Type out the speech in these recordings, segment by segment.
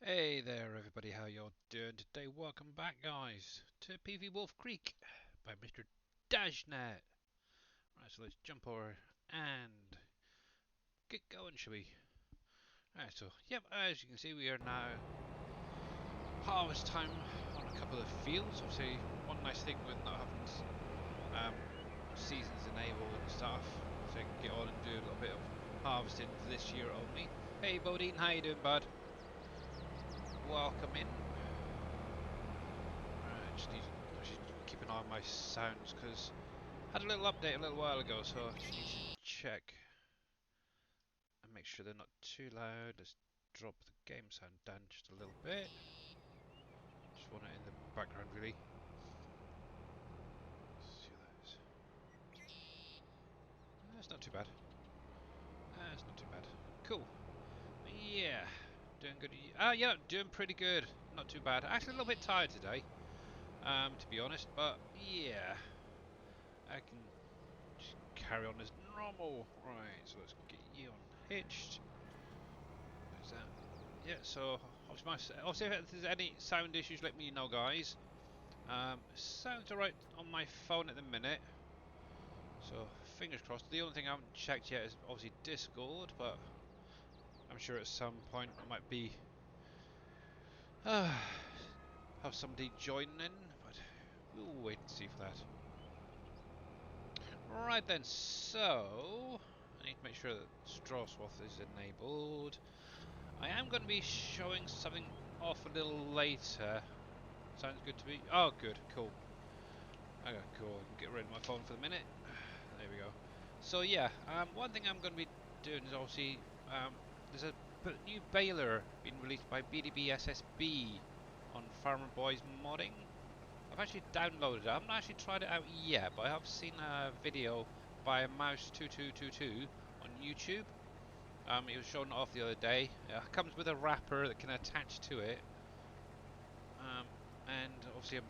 Hey there everybody, how y'all doing today? Welcome back guys to PV WolfCreek by Mr. Dashnet. Right, so let's jump over and get going, shall we? Alright, so yep, as you can see we are now harvest time on a couple of fields. Obviously one nice thing with not having seasons enabled and stuff, so I can get on and do a little bit of harvesting for this year only. Hey Bodine, how you doing bud? Welcome in. Just need to keep an eye on my sounds because I had a little update a little while ago, so I just need to check and make sure they're not too loud. Let's drop the game sound down just a little bit. Just want it in the background really. Let's see what that is. That's not too bad. That's not too bad. Cool. Yeah. Doing good. Yeah, doing pretty good. Not too bad. Actually a little bit tired today. To be honest, but yeah. I can just carry on as normal. Right, so let's get you unhitched. Is that? Yeah, so obviously if there's any sound issues, let me know, guys. Sounds alright on my phone at the minute, so fingers crossed. The only thing I haven't checked yet is obviously Discord, but I'm sure at some point I might be have somebody joining in, but we'll wait and see for that. Right then, so I need to make sure that straw swath is enabled. I am going to be showing something off a little later. Sounds good to me. Oh, good, cool. Okay, cool. I can get rid of my phone for the minute. There we go. So yeah, one thing I'm going to be doing is obviously there's a new baler being released by BDB SSB on Farmer Boys modding. I've actually downloaded it. I haven't actually tried it out yet, but I have seen a video by Mouse2222 on YouTube. It was shown off the other day. It comes with a wrapper that can attach to it. And obviously I'm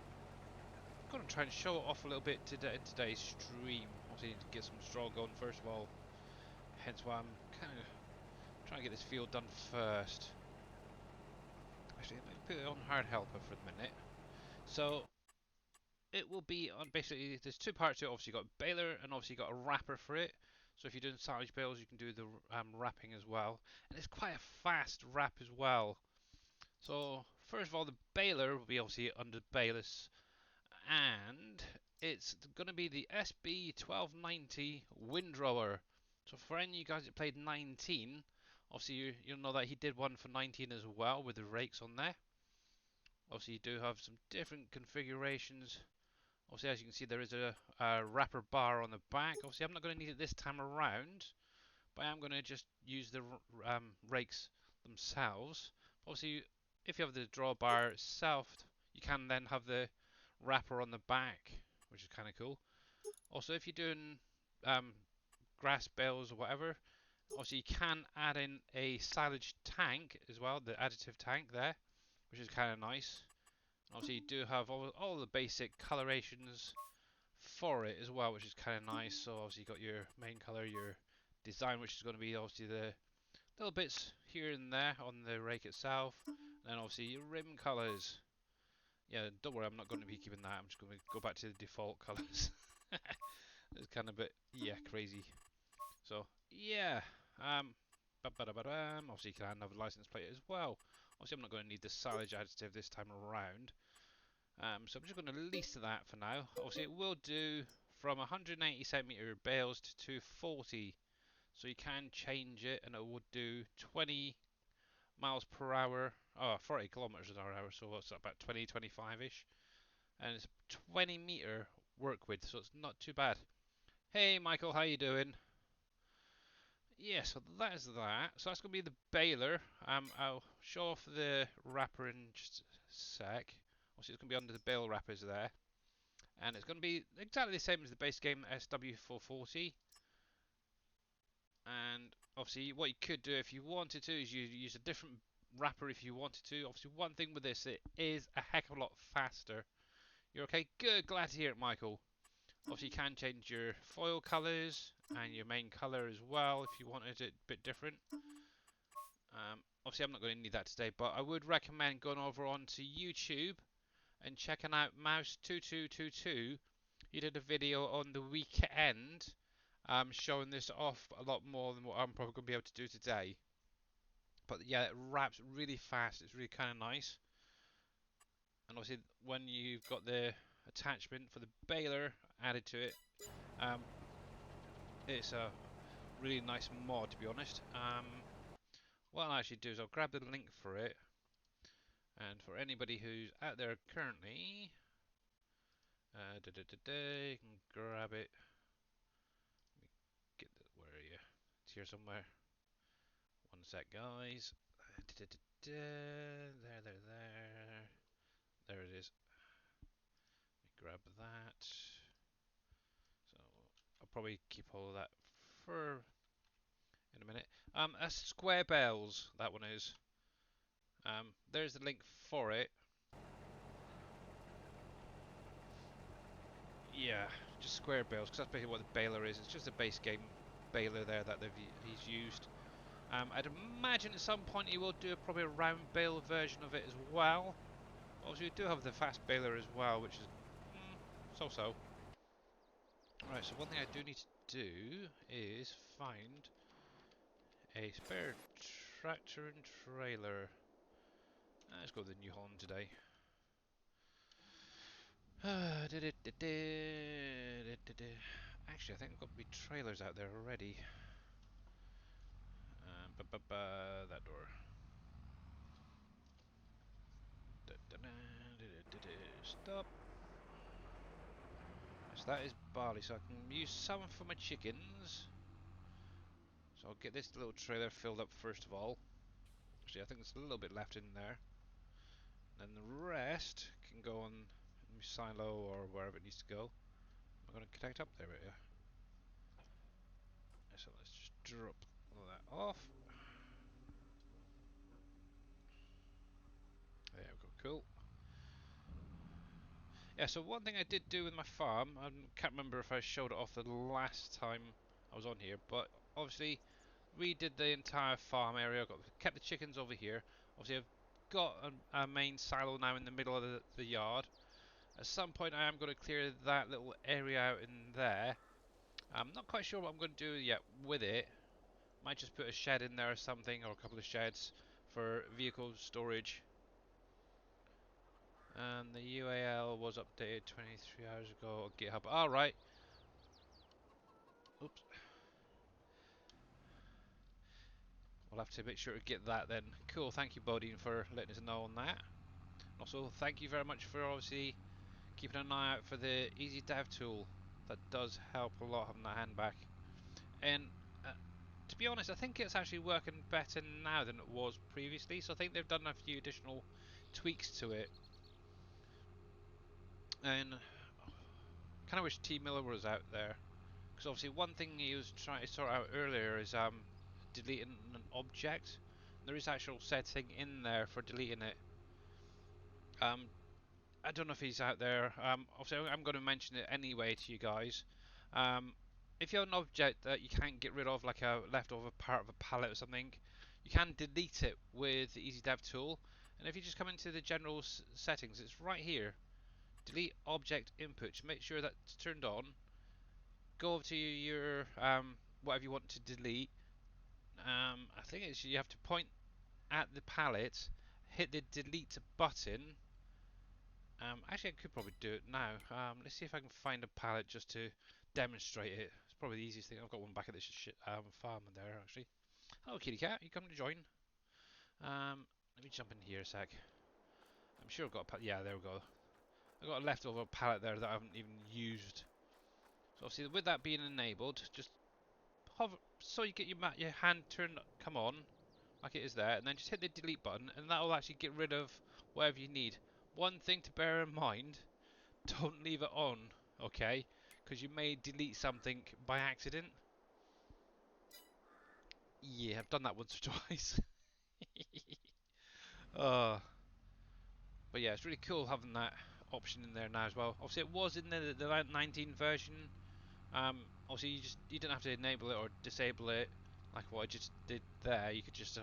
going to try and show it off a little bit today in today's stream. Obviously need to get some straw going first of all. Hence why I'm kind of trying to get this field done first. Actually, let me put it on hard helper for the minute. So it will be on basically, there's two parts to it. Obviously you've got baler and obviously you've got a wrapper for it. So if you're doing silage bales, you can do the wrapping as well. And it's quite a fast wrap as well. So first of all, the baler will be obviously under balus, and it's going to be the SB1290 windrower. So for any of you guys that played 19, obviously you'll know that he did one for 19 as well with the rakes on there. Obviously you do have some different configurations. Obviously as you can see there is a wrapper bar on the back. Obviously I'm not going to need it this time around, but I am going to just use the rakes themselves. Obviously if you have the drawbar itself, you can then have the wrapper on the back, which is kind of cool. Also, if you're doing grass bales or whatever, obviously you can add in a silage tank as well, the additive tank there, which is kind of nice. Obviously you do have all the basic colorations for it as well, which is kind of nice. So obviously you got your main color, your design, which is going to be obviously the little bits here and there on the rake itself, and then obviously your rim colors. Yeah, don't worry, I'm not going to be keeping that. I'm just going to go back to the default colors. It's kind of a bit, yeah, crazy. So, yeah. Obviously, you can have a license plate as well. Obviously, I'm not going to need the silage additive this time around. So, I'm just going to lease that for now. Obviously, it will do from 180 centimeter bales to 240. So, you can change it and it would do 20 miles per hour. Oh, 40 kilometers an hour. So, what's that, about 20, 25 ish? And it's 20 meter work width, so it's not too bad. Hey Michael, how you doing? Yeah, so that is that. So that's going to be the baler. I'll show off the wrapper in just a sec. Obviously it's going to be under the bale wrappers there. And it's going to be exactly the same as the base game SW440. And obviously what you could do if you wanted to is you use a different wrapper if you wanted to. Obviously one thing with this, it is a heck of a lot faster. You're okay? Good, glad to hear it, Michael. Obviously you can change your foil colours and your main colour as well if you wanted it a bit different. Obviously, I'm not going to need that today, but I would recommend going over onto YouTube and checking out Mouse2222. He did a video on the weekend showing this off a lot more than what I'm probably going to be able to do today. But yeah, it wraps really fast. It's really kind of nice. And obviously, when you've got the attachment for the baler added to it, it's a really nice mod, to be honest. What I'll actually do is I'll grab the link for it, and for anybody who's out there currently, you can grab it. Let me get the, where are you? It's here somewhere. One sec, guys. There, there, there. There it is. Let me grab that. So I'll probably keep all of that for in a minute. That's Square Bells. That one is. There's the link for it. Yeah, just Square Bells, because that's basically what the baler is. It's just a base game baler there that he's used. I'd imagine at some point he will do probably a round bale version of it as well. Obviously, we do have the fast baler as well, which is so-so. Right, so one thing I do need to do is find a spare tractor and trailer. Let's go with the New Holland today. Actually, I think I've got my trailers out there already. That door. Stop. So that is barley, so I can use some for my chickens. So I'll get this little trailer filled up first of all. Actually, I think there's a little bit left in there. And the rest can go on my silo or wherever it needs to go. I'm going to connect up there, yeah. So let's just drop all that off. There we go, cool. Yeah, so one thing I did do with my farm, I can't remember if I showed it off the last time I was on here, but obviously redid the entire farm area, kept the chickens over here. Obviously I've got a main silo now in the middle of the yard. At some point I am going to clear that little area out in there. I'm not quite sure what I'm going to do yet with it. Might just put a shed in there or something, or a couple of sheds for vehicle storage. And the UAL was updated 23 hours ago on GitHub. Alright. Oops. We'll have to make sure to get that then. Cool, thank you Bodine for letting us know on that. Also, thank you very much for obviously keeping an eye out for the Easy Dev tool. That does help a lot having that hand back. And to be honest, I think it's actually working better now than it was previously. So I think they've done a few additional tweaks to it. And kind of wish T Miller was out there, because obviously one thing he was trying to sort out earlier is deleting an object. There is actual setting in there for deleting it. I don't know if he's out there. Obviously, I'm going to mention it anyway to you guys. If you have an object that you can't get rid of, like a leftover part of a pallet or something, you can delete it with the Easy Dev tool. And if you just come into the general settings, it's right here. Delete object input. Make sure that's turned on. Go over to your whatever you want to delete. I think it's you have to point at the palette, hit the delete button. Actually, I could probably do it now. Let's see if I can find a palette just to demonstrate it. It's probably the easiest thing. I've got one back at this farm there, actually. Hello, kitty cat. You come to join? Let me jump in here a sec. I'm sure I've got a yeah, there we go. I've got a leftover palette there that I haven't even used. So obviously, with that being enabled, just hover so you get your hand turned, come on, like it is there, and then just hit the delete button, and that will actually get rid of whatever you need. One thing to bear in mind: don't leave it on, okay? Because you may delete something by accident. Yeah, I've done that once or twice. uh, but yeah, it's really cool having that option in there now as well. Obviously, it was in the 19 version. Obviously, you didn't have to enable it or disable it like what I just did there. You could just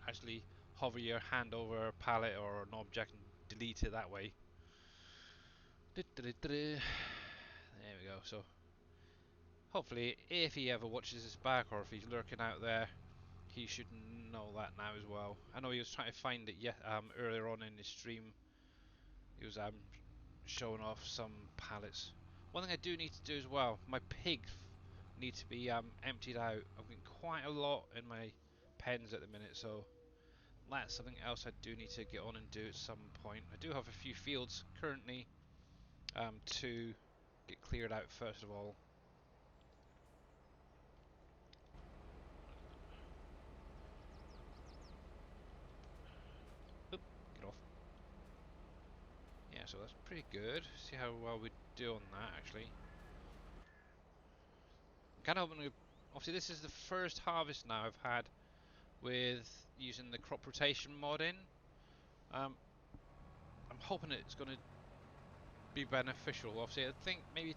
actually hover your hand over a pallet or an object and delete it that way. There we go. So hopefully, if he ever watches this back or if he's lurking out there, he should know that now as well. I know he was trying to find it earlier on in his stream. He was showing off some pallets. One thing I do need to do as well, my pigs need to be emptied out. I've got quite a lot in my pens at the minute, so that's something else I do need to get on and do at some point. I do have a few fields currently to get cleared out first of all. Oop, get off. Yeah, so that's pretty good. See how well we do on that actually. I'm kind of hoping obviously this is the first harvest now I've had with using the crop rotation mod in. Um, I'm hoping it's going to be beneficial. Obviously, I think maybe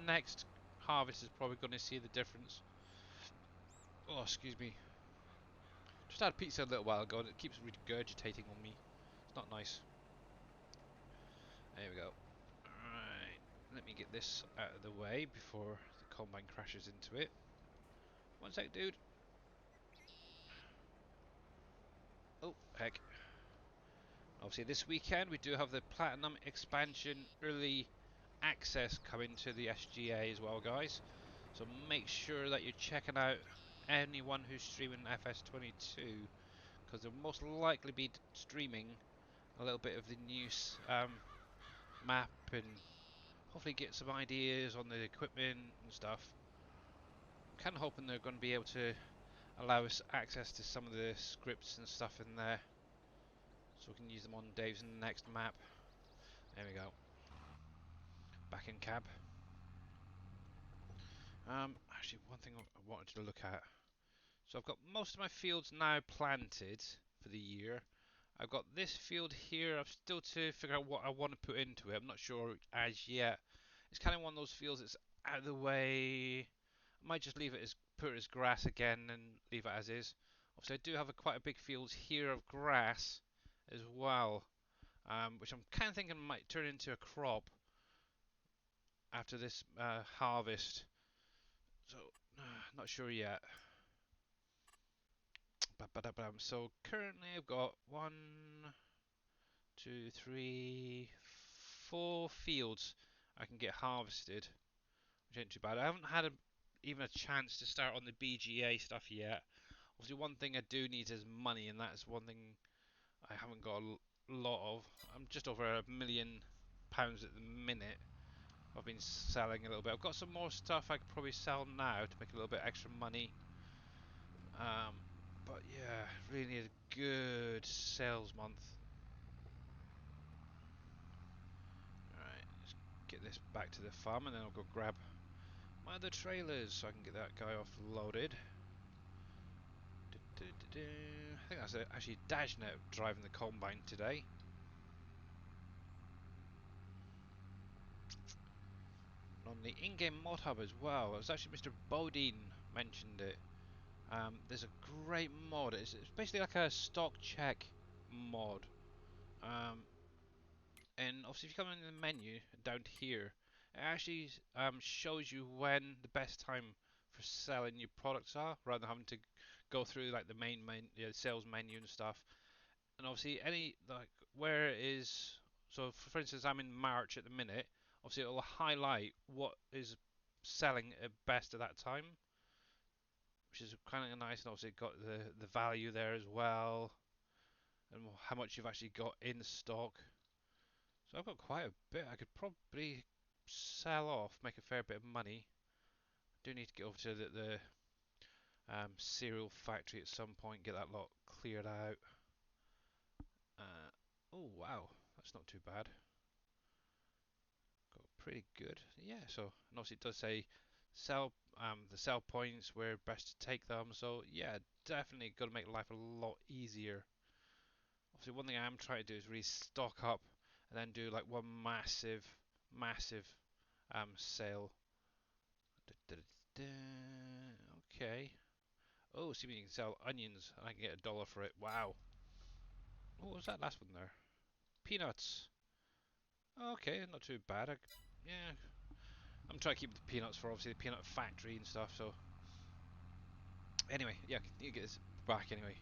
next harvest is probably going to see the difference. Oh, excuse me. Just had pizza a little while ago and it keeps regurgitating on me. It's not nice. There we go. Alright, let me get this out of the way before the combine crashes into it. One sec, dude. Oh, heck. Obviously, this weekend we do have the Platinum Expansion Early Access coming to the SGA as well, guys. So make sure that you're checking out anyone who's streaming FS22, because they'll most likely be streaming a little bit of the new map and hopefully get some ideas on the equipment and stuff. I'm kind of hoping they're going to be able to allow us access to some of the scripts and stuff in there, so we can use them on Dave's next map. There we go. Back in cab. Actually, one thing I wanted to look at. So I've got most of my fields now planted for the year. I've got this field here. I've still to figure out what I want to put into it. I'm not sure as yet. It's kind of one of those fields that's out of the way. I might just leave it as put it as grass again and leave it as is. Obviously, I do have quite a big field here of grass as well, which I'm kind of thinking might turn into a crop after this harvest. So, not sure yet. So currently I've got 1, 2, 3, 4 fields I can get harvested, which ain't too bad. I haven't had even a chance to start on the BGA stuff yet. Obviously, one thing I do need is money, and that's one thing I haven't got a lot of. I'm just over £1 million at the minute. I've been selling a little bit. I've got some more stuff I could probably sell now to make a little bit extra money. But yeah, really need a good sales month. Alright, let's get this back to the farm and then I'll go grab my other trailers so I can get that guy offloaded. I think that's actually Dashnet driving the combine today. And on the in-game mod hub as well, it was actually Mr. Bodine mentioned it. There's a great mod. It's basically like a stock check mod. And obviously if you come in the menu down here, it actually shows you when the best time for selling your products are, rather than having to go through like the sales menu and stuff. And obviously any like where it is, so for instance I'm in March at the minute, obviously it will highlight what is selling at best at that time, which is kind of nice. And obviously it got the value there as well, and how much you've actually got in stock. So I've got quite a bit. I could probably sell off, make a fair bit of money. I do need to get over to the cereal factory at some point, get that lot cleared out. Oh wow, that's not too bad. Got pretty good. Yeah, so and obviously it does say sell the sell points where best to take them. So yeah, definitely going to make life a lot easier. Obviously, one thing I am trying to do is really stock up and then do like one massive sale. Okay. Oh, see, you can sell onions and I can get $1 for it. Wow. What was that last one there? Peanuts. Okay, not too bad. Yeah, I'm trying to keep the peanuts for obviously the peanut factory and stuff. So anyway, yeah, you get this back anyway.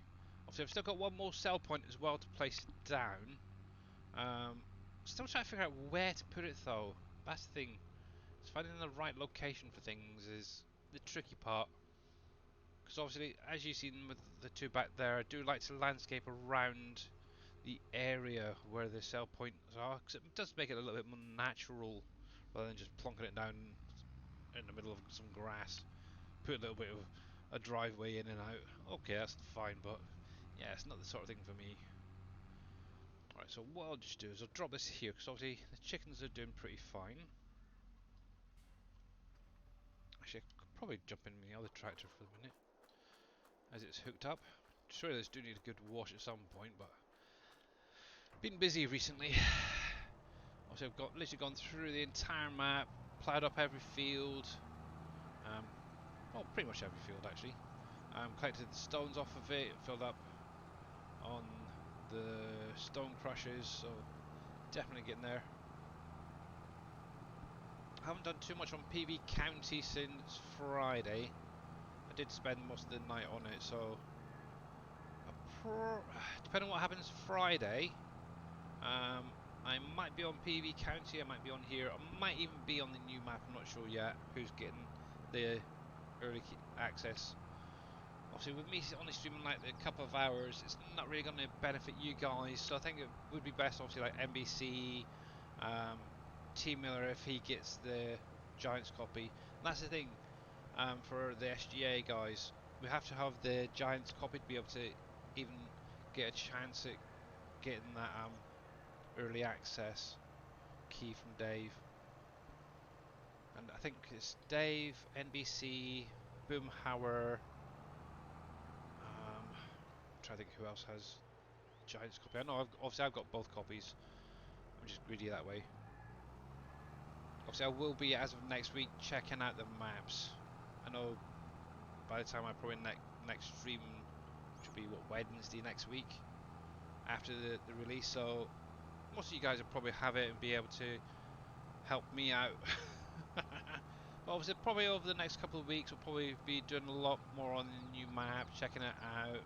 Obviously, I've still got one more sell point as well to place down. Still trying to figure out where to put it though. That's the thing. It's finding the right location for things is the tricky part. Because obviously, as you've seen with the two back there, I do like to landscape around the area where the sell points are, because it does make it a little bit more natural rather than just plonking it down in the middle of some grass. Put a little bit of a driveway in and out. Okay, that's fine, but yeah, it's not the sort of thing for me. Alright, so what I'll just do is I'll drop this here, because obviously the chickens are doing pretty fine. Actually, I could probably jump in the other tractor for the minute, as it's hooked up. Sure, this do need a good wash at some point, but been busy recently. Also, I've literally gone through the entire map, ploughed up every field. Well, pretty much every field actually. Collected the stones off of it, filled up on the stone crushers, so definitely getting there. I haven't done too much on PV County since Friday. I did spend most of the night on it, so depending on what happens Friday, I might be on PV County, I might be on here, I might even be on the new map, I'm not sure yet who's getting the early access. Obviously with me only streaming like a couple of hours, it's not really going to benefit you guys, so I think it would be best obviously like NBC, T Miller if he gets the Giants copy. And that's the thing, for the SGA guys, we have to have the Giants copy to be able to even get a chance at getting that early access key from Dave. And I think it's Dave, NBC, Boomhauer, I'm trying to think who else has Giants copy. I know obviously I've got both copies. I'm just greedy that way. Obviously I will be, as of next week, checking out the maps. I know by the time I probably next stream, which will be what, Wednesday next week after the release, so most of you guys will probably have it and be able to help me out. But obviously probably over the next couple of weeks we'll probably be doing a lot more on the new map, checking it out.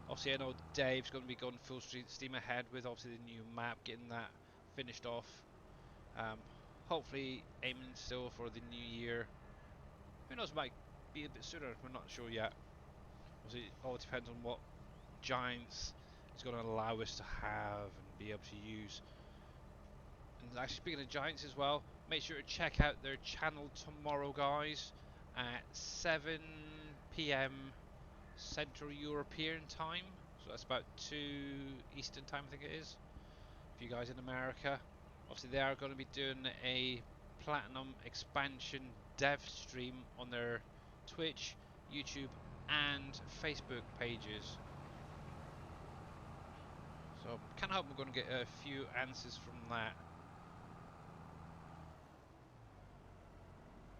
Obviously I know Dave's going to be going full steam ahead with obviously the new map, getting that finished off. Hopefully aiming still for the new year. Who knows, might be a bit sooner, we're not sure yet. Obviously it all depends on what Giants is going to allow us to have and be able to use. And actually speaking of Giants as well, make sure to check out their channel tomorrow guys at 7 PM Central European time, so that's about 2 Eastern time I think it is, for you guys in America. Obviously they are going to be doing a Platinum expansion dev stream on their Twitch, YouTube and Facebook pages. So I'm kind of hoping we're going to get a few answers from that.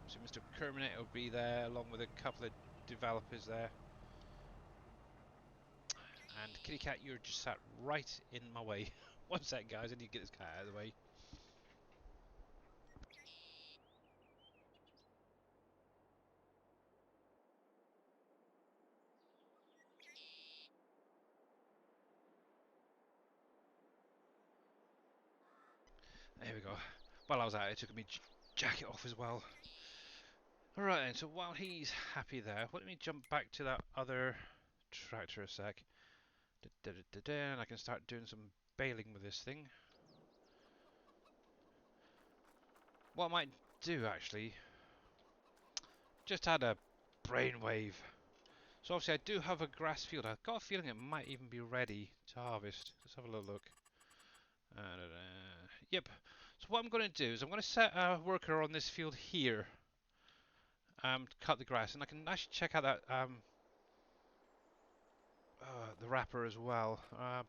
So Mr. Kerminator will be there along with a couple of developers there. And Kitty Cat, you're just sat right in my way. One sec guys, I need to get this cat out of the way. There we go. While I was out, it took me jacket off as well. Alright then, so while he's happy there, let me jump back to that other tractor a sec. And I can start doing some baling with this thing. What I might do actually, just had a brainwave. So obviously I do have a grass field. I've got a feeling it might even be ready to harvest. Let's have a little look. Yep. So what I'm going to do is I'm going to set a worker on this field here, to cut the grass, and I can actually check out that the wrapper as well. I've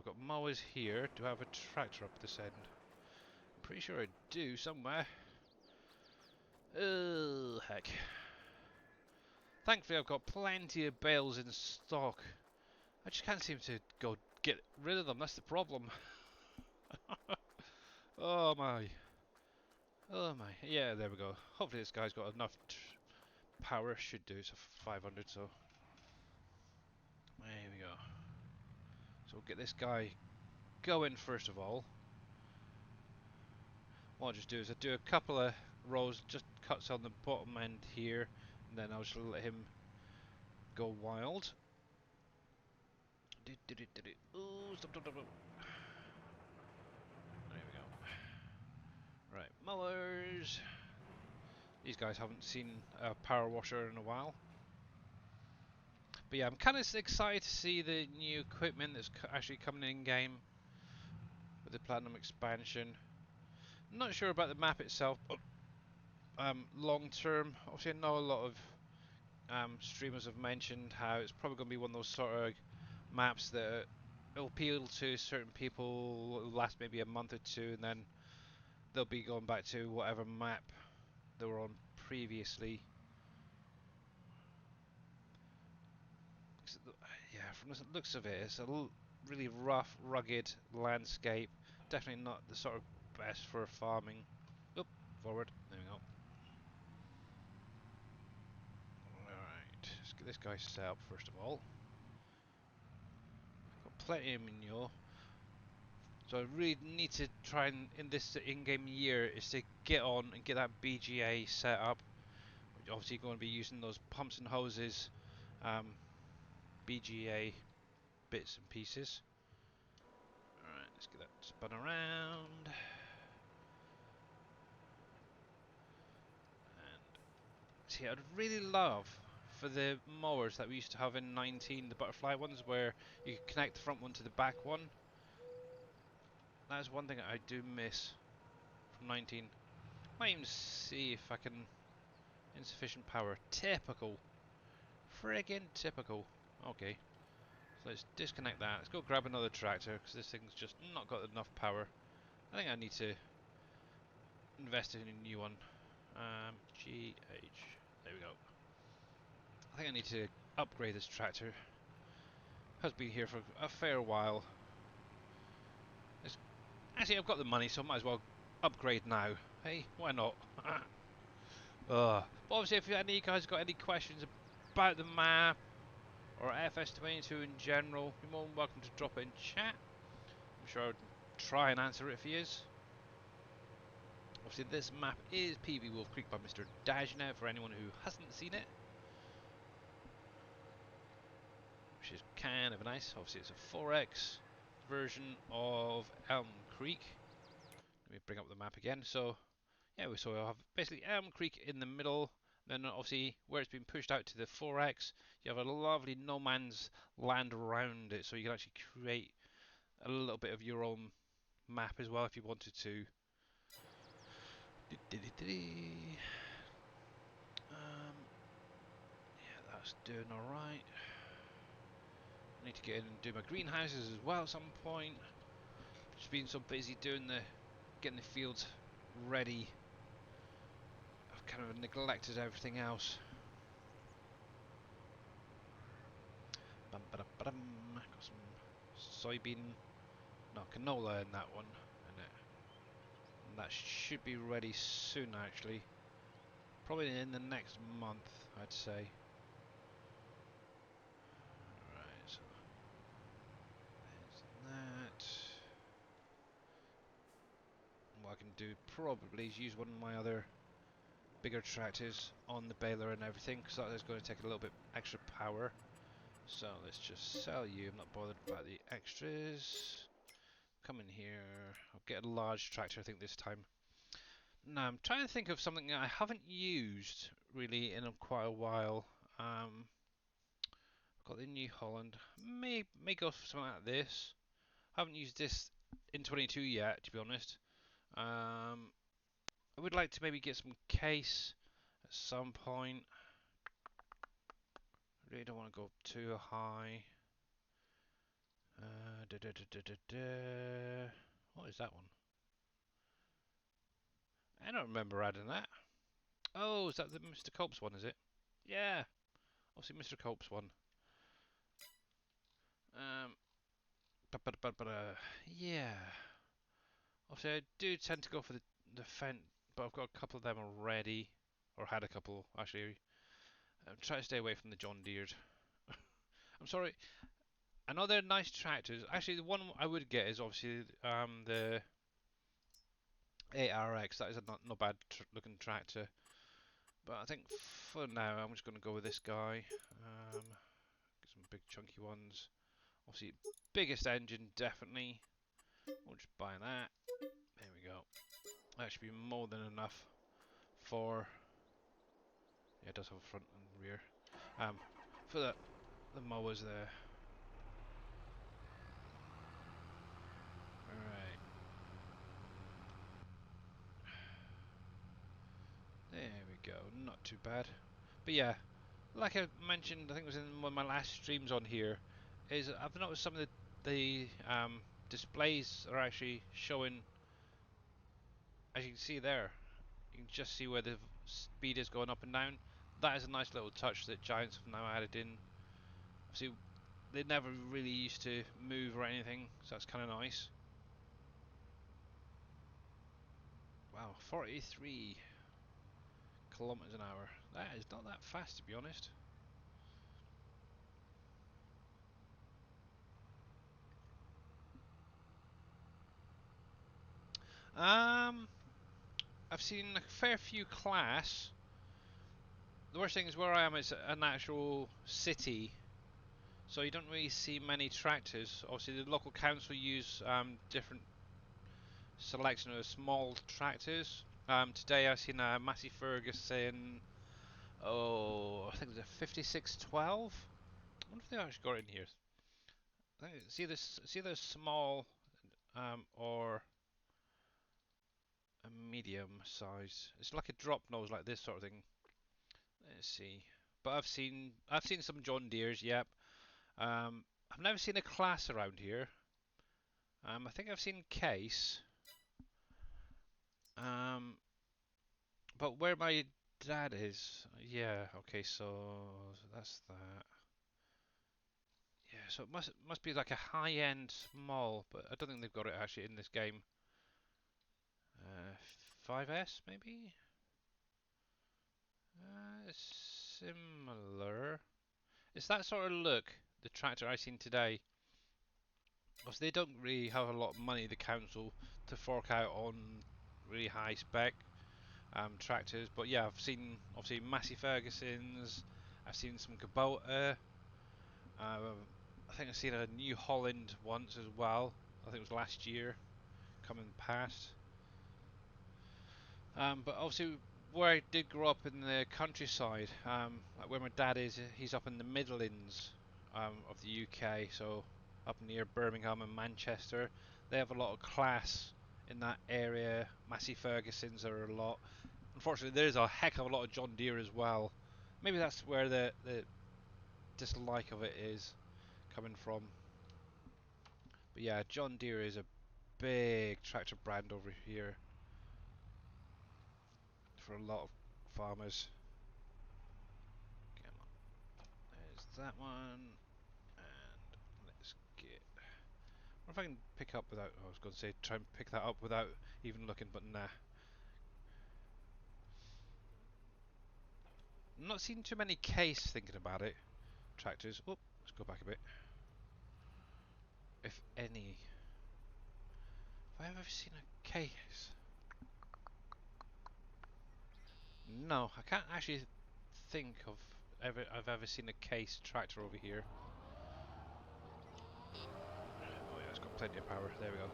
got mowers here. Do I have a tractor up this end? I'm pretty sure I do somewhere. Oh heck. Thankfully, I've got plenty of bales in stock. I just can't seem to go get rid of them. That's the problem. Oh my. Oh my. Yeah, there we go. Hopefully this guy's got enough power. Should do. It's a 500, so there we go. So we'll get this guy going first of all. What I'll just do is I do a couple of rows, just cuts on the bottom end here, and then I'll just let him go wild. Ooh, stop, stop, stop, stop. There we go. Right, mowers. These guys haven't seen a power washer in a while. But yeah, I'm kind of excited to see the new equipment that's actually coming in game with the Platinum expansion. I'm not sure about the map itself, but long term, obviously I know a lot of streamers have mentioned how it's probably going to be one of those sort of maps that will appeal to certain people, last maybe a month or two, and then they'll be going back to whatever map they were on previously. Yeah, from the looks of it, it's a really rough, rugged landscape. Definitely not the sort of best for farming. Oop, forward. There we go. Alright, let's get this guy set up first of all. Got plenty of manure. So I really need to try and, in this in-game year, is to get on and get that BGA set up. Which obviously going to be using those pumps and hoses, BGA bits and pieces. Alright, let's get that spun around. And see, I'd really love for the mowers that we used to have in 19, the butterfly ones, where you could connect the front one to the back one. That's one thing I do miss from 19. Might even see if I can... Insufficient power. Typical. Friggin' typical. Okay. So let's disconnect that. Let's go grab another tractor, because this thing's just not got enough power. I think I need to invest in a new one. GH. There we go. I think I need to upgrade this tractor. Has been here for a fair while. Actually, I've got the money, so I might as well upgrade now. Hey, why not? But obviously, if any of you guys got any questions about the map or FS22 in general, you're more than welcome to drop it in chat. I'm sure I'll try and answer it for you. Obviously, this map is PV WolfCreek by Mr. Dajna for anyone who hasn't seen it, which is kind of nice. Obviously, it's a 4X version of Elm Creek. Let me bring up the map again. So, yeah, we have basically Elm Creek in the middle. Then, obviously, where it's been pushed out to the 4X, you have a lovely no man's land around it, so you can actually create a little bit of your own map as well if you wanted to. Yeah, that's doing alright. I need to get in and do my greenhouses as well at some point. Just been so busy doing getting the fields ready. I've kind of neglected everything else. Got some soybean, no, canola in that one, and that should be ready soon actually. Probably in the next month, I'd say. Right, so there's that. And what I can do probably is use one of my other bigger tractors on the baler and everything, because that is going to take a little bit extra power. So let's just sell you. I'm not bothered about the extras. Come in here. I'll get a large tractor, I think, this time. Now, I'm trying to think of something that I haven't used really in quite a while. I've got the New Holland. May go for something like this. I haven't used this in 22 yet, to be honest. I would like to maybe get some case at some point. I really don't want to go too high. What is that one? I don't remember adding that. Oh, is that the Mr. Culp's one, is it? Yeah. Obviously, Mr. Cope's one. Yeah. Obviously, I do tend to go for the Fendt, but I've got a couple of them already, or had a couple actually. I'm trying to stay away from the John Deeres. I'm sorry. I know they're nice tractors. Actually, the one I would get is obviously the 8RX. That is a not bad looking tractor. But I think for now, I'm just going to go with this guy. Get some big chunky ones. Obviously, biggest engine definitely. We'll just buy that. There we go. That should be more than enough for. Yeah, it does have a front and rear. For the mowers there. Alright. There we go. Not too bad. But yeah, like I mentioned, I think it was in one of my last streams on here, is I've noticed some of the displays are actually showing, as you can see there, you can just see where the speed is going up and down. That is a nice little touch that Giants have now added in. Obviously, they never really used to move or anything, so that's kind of nice. Wow, 43 kilometers an hour. That is not that fast, to be honest. I've seen a fair few class. The worst thing is where I am is an actual city, so you don't really see many tractors. Obviously, the local council use different selection of small tractors. Today I've seen a Massey Ferguson. Oh, I think it's a 5612. I wonder if they actually got it in here. I think, see this small or a medium size. It's like a drop nose, like this sort of thing. Let's see. But I've seen some John Deeres. Yep. I've never seen a class around here. I think I've seen Case. Um, but where my dad is, yeah. Okay, so that's that. Yeah, so it must be like a high-end small, but I don't think they've got it actually in this game. 5S maybe? Similar. It's that sort of look, the tractor I seen today. Because they don't really have a lot of money, the council, to fork out on really high spec tractors. But yeah, I've seen obviously Massey Fergusons. I've seen some Kubota. I think I've seen a New Holland once as well. I think it was last year coming past. But obviously, where I did grow up in the countryside, like where my dad is, he's up in the Midlands of the UK, so up near Birmingham and Manchester. They have a lot of class in that area. Massey Fergusons are a lot. Unfortunately, there's a heck of a lot of John Deere as well. Maybe that's where the dislike of it is coming from. But yeah, John Deere is a big tractor brand over here for a lot of farmers. Come on. There's that one. And let's get. I wonder if I can pick up without. I was going to say try and pick that up without even looking, but nah. I'm not seeing too many case thinking about it. Tractors. Oh, let's go back a bit. If any. Have I ever seen a case? No, I can't actually think of I've ever seen a case tractor over here. Oh yeah, it's got plenty of power. There we go.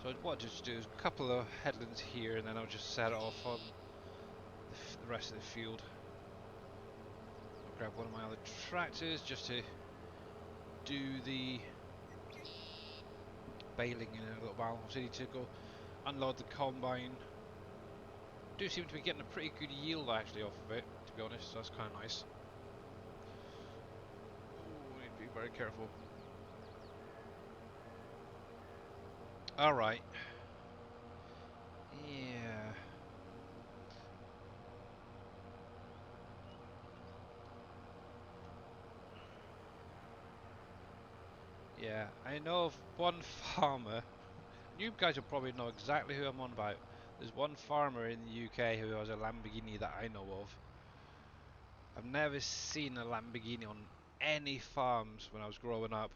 So what I'll just do is a couple of headlands here, and then I'll just set it off on the rest of the field. I'll grab one of my other tractors just to do the baling in a little while. Obviously need to go unload the combine. Do seem to be getting a pretty good yield actually off of it, to be honest, so that's kind of nice. Ooh, we need to be very careful. Alright. Yeah. Yeah, I know of one farmer. You guys will probably know exactly who I'm on about. There's one farmer in the UK who has a Lamborghini that I know of. I've never seen a Lamborghini on any farms when I was growing up.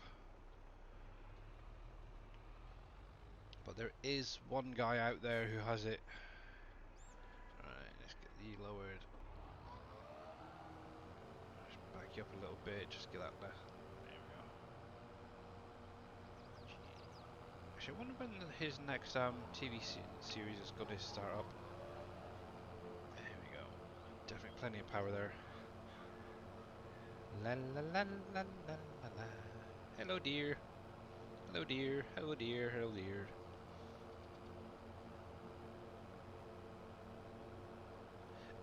But there is one guy out there who has it. Right, let's get these lowered. Just back you up a little bit, just get that there. There we go. Actually, I wonder when his next TV series is going to start up. There we go. Definitely plenty of power there. La la la la la la la. Hello dear. Hello dear. Hello dear. Hello dear.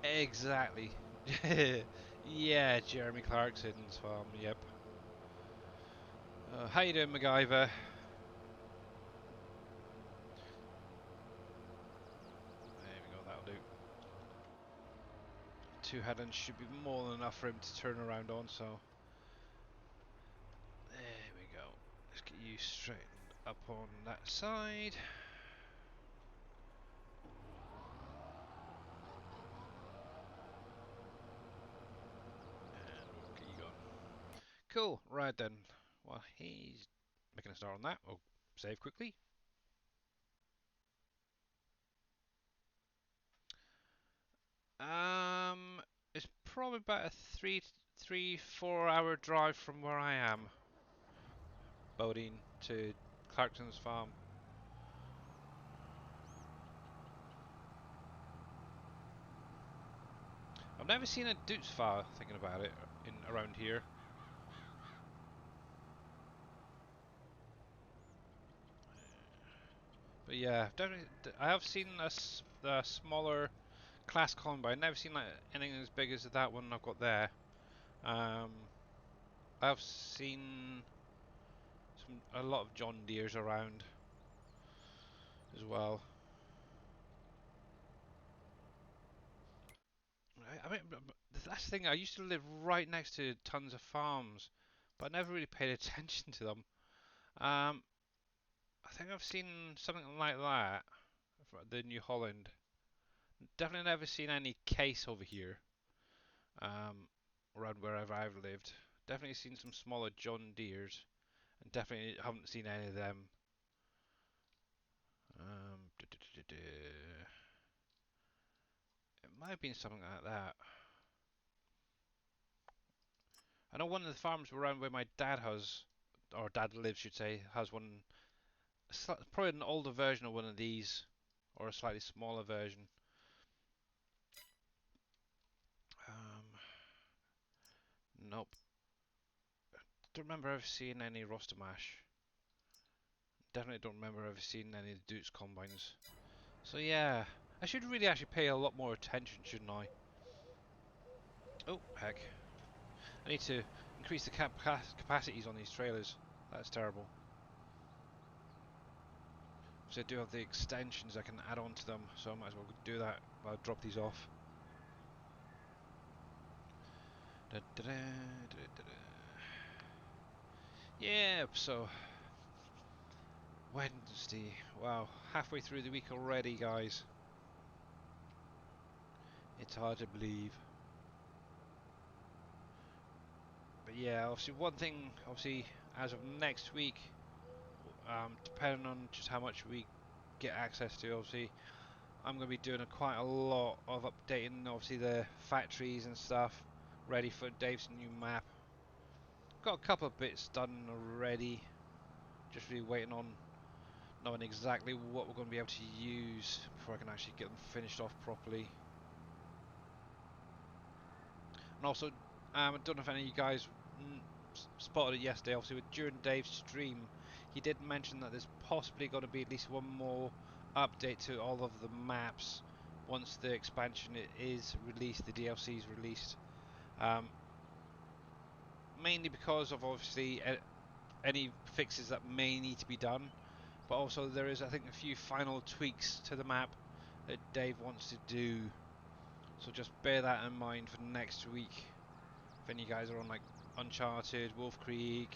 Exactly. Yeah, Jeremy Clarkson's farm, yep. How you doing, MacGyver? There we go, that'll do. Two headlands should be more than enough for him to turn around on, so... There we go. Let's get you straightened up on that side. And we'll get you going. Cool, right then. Well, he's making a start on that. We'll save quickly. It's probably about a 4 hour drive from where I am. Boating to Clarkson's farm. I've never seen a Dutz file, thinking about it, in around here. But yeah, definitely, I have seen a smaller class combine. I've never seen like anything as big as that one I've got there. I've seen a lot of John Deeres around as well. I mean, that's the thing. I used to live right next to tons of farms, but I never really paid attention to them. Um, I think I've seen something like that for the New Holland. Definitely never seen any case over here. Around wherever I've lived. Definitely seen some smaller John Deeres, and definitely haven't seen any of them. It might have been something like that. I know one of the farms around where my dad has, or dad lives, should say, has one. Probably an older version of one of these, or a slightly smaller version. Um, nope. Don't remember ever seeing any roster mash. Definitely don't remember ever seeing any of the Dukes combines. So yeah, I should really actually pay a lot more attention, shouldn't I? Oh, heck. I need to increase the capacities on these trailers. That's terrible. So I do have the extensions I can add on to them, so I might as well do that while I drop these off. Da, da, da, da, da. Yeah, so Wednesday. Wow, halfway through the week already, guys. It's hard to believe. But yeah, obviously one thing, obviously, as of next week, depending on just how much we get access to, obviously, I'm going to be doing quite a lot of updating, obviously, the factories and stuff, ready for Dave's new map. Got a couple of bits done already, just really waiting on knowing exactly what we're going to be able to use before I can actually get them finished off properly. And also, I don't know if any of you guys spotted it yesterday, obviously during Dave's stream, he did mention that there's possibly going to be at least one more update to all of the maps once the expansion is released, the DLC is released. Mainly because of obviously any fixes that may need to be done, but also there is, I think, a few final tweaks to the map that Dave wants to do. So just bear that in mind for next week. If any guys are on like Uncharted, WolfCreek,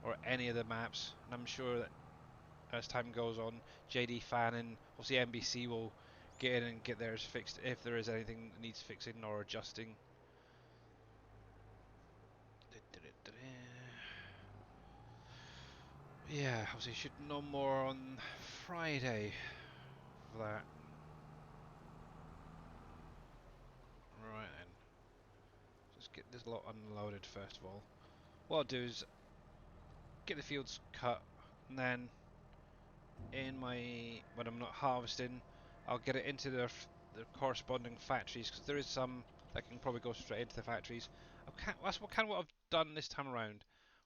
or any of the maps. And I'm sure that as time goes on, JD Fan and obviously NBC will get in and get theirs fixed if there is anything that needs fixing or adjusting. Yeah, obviously should know more on Friday for that. Right then, let's get this lot unloaded first of all. What I'll do is get the fields cut, and then when I'm not harvesting, I'll get it into the corresponding factories, because there is some that can probably go straight into the factories. That's what I've done this time around.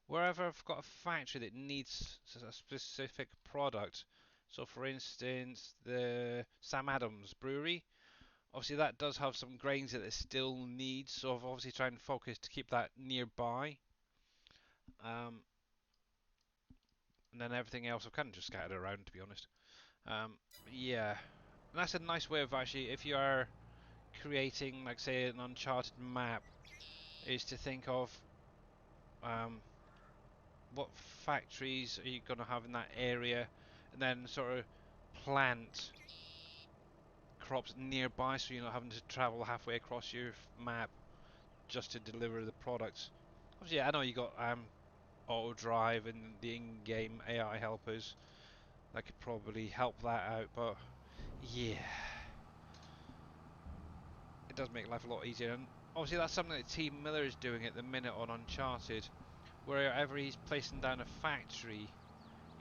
Wherever I've got a factory that needs a specific product, so for instance the Sam Adams brewery, obviously that does have some grains that it still needs, so I've obviously tried and focus to keep that nearby. Um, and then everything else I've kind of just scattered around, to be honest. Yeah, and that's a nice way of actually, if you are creating, like say, an Uncharted map, is to think of um, what factories are you going to have in that area, and then sort of plant crops nearby, so you're not having to travel halfway across your map just to deliver the products. Obviously, I know you got auto drive and the in-game AI helpers that could probably help that out, but yeah, it does make life a lot easier. And obviously, that's something that Team Miller is doing at the minute on Uncharted. Wherever he's placing down a factory,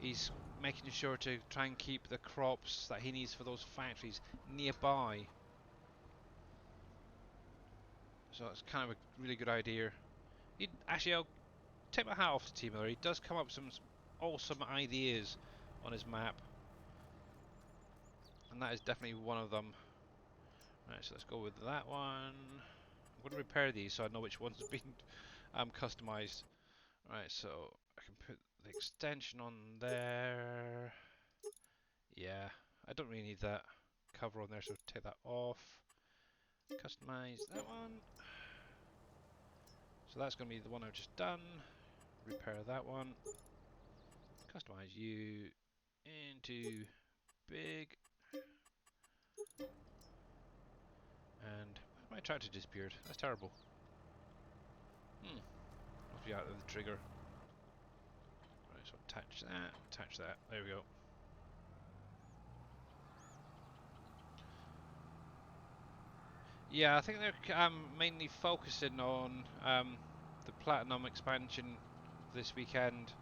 he's making sure to try and keep the crops that he needs for those factories nearby. So it's kind of a really good idea. Actually, I'll take my hat off to Team Miller. He does come up with some awesome ideas on his map, and that is definitely one of them. Right, so let's go with that one. I'm going to repair these so I know which one's been customized. Right, so I can put the extension on there. Yeah, I don't really need that cover on there, so take that off. Customize that one. So that's going to be the one I've just done. Repair that one. Customize you into big. And my tractor disappeared. That's terrible. Must be out of the trigger. Right, so attach that, attach that. There we go. Yeah, I think they're mainly focusing on the Platinum expansion this weekend.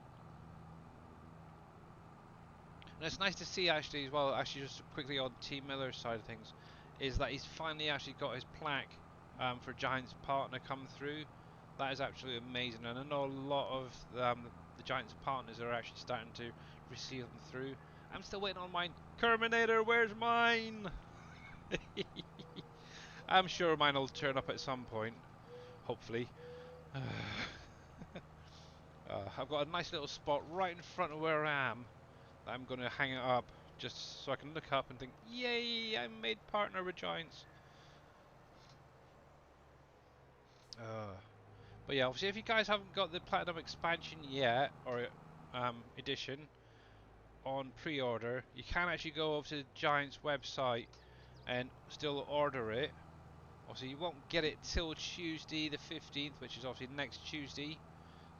And it's nice to see actually as well, actually just quickly on Team Miller's side of things, is that he's finally actually got his plaque for Giants Partner come through. That is absolutely amazing, and I know a lot of the Giants Partners are actually starting to receive them through. I'm still waiting on mine. Terminator, where's mine? I'm sure mine will turn up at some point, hopefully. I've got a nice little spot right in front of where I am that I'm going to hang it up just so I can look up and think, yay, I'm made partner with Giants. But yeah, obviously if you guys haven't got the Platinum expansion yet, or edition, on pre-order, you can actually go over to the Giants website and still order it. Obviously you won't get it till Tuesday the 15th, which is obviously next Tuesday,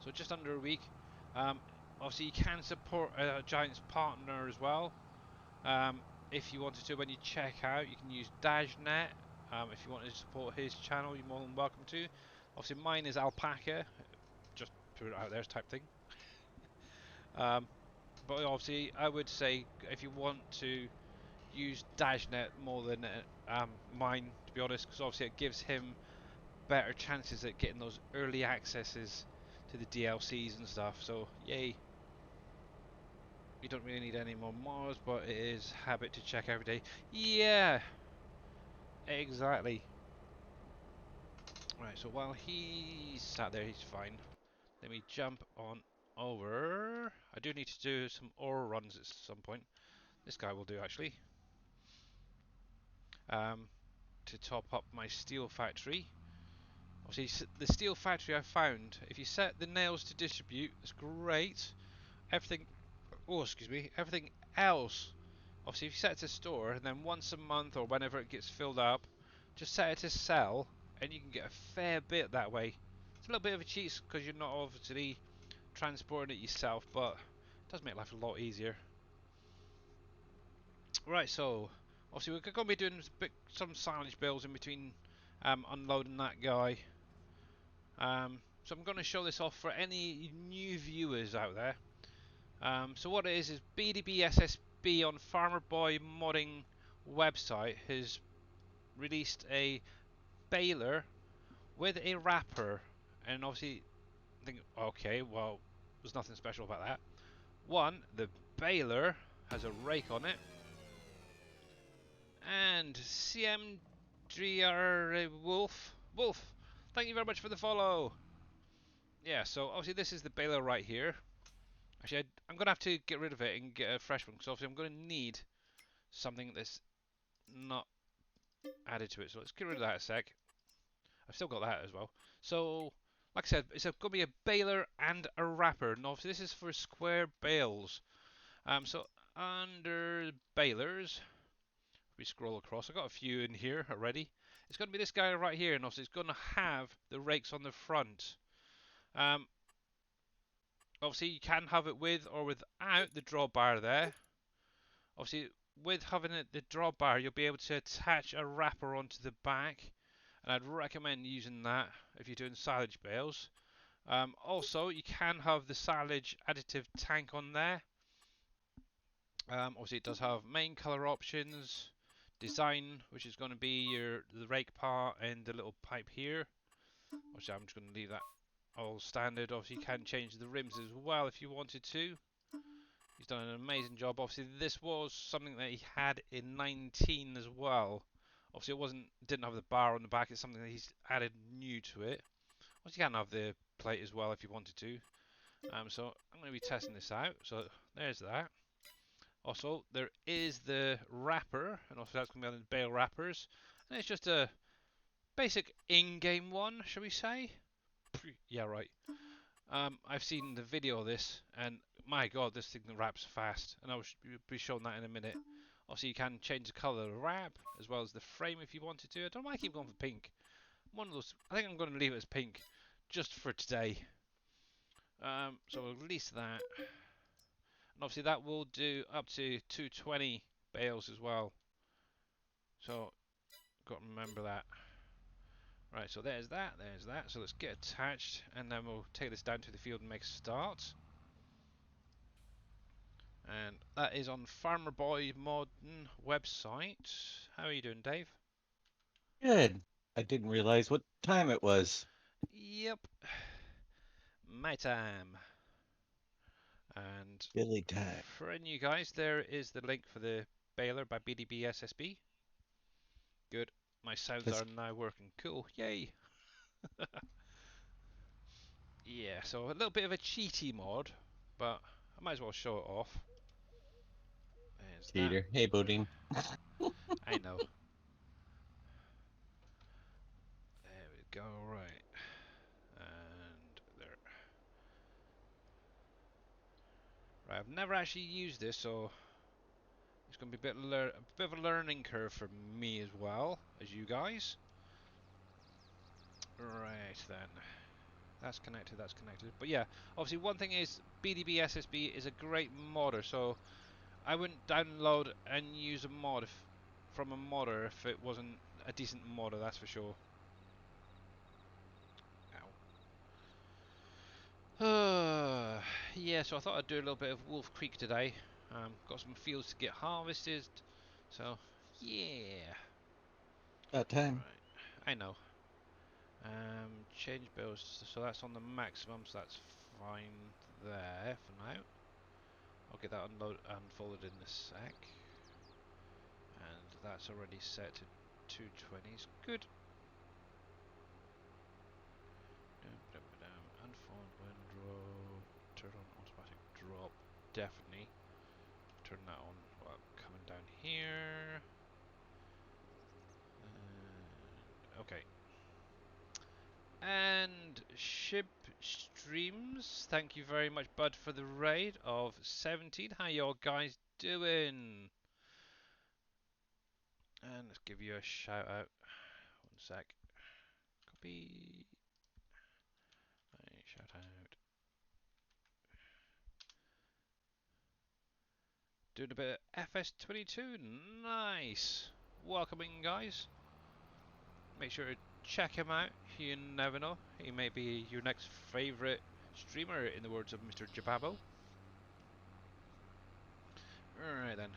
so just under a week. Obviously you can support a Giants partner as well. If you wanted to, when you check out, you can use Dajnet. If you wanted to support his channel, you're more than welcome to. Obviously mine is Alpaca, just put it out there type thing. But obviously I would say if you want to use Dajnet more than mine, to be honest, because obviously it gives him better chances at getting those early accesses to the DLCs and stuff. So yay. You don't really need any more mods, but it is habit to check every day. Yeah, exactly. Right, so while he's sat there, he's fine. Let me jump on over. I do need to do some ore runs at some point. This guy will do actually. Um, to top up my steel factory. Obviously, the steel factory I found, if you set the nails to distribute, it's great. Everything, oh excuse me, everything else, obviously if you set it to store, and then once a month or whenever it gets filled up, just set it to sell, and you can get a fair bit that way. It's a little bit of a cheat because you're not obviously transporting it yourself, but it does make life a lot easier. Right, so obviously we're going to be doing some silage bills in between unloading that guy. So I'm going to show this off for any new viewers out there. So what it is BDB SSB on Farmer Boy Modding website has released a baler with a wrapper, and obviously think, okay, well, there's nothing special about that. One, the baler has a rake on it, and CMDR Wolf, thank you very much for the follow. Yeah, so obviously this is the baler right here. Actually, I'm going to have to get rid of it and get a fresh one, because obviously I'm going to need something that's not added to it. So let's get rid of that a sec. I've still got that as well. So, like I said, it's going to be a baler and a wrapper. And obviously this is for square bales. So under balers, we scroll across. I've got a few in here already. It's going to be this guy right here, and obviously it's going to have the rakes on the front. Obviously you can have it with or without the drawbar there. Obviously with having the drawbar, you'll be able to attach a wrapper onto the back, and I'd recommend using that if you're doing silage bales. Also, you can have the silage additive tank on there. Obviously, it does have main color options, design, which is going to be the rake part and the little pipe here. Obviously, I'm just going to leave that all standard. Obviously, you can change the rims as well if you wanted to. He's done an amazing job. Obviously, this was something that he had in 19 as well. Obviously, didn't have the bar on the back. It's something that he's added new to it. Obviously, you can have the plate as well if you wanted to. So I'm going to be testing this out. So there's that. Also, there is the wrapper, and also that's going to be on the bale wrappers. And it's just a basic in-game one, shall we say? Yeah, right. I've seen the video of this, and my god, this thing wraps fast, and I'll be showing that in a minute. Also, you can change the colour of the wrap, as well as the frame if you wanted to. I don't know why I keep going for pink. One of those, I think I'm going to leave it as pink, just for today. So we'll release that. And obviously that will do up to 220 bales as well. So, got to remember that. Right, so there's that, there's that. So let's get attached, and then we'll take this down to the field and make a start. And that is on Farmer Boy Modern website. How are you doing, Dave? Good. I didn't realize what time it was. Yep, my time. And Billy time. for you guys, there is the link for the baler by BDB SSB. Good. My sounds Just are now working. Cool. Yay. Yeah, so a little bit of a cheaty mod, but I might as well show it off. There's that. cheater. Hey, Bodine. I know. There we go, right. And there. Right, I've never actually used this, so it's going to be a bit of a learning curve for me as well as you guys. Right then. That's connected, that's connected. But yeah, obviously one thing is BDB SSB is a great modder, so I wouldn't download and use a mod from a modder if it wasn't a decent modder, that's for sure. Ow. Yeah, so I thought I'd do a little bit of WolfCreek today. Got some fields to get harvested, so yeah. About time. Right, I know. Change bills, so that's on the maximum, so that's fine there for now. I'll get that unfolded in a sec. And that's already set to 220s. Good. Unfold windrow. Turn on automatic drop. Definitely. Turn that on while coming down here. Okay. And Ship Streams, thank you very much, bud, for the raid of 17. How y'all guys doing? And let's give you a shout out. One sec. Copy. Shout out. Doing a bit of FS22. Nice. Welcoming, guys. Make sure to check him out. You never know. He may be your next favourite streamer, in the words of Mr. Jababo. Alright then.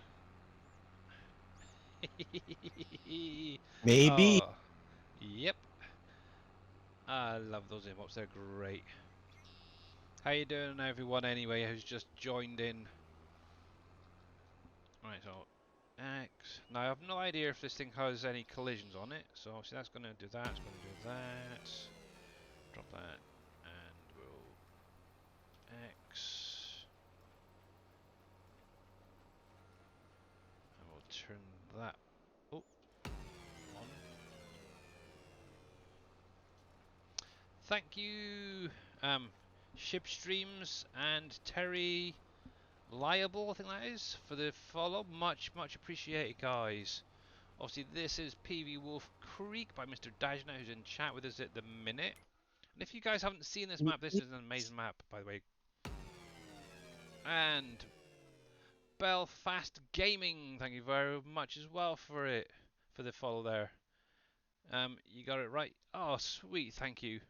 Maybe. Oh, yep. I love those emotes. They're great. How you doing, everyone? Anyway, who's just joined in? Right, so X. Now I have no idea if this thing has any collisions on it. So obviously that's going to do that. It's going to do that. Drop that, and we'll X. And we'll turn that on. Thank you, Ship Streams and Terry Liable, I think that is, for the follow. Much appreciated, guys. Obviously, this is PV WolfCreek by Mr. Dajna, who's in chat with us at the minute. And if you guys haven't seen this map, this is an amazing map, by the way. And Belfast Gaming, thank you very much as well for it, for the follow there. You got it right. Oh, sweet, thank you.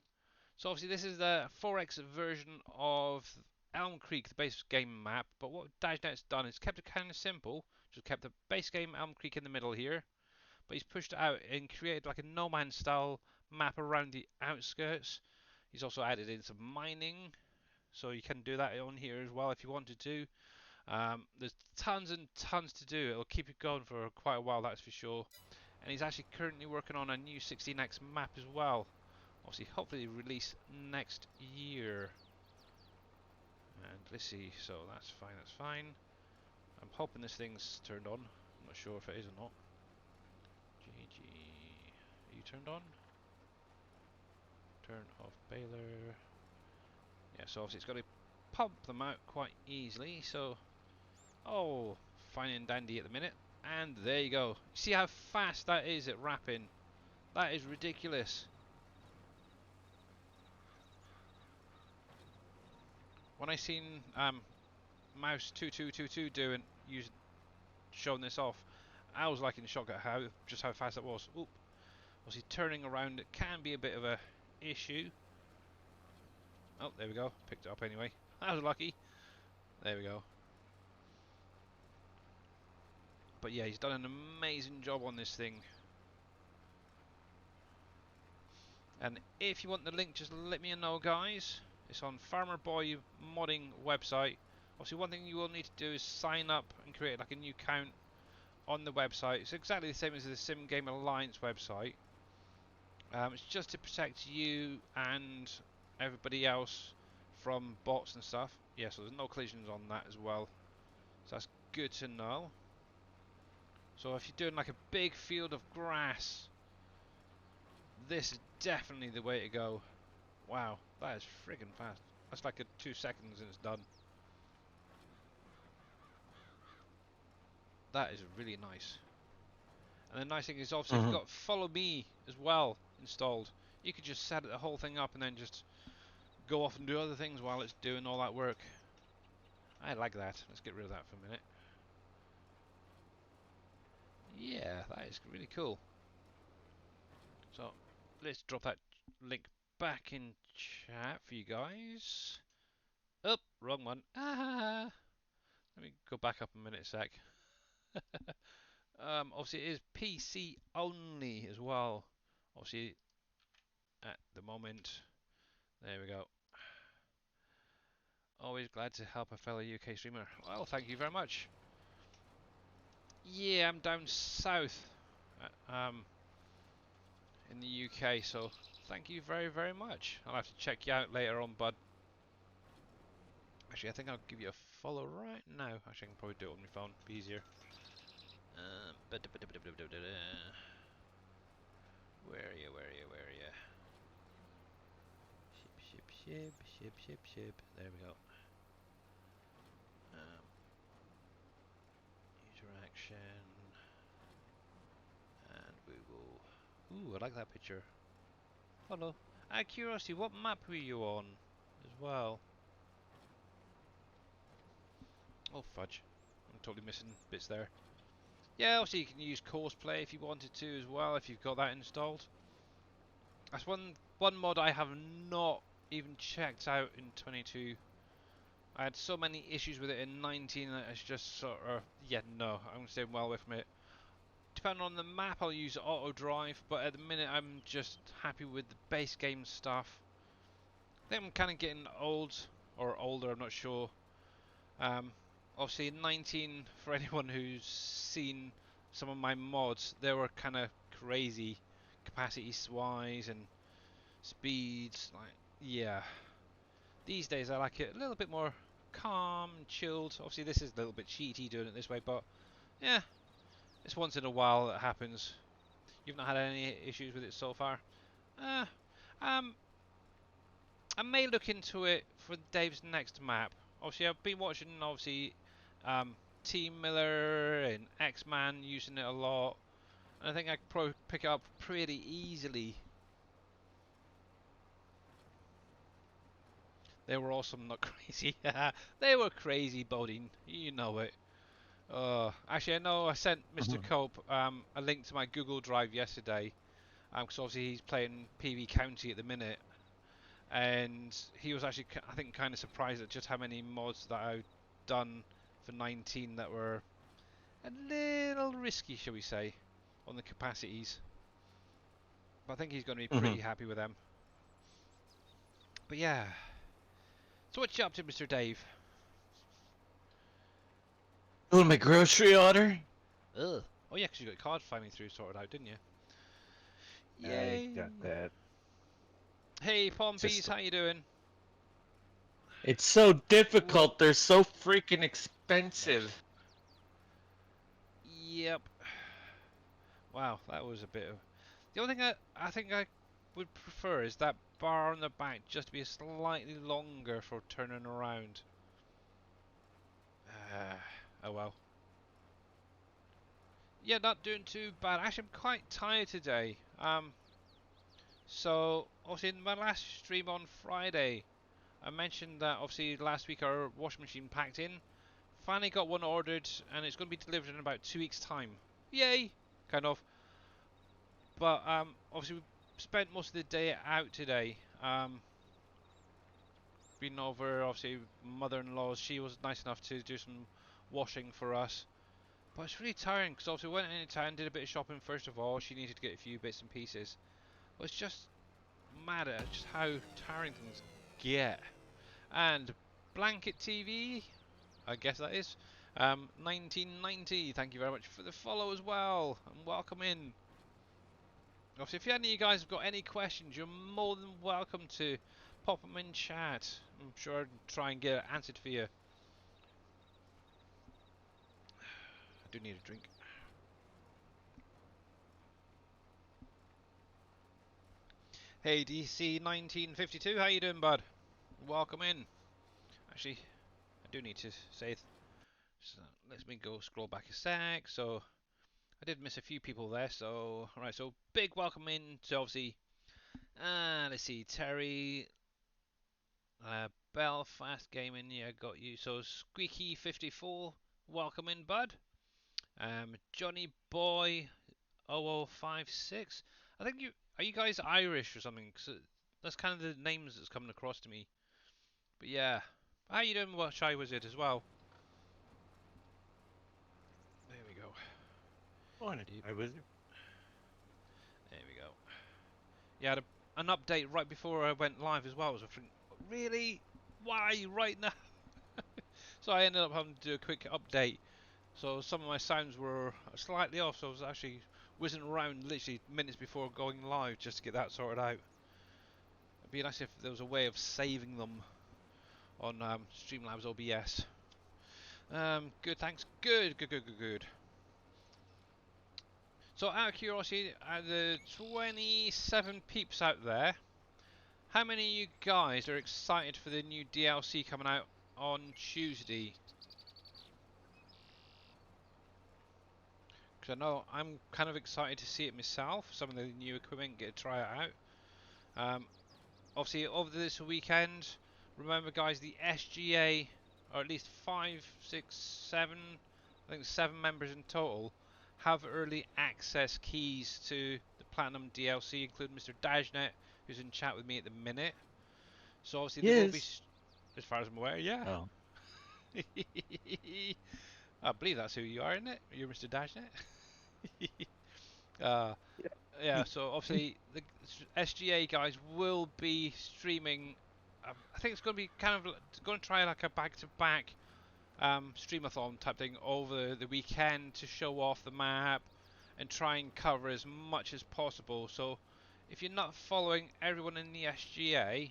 So obviously this is the 4X version of Elm Creek, the base game map, but what Dajnet's done is kept it kind of simple, just kept the base game Elm Creek in the middle here, but he's pushed it out and created like a No Man's style map around the outskirts. He's also added in some mining, so you can do that on here as well if you wanted to. There's tons and tons to do. It'll keep you going for quite a while, that's for sure. And he's actually currently working on a new 16X map as well. Obviously, hopefully release next year. And let's see, so that's fine, that's fine. I'm hoping this thing's turned on. I'm not sure if it is or not. GG. Are you turned on? Turn off Baylor. Yeah, so obviously it's got to pump them out quite easily, so... Oh, fine and dandy at the minute. And there you go. See how fast that is at wrapping? That is ridiculous. When I seen Mouse 2222 showing this off, I was like in shock at just how fast it was. Oop. Obviously turning around it can be a bit of a issue. Oh, there we go. Picked it up anyway. I was lucky. There we go. But yeah, he's done an amazing job on this thing. And if you want the link, just let me know, guys. It's on Farmer Boy modding website. Obviously, one thing you will need to do is sign up and create like a new account on the website. It's exactly the same as the Sim Game Alliance website. It's just to protect you and everybody else from bots and stuff. Yeah, so there's no collisions on that as well. So that's good to know. So if you're doing like a big field of grass, this is definitely the way to go. Wow, that is friggin' fast. That's like a 2 seconds and it's done. That is really nice. And the nice thing is obviously if you've got Follow Me as well installed, you could just set the whole thing up and then just go off and do other things while it's doing all that work. I like that. Let's get rid of that for a minute. Yeah, that is really cool. So let's drop that link back in chat for you guys. Oh, wrong one. Ah, let me go back up a minute a sec. Obviously it is PC only as well. Obviously at the moment. There we go. Always glad to help a fellow UK streamer. Well, thank you very much. Yeah, I'm down south in the UK, so thank you very much. I'll have to check you out later on, bud. Actually, I think I'll give you a follow right now. Actually, I can probably do it on my phone. Be easier. Where are you? Where are you? Where are you? Ship. There we go. User action, and we will. Ooh, I like that picture. Hello. Out of curiosity, what map were you on as well? Oh fudge, I'm totally missing bits there. Yeah, obviously you can use Courseplay if you wanted to as well, if you've got that installed. That's one mod I have not even checked out in 22. I had so many issues with it in 19 that it's just sort of, yeah, no, I'm staying well away from it. Depending on the map, I'll use auto drive, but at the minute I'm just happy with the base game stuff. I think I'm kind of getting old, or older, I'm not sure. Obviously in 19, for anyone who's seen some of my mods, they were kind of crazy capacity-wise and speeds, like, yeah. These days I like it a little bit more calm and chilled. Obviously this is a little bit cheaty doing it this way, but yeah, it's once in a while that happens. You've not had any issues with it so far? Uh, um, I may look into it for Dave's next map. Obviously I've been watching, obviously, Team Miller and X-Man using it a lot. And I think I could probably pick it up pretty easily. They were awesome, not crazy. They were crazy, Bodine. You know it. Actually, I know I sent Mr. Cope a link to my Google Drive yesterday, because obviously he's playing PV County at the minute, and he was actually, I think, kind of surprised at just how many mods that I've done for 19 that were a little risky, shall we say, on the capacities. But I think he's going to be pretty happy with them. But yeah. So what you up to, Mr. Dave? Doing my grocery order. Ugh. Oh yeah, because you got card finally through sorted out, didn't you? I Yay! got that. Hey, Pompies, Just how you doing? it's so Ooh. difficult. They're so freaking Right. expensive. Yep. Wow, that was a bit of... The only thing I think I would prefer is that bar on the back just to be slightly longer for turning around. Oh well. Yeah, not doing too bad. Actually, I'm quite tired today. So obviously in my last stream on Friday, I mentioned that obviously last week our washing machine packed in. Finally got one ordered, and it's going to be delivered in about 2 weeks' time. Yay! Kind of. But obviously we spent most of the day out today. Been over, obviously mother-in-law's. She was nice enough to do some washing for us. But it's really tiring because obviously we went into town, did a bit of shopping first of all. She needed to get a few bits and pieces. But it's just mad at just how tiring things get. And Blanket TV, I guess that is. 1990, thank you very much for the follow as well, and welcome in. Obviously, if any of you guys have got any questions, you're more than welcome to pop them in chat. I'm sure I'll try and get it answered for you. I do need a drink. Hey DC 1952, how you doing, bud? Welcome in. Actually, I do need to say, so let me go scroll back a sec. So I did miss a few people there. So alright, so big welcome in to obviously. Let's see, Terry, Belfast Gaming, yeah, got you. So Squeaky54, welcome in, bud. Johnny Boy 0056. I think you are you guys Irish or something? 'Cause that's kind of the names that's coming across to me. But yeah, how you doing, well, Shy Wizard as well? There we go. Morning. Deep. I was. There we go. Yeah, an update right before I went live as well. I was thinking, really? Why right now? So I ended up having to do a quick update. So some of my sounds were slightly off. So I was actually whizzing around literally minutes before going live just to get that sorted out. It'd be nice if there was a way of saving them on Streamlabs OBS. Good, thanks. Good. So out of curiosity, the 27 peeps out there, How many of you guys are excited for the new DLC coming out on Tuesday? Because I know I'm kind of excited to see it myself. Some of the new equipment, get to try it out. Obviously, over this weekend, remember, guys, the SGA, or at least 5, 6, 7, I think 7 members in total, have early access keys to the Platinum DLC, including Mr. Dajnet, who's in chat with me at the minute. So obviously there will be, Yes. as far as I'm aware, yeah. Oh, I believe that's who you are, isn't it? You're Mr. Dashnet. uh, yeah, so obviously the SGA guys will be streaming. I think it's going to be kind of going to try like a back-to-back streamathon type thing over the weekend to show off the map and try and cover as much as possible. So if you're not following everyone in the SGA,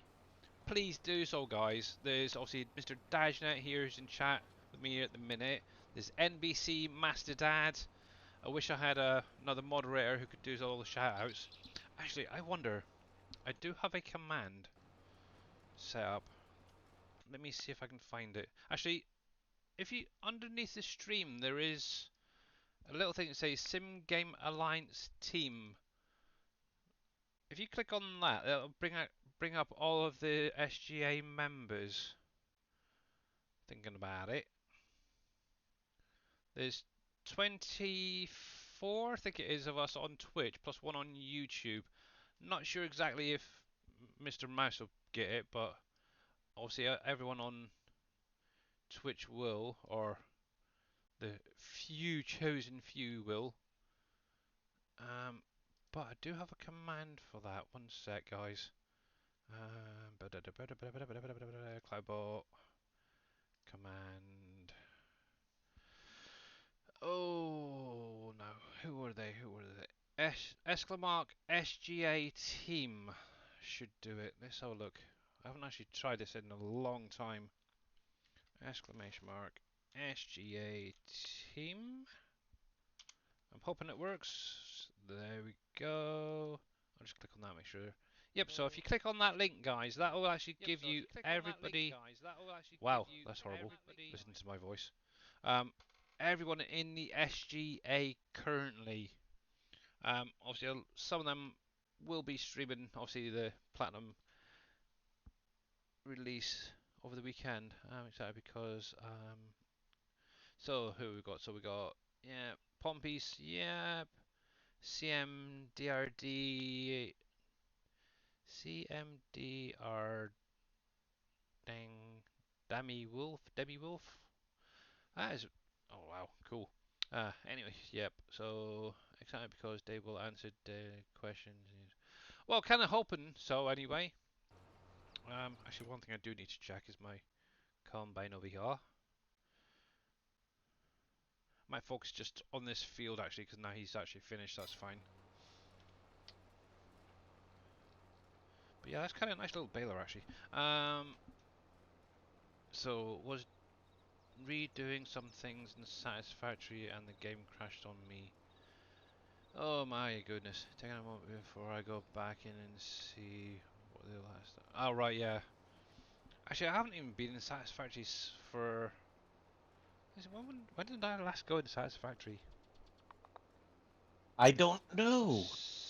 please do so, guys. There's obviously Mr. Dajnet here who's in chat with me at the minute. There's NBC Master Dad. I wish I had another moderator who could do all the shoutouts. Actually, I wonder. I do have a command set up. Let me see if I can find it. Actually, if you underneath the stream, there is a little thing that says Sim Game Alliance Team. If you click on that, it'll bring up all of the SGA members. Thinking about it. There's 24, I think it is, of us on Twitch, plus one on YouTube. Not sure exactly if Mr. Mouse will get it, but obviously everyone on Twitch will, or the few chosen few will. But I do have a command for that. One sec, guys. Cloudbot command. Oh no, who were they? Who were they? Esclamark SGA team should do it. Let's have a look. I haven't actually tried this in a long time. Exclamation mark SGA team. I'm hoping it works. There we go. I'll just click on that, make sure. Yep, so if you click on that link, guys, that will actually give you everybody. Wow, that's horrible. Listen to my voice. Um, everyone in the SGA currently. Obviously, some of them will be streaming, obviously, the Platinum release over the weekend. I'm excited because. So, who we got? So, we got, yeah, Pompeys, yeah, CMDRD. CMDR. Dang. Demi Wolf. That is. Oh, wow, cool. Anyway, yep. So excited because they will answer the questions. Well, kind of hoping so. Anyway, actually, one thing I do need to check is my combine over here. Might focus just on this field actually, because now he's actually finished. That's fine. But yeah, that's kind of a nice little baler actually. So was redoing some things in Satisfactory and the game crashed on me. Oh my goodness. Taking a moment before I go back in and see what the last. Oh, right, yeah. Actually, I haven't even been in Satisfactory for. When did I last go in Satisfactory? I don't know,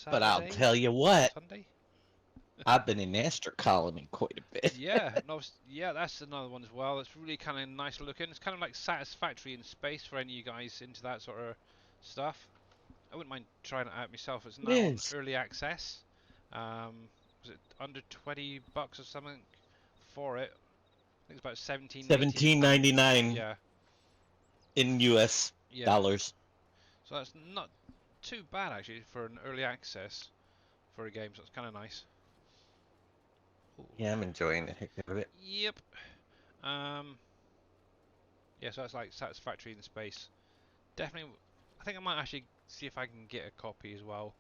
but I'll Saturday? tell you what. Sunday? I've been in Astor Colony quite a bit. Yeah, no, yeah, that's another one as well. It's really kind of nice looking. It's kind of like Satisfactory in space for any of you guys into that sort of stuff. I wouldn't mind trying it out myself. It's It now on is. early access. Was it under $20 or something for it? I think it's about 17, 18 pounds. 17.99 Yeah, in US yeah. dollars. So that's not too bad actually for an early access for a game. So it's kind of nice. Ooh. Yeah, I'm enjoying the heck out of it. Yep. Um. Yeah, so that's like Satisfactory in space. Definitely. I think I might actually see if I can get a copy as well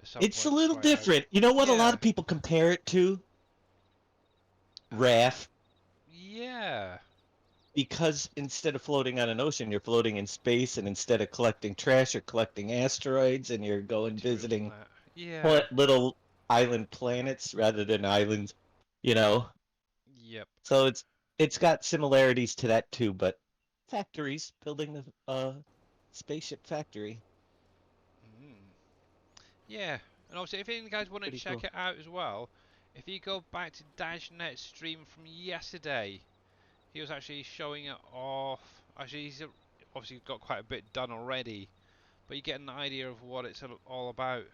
at some It's a point. little Try it out. different. You know what a lot Yeah. of people compare it to? Uh. RAF. Yeah. Because instead of floating on an ocean, you're floating in space, and instead of collecting trash, you're collecting asteroids, and you're going Materials and visiting that. Yeah. little. island planets rather than islands, you know. Yep. So it's got similarities to that too, but factories building the spaceship factory, Mm. Yeah, and obviously, if any of you guys want to pretty check cool. it out as well, if you go back to DashNet's stream from yesterday, he was actually showing it off. Actually, he's obviously got quite a bit done already, but you get an idea of what it's all about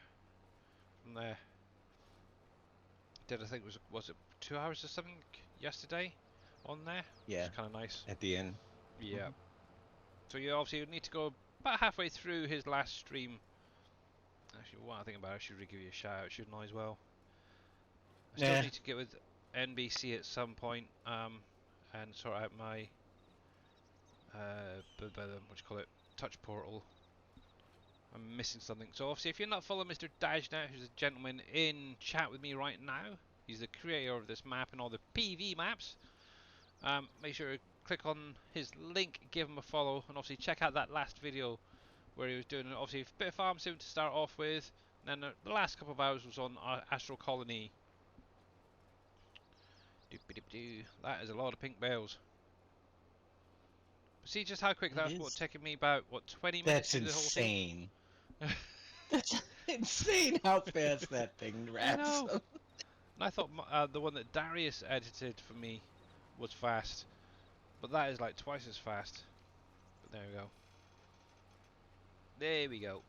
from there. Did I think was it 2 hours or something yesterday on there, which is Yeah, kind of nice. at the end. Yeah. Mhm. So you obviously need to go about halfway through his last stream. Actually, what I think about it, I should really give you a shout out, shouldn't I, as well? I still Nah, need to get with NBC at some point, and sort out my what do you call it, touch portal. I'm missing something. So obviously, if you're not following Mr. Dajna, who's a gentleman in chat with me right now, he's the creator of this map and all the PV maps. Make sure to click on his link, give him a follow, and obviously check out that last video where he was doing obviously a bit of farm sim to start off with. And then the last couple of hours was on Astral Colony. That is a lot of pink bales. But see just how quick that that's what is taking me about what 20 minutes that's to do the whole thing. insane. That's insane how fast that thing I wraps. know. And I thought the one that Darius edited for me was fast, but that is like twice as fast. But there we go. There we go.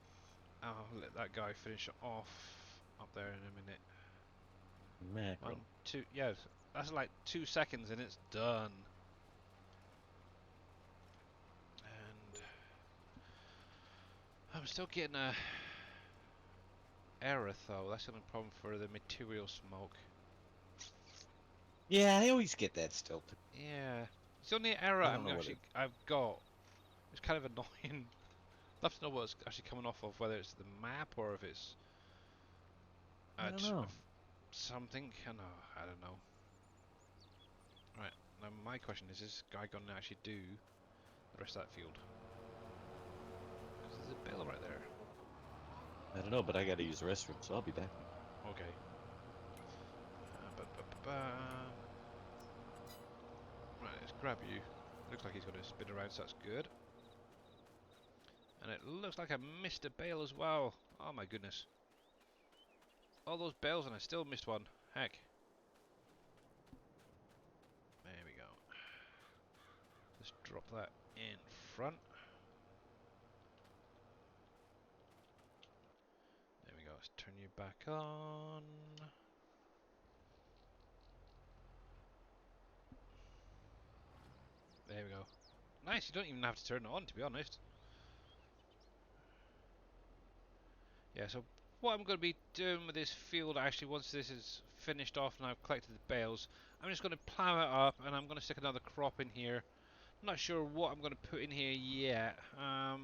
I'll let that guy finish off up there in a minute. Mackerel. 1, 2, yeah, that's like 2 seconds and it's done. And I'm still getting a error though. That's the only problem for the material smoke. Yeah, I always get that still. Yeah, it's the only error I don't know what actually it. I've got. It's kind of annoying. I'd love to know what it's actually coming off of, whether it's the map or if it's I don't know. something. I don't know. Right, now my question is this guy going to actually do the rest of that field? Because there's a bill right there. I don't know, but I got to use the restroom, so I'll be back. Okay. Right, let's grab you. Looks like he's going to spin around, so that's good. And it looks like I missed a bale as well. Oh my goodness. All those bales and I still missed one. Heck. There we go. Let's drop that in front. There we go. Let's turn you back on. There we go. Nice, you don't even have to turn it on, to be honest. Yeah, so what I'm going to be doing with this field, actually, once this is finished off and I've collected the bales, I'm just going to plough it up and I'm going to stick another crop in here. I'm not sure what I'm going to put in here yet. I'll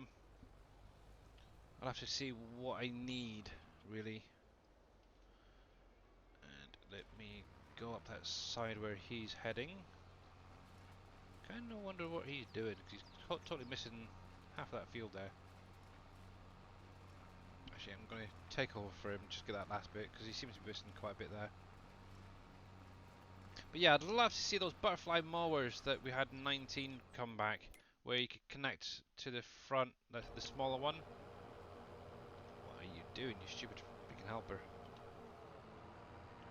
have to see what I need, really. And let me go up that side where he's heading. Kind of wonder what he's doing, because he's totally missing half of that field there. Actually, I'm going to take over for him, just get that last bit, because he seems to be missing quite a bit there. But yeah, I'd love to see those butterfly mowers that we had in 19 come back, where you could connect to the front, the smaller one. What are you doing, you stupid freaking helper?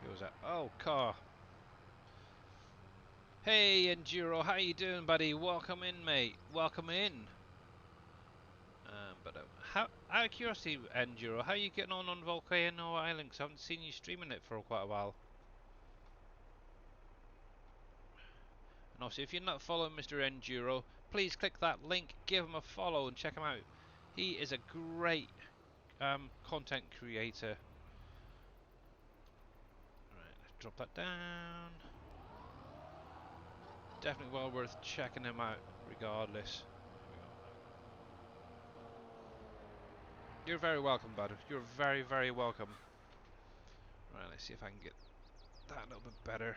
Who was that? Oh, car. Hey, Enduro, how you doing, buddy? Welcome in, mate. Welcome in. How, out of curiosity, Enduro, how are you getting on Volcano Island? 'Cause I haven't seen you streaming it for quite a while. And also, if you're not following Mr. Enduro, please click that link, give him a follow, and check him out. He is a great content creator. Right, let's drop that down. Definitely well worth checking him out, regardless. You're very welcome, bud. You're very, very welcome. Right, let's see if I can get that a little bit better.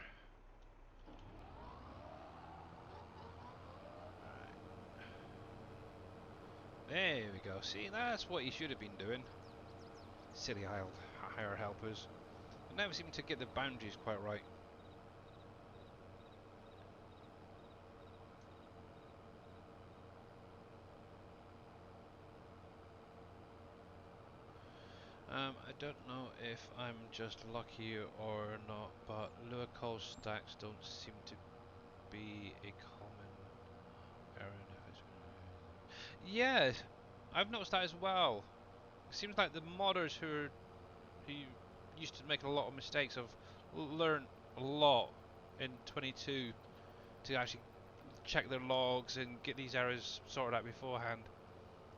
Right. There we go. See, that's what you should have been doing. Silly hire helpers. I never seem to get the boundaries quite right. I don't know if I'm just lucky or not, but lure coal stacks don't seem to be a common error. Yeah, I've noticed that as well. It seems like the modders who used to make a lot of mistakes have learned a lot in 22 to actually check their logs and get these errors sorted out beforehand.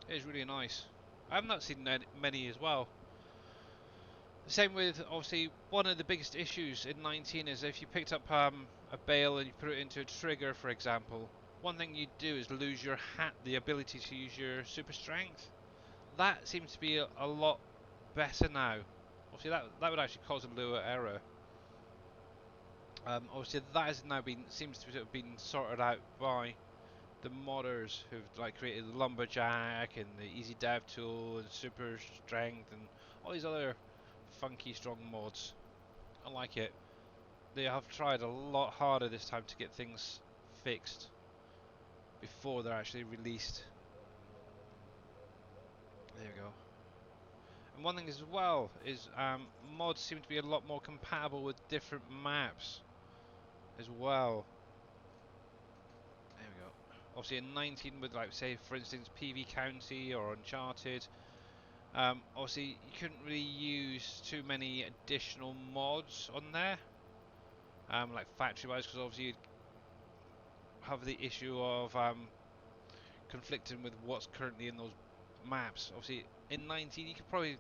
It is really nice. I've not seen many as well. Same with, obviously, one of the biggest issues in 19 is if you picked up a bale and you put it into a trigger, for example, one thing you do is lose your the ability to use your super strength. That seems to be a lot better now. Obviously, that would actually cause a lure error. Obviously, that has now seems to have been sorted out by the modders who've like created the lumberjack and the easy dev tool and super strength and all these other funky strong mods. I like it. They have tried a lot harder this time to get things fixed before they're actually released. There we go. And one thing as well is mods seem to be a lot more compatible with different maps as well. There we go. Obviously in 19 with, like, say for instance PV County or Uncharted, obviously you couldn't really use too many additional mods on there, like factory wise, because obviously you'd have the issue of conflicting with what's currently in those maps. Obviously in 19 you could probably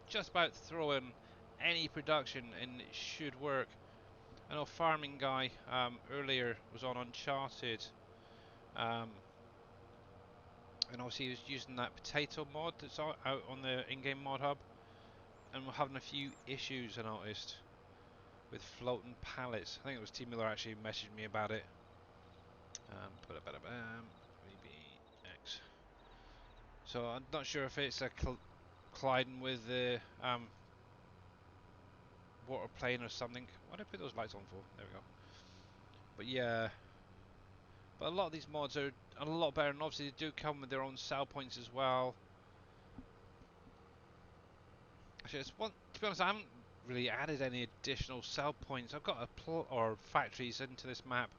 just about throw in any production and it should work. I know Farming Guy earlier was on Uncharted, um, and obviously he was using that potato mod that's out on the in-game mod hub, and we're having a few issues I noticed with floating pallets. I think it was T Miller actually messaged me about it. Maybe X. So I'm not sure if it's a colliding with the water plane or something. Why did I put those lights on for? There we go. But yeah, but a lot of these mods are a lot better, and obviously they do come with their own sell points as well. Actually, to be honest, I haven't really added any additional sell points. I've got or factories into this map.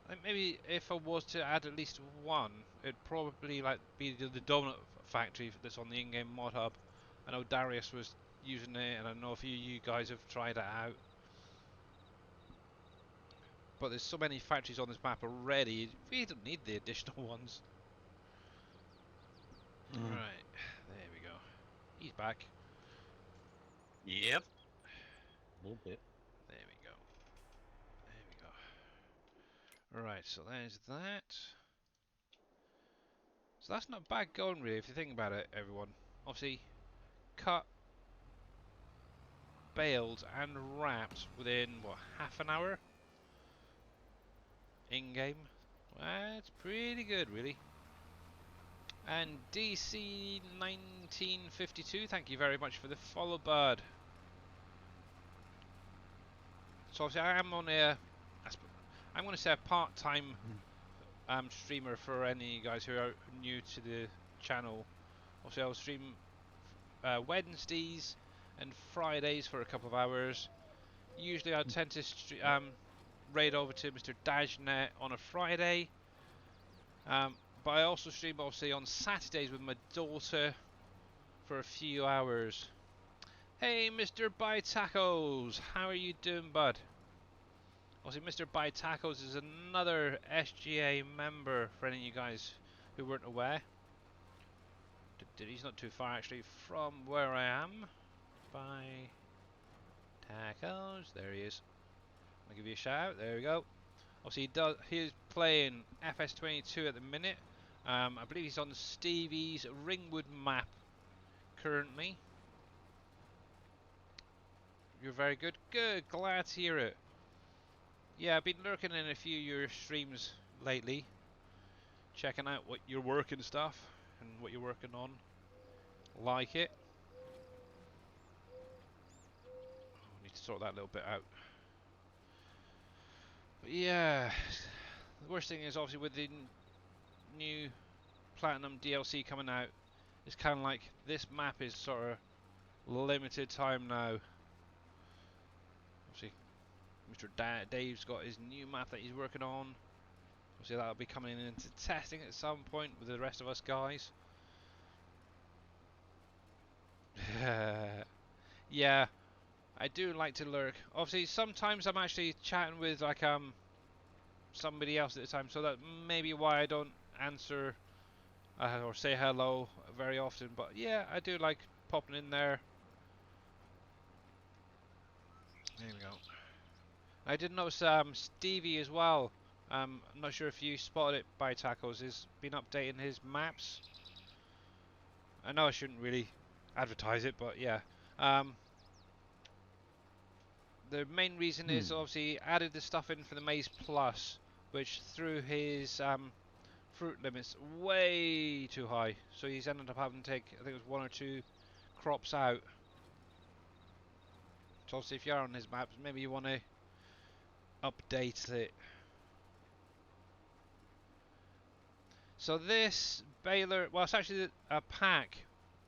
I think maybe if I was to add at least one, it'd probably like be the donut factory that's on the in-game mod hub. I know Darius was using it, and I know a few of you guys have tried it out. But there's so many factories on this map already, you really don't need the additional ones. Right, there we go. He's back. Yep. A little bit. There we go. There we go. Right, so there's that. So that's not bad going, really, if you think about it, everyone. Obviously, cut, baled, and wrapped within, what, half an hour? In-game. That's pretty good, really. And DC 1952, thank you very much for the follow, bud. So obviously I am on I'm going to say a part-time streamer for any guys who are new to the channel. Obviously I'll stream Wednesdays and Fridays for a couple of hours. Usually I tend to raid over to Mr. Dajnet on a Friday. But I also stream obviously on Saturdays with my daughter for a few hours. Hey Mr. Buy Tacos, how are you doing, bud? Obviously Mr. Buy Tacos is another SGA member for any of you guys who weren't aware. He's not too far actually from where I am. Buy Tacos, there he is. I'll give you a shout out, there we go. Obviously he's playing FS22 at the minute. I believe he's on Stevie's Ringwood map currently. You're very good. Good, glad to hear it. Yeah, I've been lurking in a few of your streams lately, checking out what you're working stuff and what you're working on. Like it. Oh, I need to sort that little bit out. But yeah, the worst thing is obviously with the new Platinum DLC coming out, it's kind of like this map is sort of limited time now. Obviously, Mr. Dave's got his new map that he's working on. Obviously, that'll be coming into testing at some point with the rest of us guys. Yeah, I do like to lurk. Obviously, sometimes I'm actually chatting with like somebody else at the time, so that may be why I don't answer or say hello very often. But yeah, I do like popping in there. There we go. I did notice Stevie as well. I'm not sure if you spotted it by Tacos. Has been updating his maps. I know I shouldn't really advertise it, but yeah. The main reason is obviously added the stuff in for the Maze Plus, which threw his fruit limits way too high. So he's ended up having to take, I think it was 1 or 2 crops out. So obviously if you're on his maps, maybe you want to update it. So this baler, well, it's actually a pack.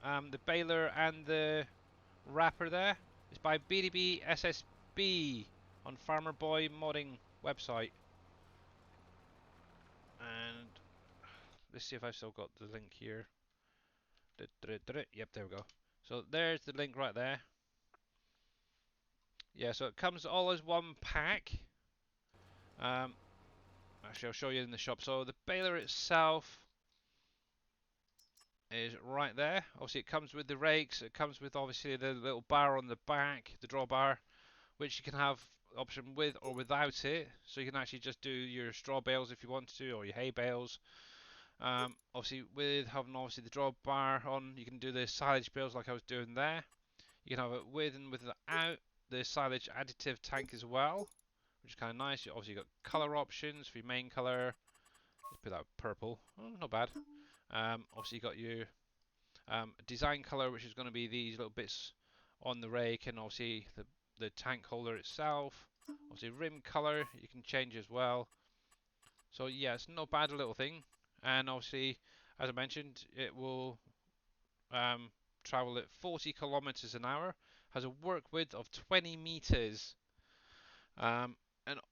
The baler and the wrapper there is by BDB SSB on Farmer Boy Modding website. And let's see if I've still got the link here. Yep, there we go. So there's the link right there. Yeah, so it comes all as one pack. Actually, I'll show you in the shop. So the baler itself is right there. Obviously, it comes with the rakes. It comes with obviously the little bar on the back, the drawbar, which you can have option with or without it. So you can actually just do your straw bales if you want to, or your hay bales. Obviously, with having obviously the drawbar on, you can do the silage bales like I was doing there. You can have it with and without the silage additive tank as well, which is kind of nice. Obviously, you've got color options for your main color. Let's put that purple. Oh, not bad. Obviously, you got your design color, which is going to be these little bits on the rake, and obviously the tank holder itself. Obviously, rim color you can change as well. So yeah, it's not bad a little thing. And obviously, as I mentioned, it will travel at 40 kilometers an hour, has a work width of 20 meters, and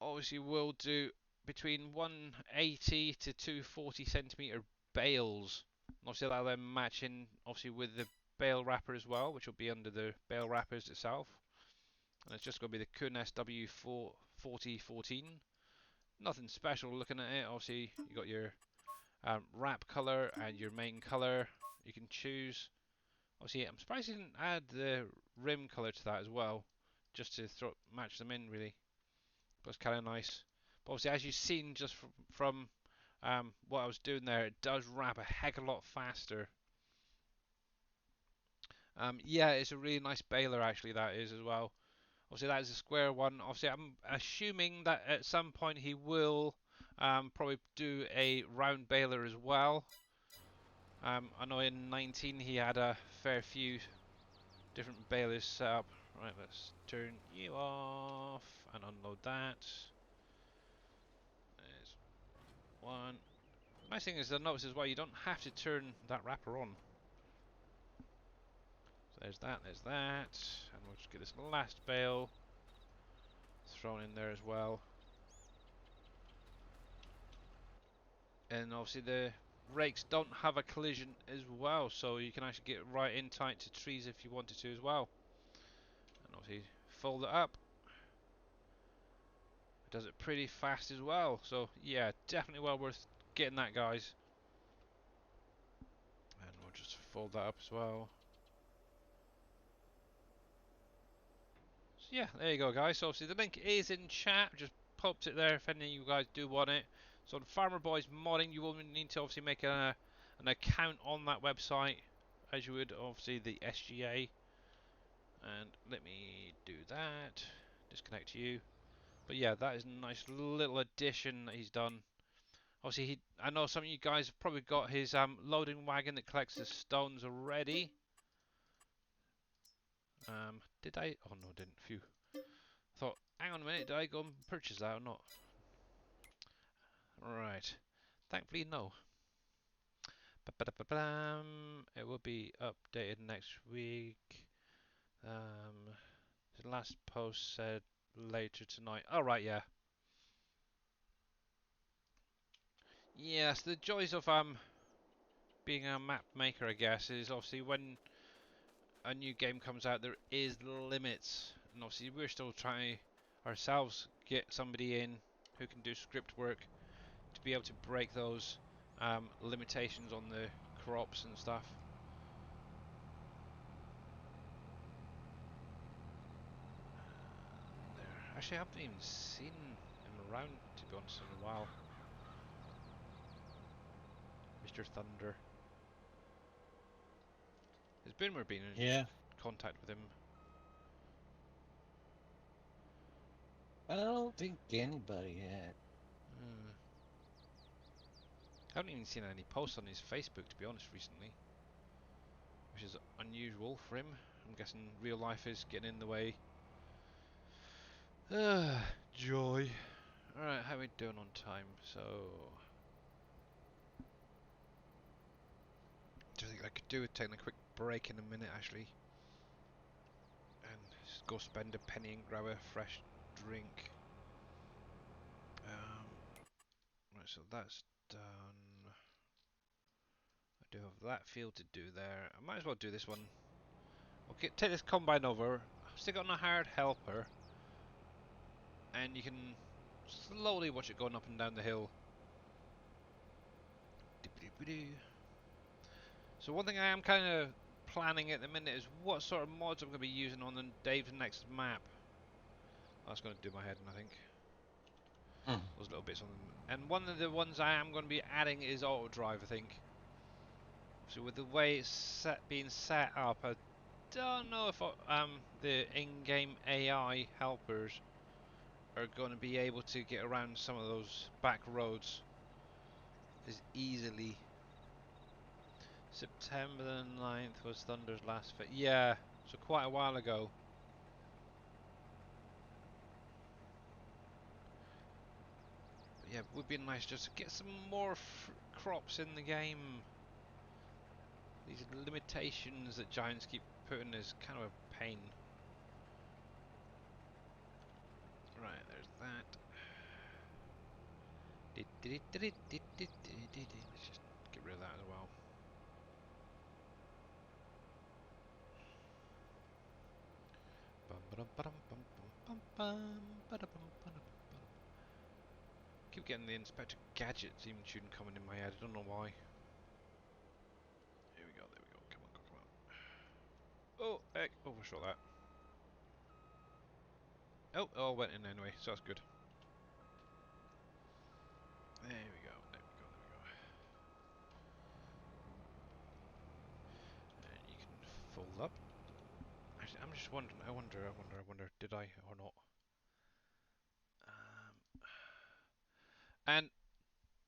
obviously will do between 180 to 240 centimeter bales. Obviously that'll then match in obviously with the bale wrapper as well, which will be under the bale wrappers itself. And it's just going to be the Kun SW4014. Nothing special looking at it. Obviously you got your wrap color and your main color you can choose. Obviously, I'm surprised he didn't add the rim colour to that as well, just to match them in really. But it's kind of nice. But obviously, as you've seen just from what I was doing there, it does wrap a heck of a lot faster. Yeah, it's a really nice baler actually, that is as well. Obviously, that is a square one. Obviously, I'm assuming that at some point he will probably do a round baler as well. I know in 19 he had a fair few different balers set up. Right, let's turn you off and unload that. There's one. The nice thing is, I notice as well, you don't have to turn that wrapper on. So there's that, and we'll just get this last bale thrown in there as well. And obviously the rakes don't have a collision as well, so you can actually get right in tight to trees if you wanted to as well. And obviously fold it up. It does it pretty fast as well, so yeah, definitely well worth getting that, guys. And we'll just fold that up as well. So yeah, there you go, guys. So obviously the link is in chat. Just popped it there if any of you guys do want it. So on Farmer Boys Modding, you will need to obviously make an account on that website, as you would obviously the SGA. And let me do that. Disconnect you. But yeah, that is a nice little addition that he's done. Obviously, I know some of you guys have probably got his loading wagon that collects the stones already. Did I? Oh no, I didn't. Phew. Hang on a minute, did I go and purchase that or not? Right. Thankfully, no. It will be updated next week. The last post said later tonight. Oh, right, yeah. Yes, the joys of being a map maker, I guess, is obviously when a new game comes out, there is limits, and obviously we're still trying ourselves get somebody in who can do script work to be able to break those limitations on the crops and stuff. There. Actually, I haven't even seen him around, to be honest, in a while. Mr. Thunder. Has Boomer been in Yeah. contact with him? I don't think anybody had. Hmm. I haven't even seen any posts on his Facebook, to be honest, recently, which is unusual for him. I'm guessing real life is getting in the way. Joy. Alright, how are we doing on time? So, do you think I could do with taking a quick break in a minute, actually? And just go spend a penny and grab a fresh drink. Right, so that's done. I do have that field to do there. I might as well do this one. Okay, take this combine over, stick it on a hard helper, and you can slowly watch it going up and down the hill. So one thing I am kind of planning at the minute is what sort of mods I'm going to be using on Dave's next map. That's going to do my head in, I think. Those little bits on them. And one of the ones I am going to be adding is auto drive, I think. So with the way it's being set up, I don't know if the in-game AI helpers are going to be able to get around some of those back roads as easily. September the 9th was Thunder's last fit. Yeah, so quite a while ago. But yeah, it would be nice just to get some more crops in the game. These limitations that Giants keep putting is kind of a pain. Right, there's that. Let's just get rid of that as well. Keep getting the Inspector Gadget theme tune coming in my head. I don't know why. Here we go. There we go. Come on, come on. Oh, heck! Overshot that. Oh, it all went in anyway, so that's good. There we go. There we go. There we go. And you can fold up. Actually, I'm just wondering. I wonder. Did I or not? And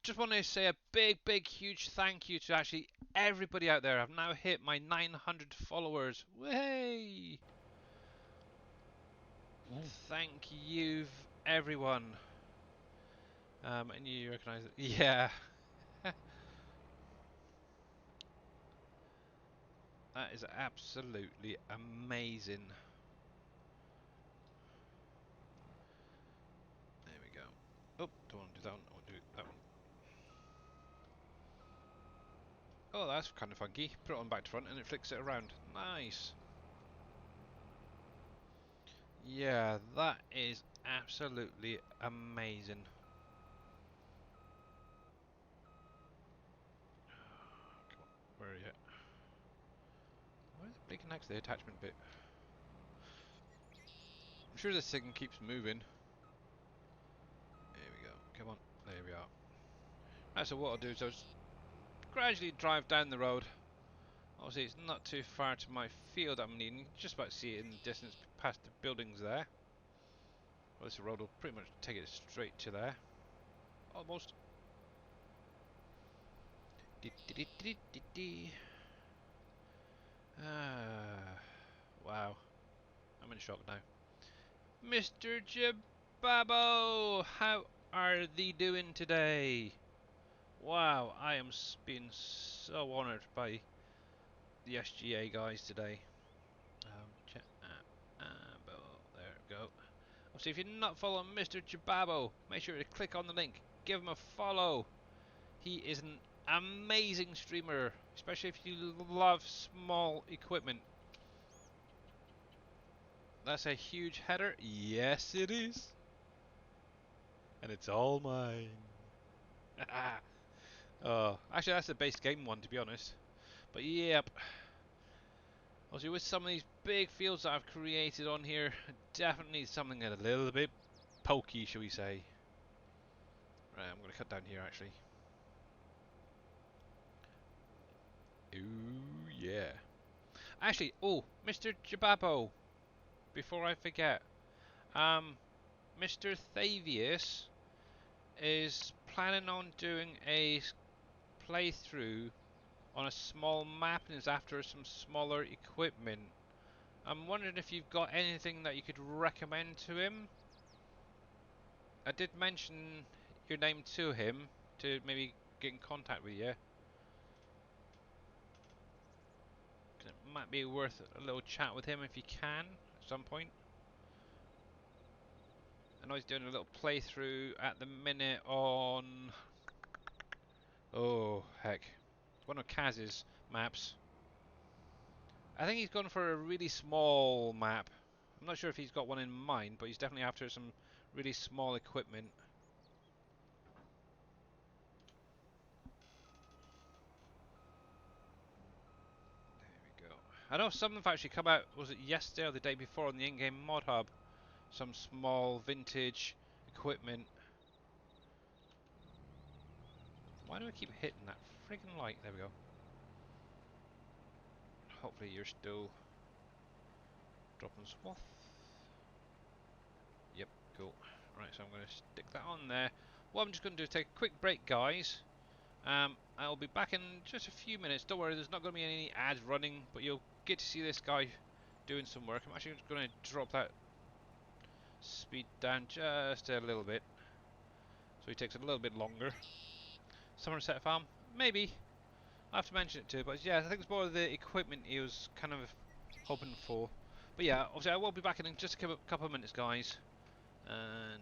just want to say a big, huge thank you to actually everybody out there. I've now hit my 900 followers. Way! Thank you, everyone. And you recognise it? Yeah. That is absolutely amazing. There we go. Oh, don't want to do that one. I want to do that one. Oh, that's kind of funky. Put it on back to front and it flicks it around. Nice. Yeah, that is absolutely amazing. Come on, where are you? Why is it blinking next to the attachment bit? I'm sure this thing keeps moving. There we go. Come on. There we are. Right, so what I'll do is I'll just gradually drive down the road. Obviously, it's not too far to my field I'm needing. You can just about see it in the distance past the buildings there. Well, this road will pretty much take it straight to there. Almost. Ah, wow. I'm in shock now. Mr. Jababo, how are thee doing today? Wow, I am being so honoured by the SGA guys today. Jababo, there we go. So if you're not following Mr. Jababo, make sure to click on the link, give him a follow. He is an amazing streamer, especially if you love small equipment. That's a huge header. Yes, it is. And it's all mine. Oh, actually, that's the base game one, to be honest. But yep. Also, with some of these big fields that I've created on here, I definitely need something a little bit pokey, shall we say. Right, I'm going to cut down here, actually. Ooh, yeah. Actually, oh, Mr. Jababo, before I forget, Mr. Thavius is planning on doing a playthrough on a small map and is after some smaller equipment. I'm wondering if you've got anything that you could recommend to him. I did mention your name to him to maybe get in contact with you. It might be worth a little chat with him if you can at some point. I know he's doing a little playthrough at the minute on... Oh, heck. One of Kaz's maps. I think he's gone for a really small map. I'm not sure if he's got one in mind, but he's definitely after some really small equipment. There we go. I know some have actually come out, was it yesterday or the day before on the in-game mod hub? Some small vintage equipment. Why do I keep hitting that friggin' light? There we go. Hopefully you're still dropping swath. Yep, cool. Right, so I'm going to stick that on there. What I'm just going to do is take a quick break, guys. I'll be back in just a few minutes. Don't worry, there's not going to be any ads running, but you'll get to see this guy doing some work. I'm actually just going to drop that speed down just a little bit, so he takes a little bit longer. Somerset Farm? Maybe. I have to mention it too, but yeah, I think it's more the equipment he was kind of hoping for. But yeah, obviously I will be back in just a couple of minutes, guys. And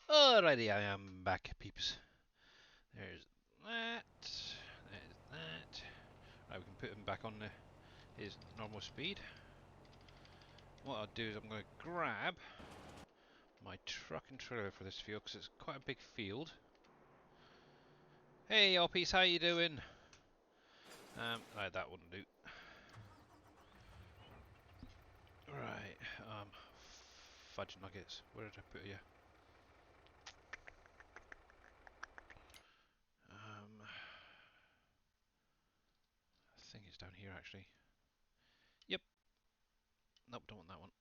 Alrighty, I am back, peeps. There's that. There's that. Right, we can put him back on his normal speed. What I'll do is I'm going to grab my truck and trailer for this field because it's quite a big field. Hey, y'all, peace. How you doing? Right, that wouldn't do. Right, fudge nuggets. Where did I put you? I think it's down here actually. Yep. Nope, don't want that one.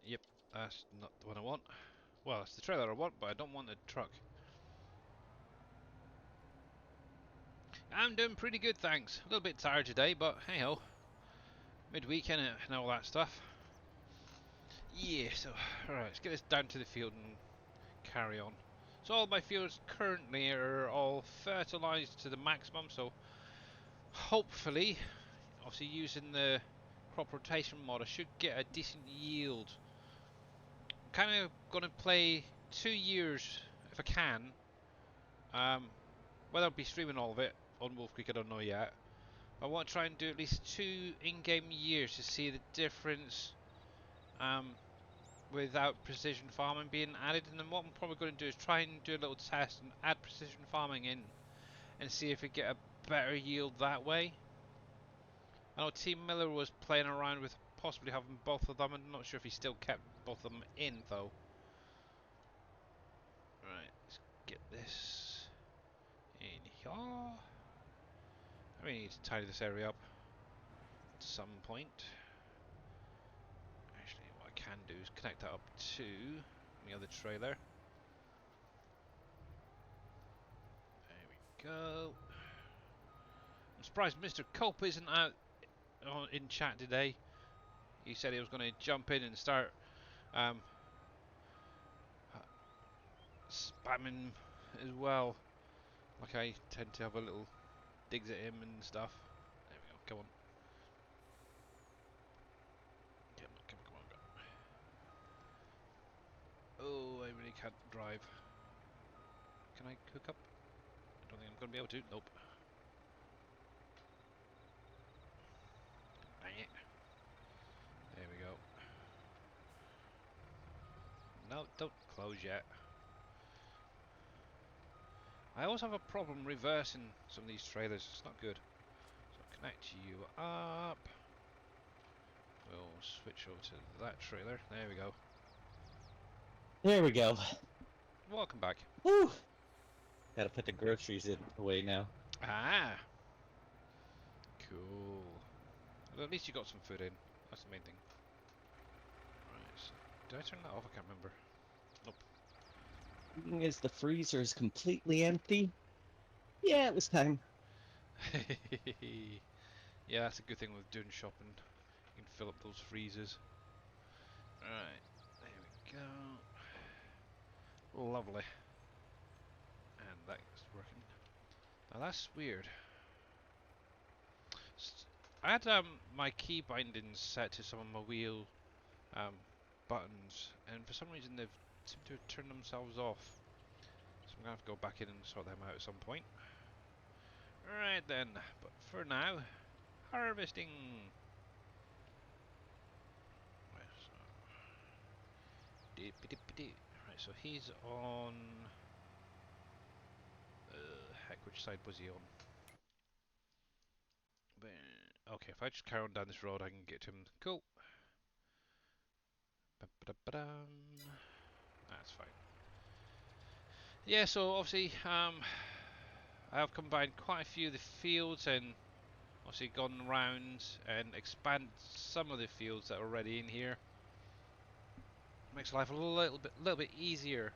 Yep, that's not the one I want. Well, it's the trailer I want, but I don't want the truck. I'm doing pretty good, thanks. A little bit tired today, but hey ho. Midweek and all that stuff. Yeah, so, alright, let's get this down to the field and carry on. So all my fields currently are all fertilised to the maximum, so hopefully, obviously using the crop rotation mod, I should get a decent yield. I'm kind of going to play 2 years, if I can. Whether I'll be streaming all of it on WolfCreek, I don't know yet. I want to try and do at least 2 in-game years to see the difference without precision farming being added. And then what I'm probably going to do is try and do a little test and add precision farming in and see if we get a better yield that way. I know Team Miller was playing around with possibly having both of them. I'm not sure if he still kept both of them in though. Right, let's get this in here. I really need to tidy this area up at some point. Actually, what I can do is connect that up to the other trailer. There we go. I'm surprised Mr. Culp isn't out in chat today. He said he was going to jump in and start spamming as well. Like I tend to have a little digs at him and stuff. There we go. Come on. Come on. Oh, I really can't drive. Can I hook up? I don't think I'm going to be able to. Nope. Dang it. There we go. No, don't close yet. I always have a problem reversing some of these trailers. It's not good. So connect you up. We'll switch over to that trailer. There we go. There we go. Welcome back. Woo! Gotta put the groceries in away now. Ah, cool. Well, at least you got some food in. That's the main thing. Right. So did I turn that off? I can't remember. Nope. As the freezer is completely empty. Yeah, it was time. Yeah, that's a good thing with doing shopping. You can fill up those freezers. Right, there we go. Lovely. And that's working. Now that's weird. I had my key bindings set to some of my wheel buttons, and for some reason they've seemed to have turned themselves off. So I'm gonna have to go back in and sort them out at some point. Right then, but for now, harvesting. Right, so he's on. Heck, which side was he on? Okay, if I just carry on down this road, I can get to him. Cool. That's fine. Yeah, so obviously, I have combined quite a few of the fields and obviously gone around and expand some of the fields that are already in here. Makes life a little bit easier.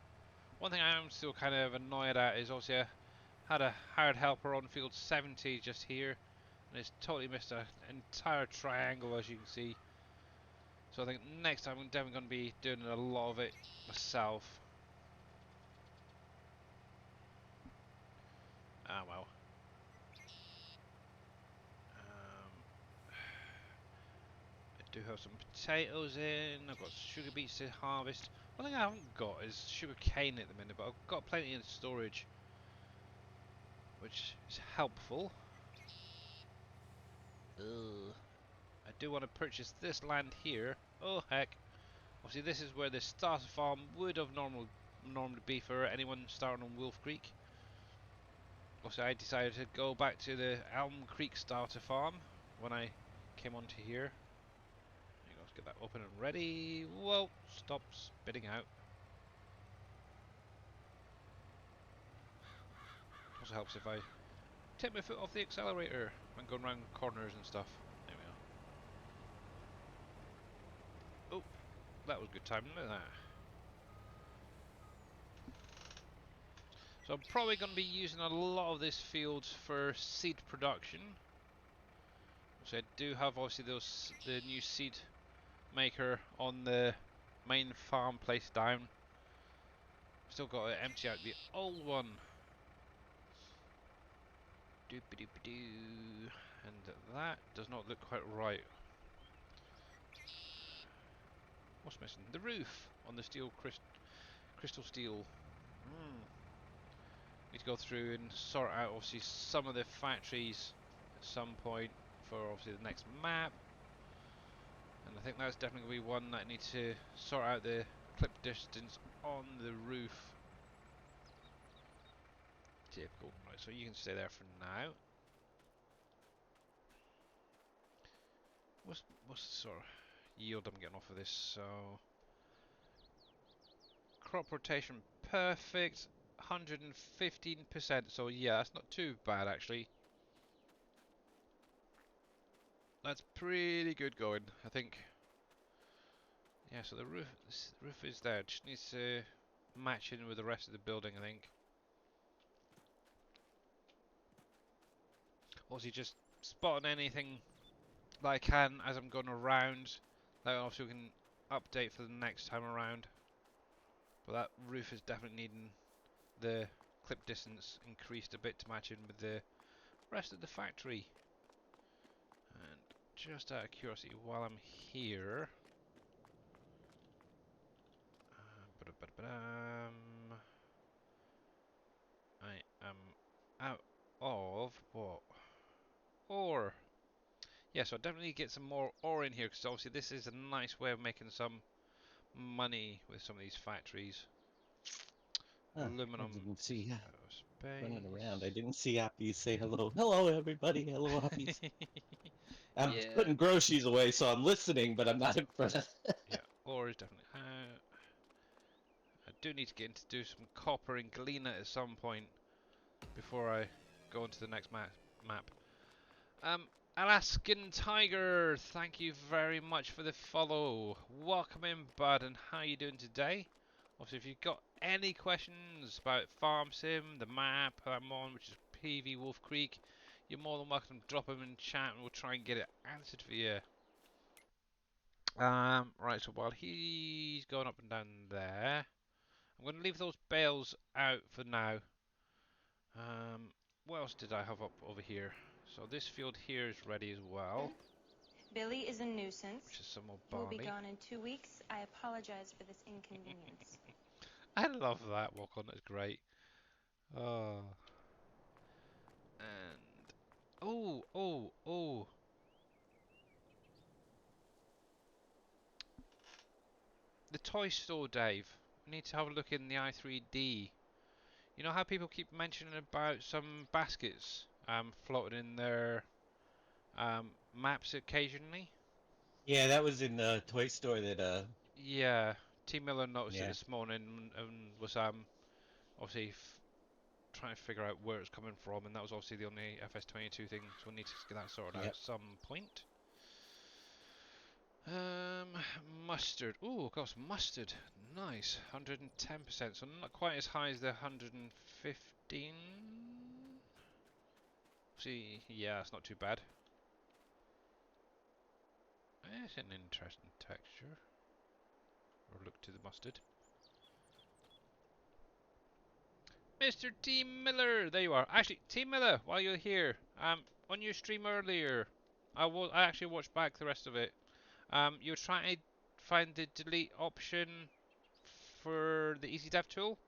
One thing I am still kind of annoyed at is obviously I had a hired helper on field 70 just here, and it's totally missed an entire triangle, as you can see. So I think next time I'm definitely going to be doing a lot of it myself. Ah well. I do have some potatoes in. I've got sugar beets to harvest. One thing I haven't got is sugar cane at the minute, but I've got plenty in storage, which is helpful. Ugh. I do want to purchase this land here. Oh heck. Obviously this is where the starter farm would have normally be for anyone starting on Wolf Creek. Also I decided to go back to the Elm Creek starter farm when I came onto here. There you go, let's get that open and ready. Whoa, stop spitting out. Also helps if I take my foot off the accelerator when going around corners and stuff. There we go. Oh, that was good timing, look at that. So I'm probably going to be using a lot of this field for seed production. So I do have obviously the new seed maker on the main farm place down. Still got to empty out the old one. Doop-a-doop-a-doo. And that does not look quite right. What's missing? The roof on the steel crystal steel. Need to go through and sort out obviously some of the factories at some point for obviously the next map. And I think that's definitely going to be one that I need to sort out the clip distance on the roof. Typical. Right, so you can stay there for now. What's the sort of yield I'm getting off of this? So crop rotation perfect, 115%. So yeah, that's not too bad actually. That's pretty good going, I think. Yeah, so the roof is there. Just needs to match in with the rest of the building, I think. Also, just spotting anything that I can as I'm going around. That also we can update for the next time around. But that roof is definitely needing the clip distance increased a bit to match in with the rest of the factory. And just out of curiosity, while I'm here, I am out of what? Ore. Yeah, so I definitely get some more ore in here because obviously this is a nice way of making some money with some of these factories. Huh, I Aluminum didn't is see out of running around. I space. didn't see Appy say hello. Hello, everybody. Hello, Appies. I'm Yeah, putting groceries away, so I'm listening, but I'm not in front of. yeah, ore is definitely out. I do need to get into do some copper and galena at some point before I go into the next map. Alaskan Tiger, thank you very much for the follow. Welcome in, bud, and how you doing today? Obviously, if you've got any questions about Farm Sim, the map I'm on, which is PV WolfCreek, you're more than welcome to drop them in chat and we'll try and get it answered for you. Right, so while he's going up and down there, I'm going to leave those bales out for now. What else did I have up over here? So this field here is ready as well, Billy is a nuisance. which is some more He will be barley. gone in 2 weeks. I apologize for this inconvenience. I love that walk on, it's great. Oh, and oh, the toy store, Dave. I need to have a look in the i3D. You know how people keep mentioning about some baskets floating in their maps occasionally? Yeah, that was in the toy store that Yeah, T Miller noticed it yeah. this morning and was obviously trying to figure out where it's coming from, and that was obviously the only FS22 thing, so we need to get that sorted out Yep. at some point. Mustard. Oh, of course, mustard. Nice. 110%, so not quite as high as the 115. See, yeah, it's not too bad. It's an interesting texture. Or look to the mustard. Mr. T Miller, there you are. Actually, T Miller, while you're here, on your stream earlier, I actually watched back the rest of it. You were trying to find the delete option for the Easy Dev tool.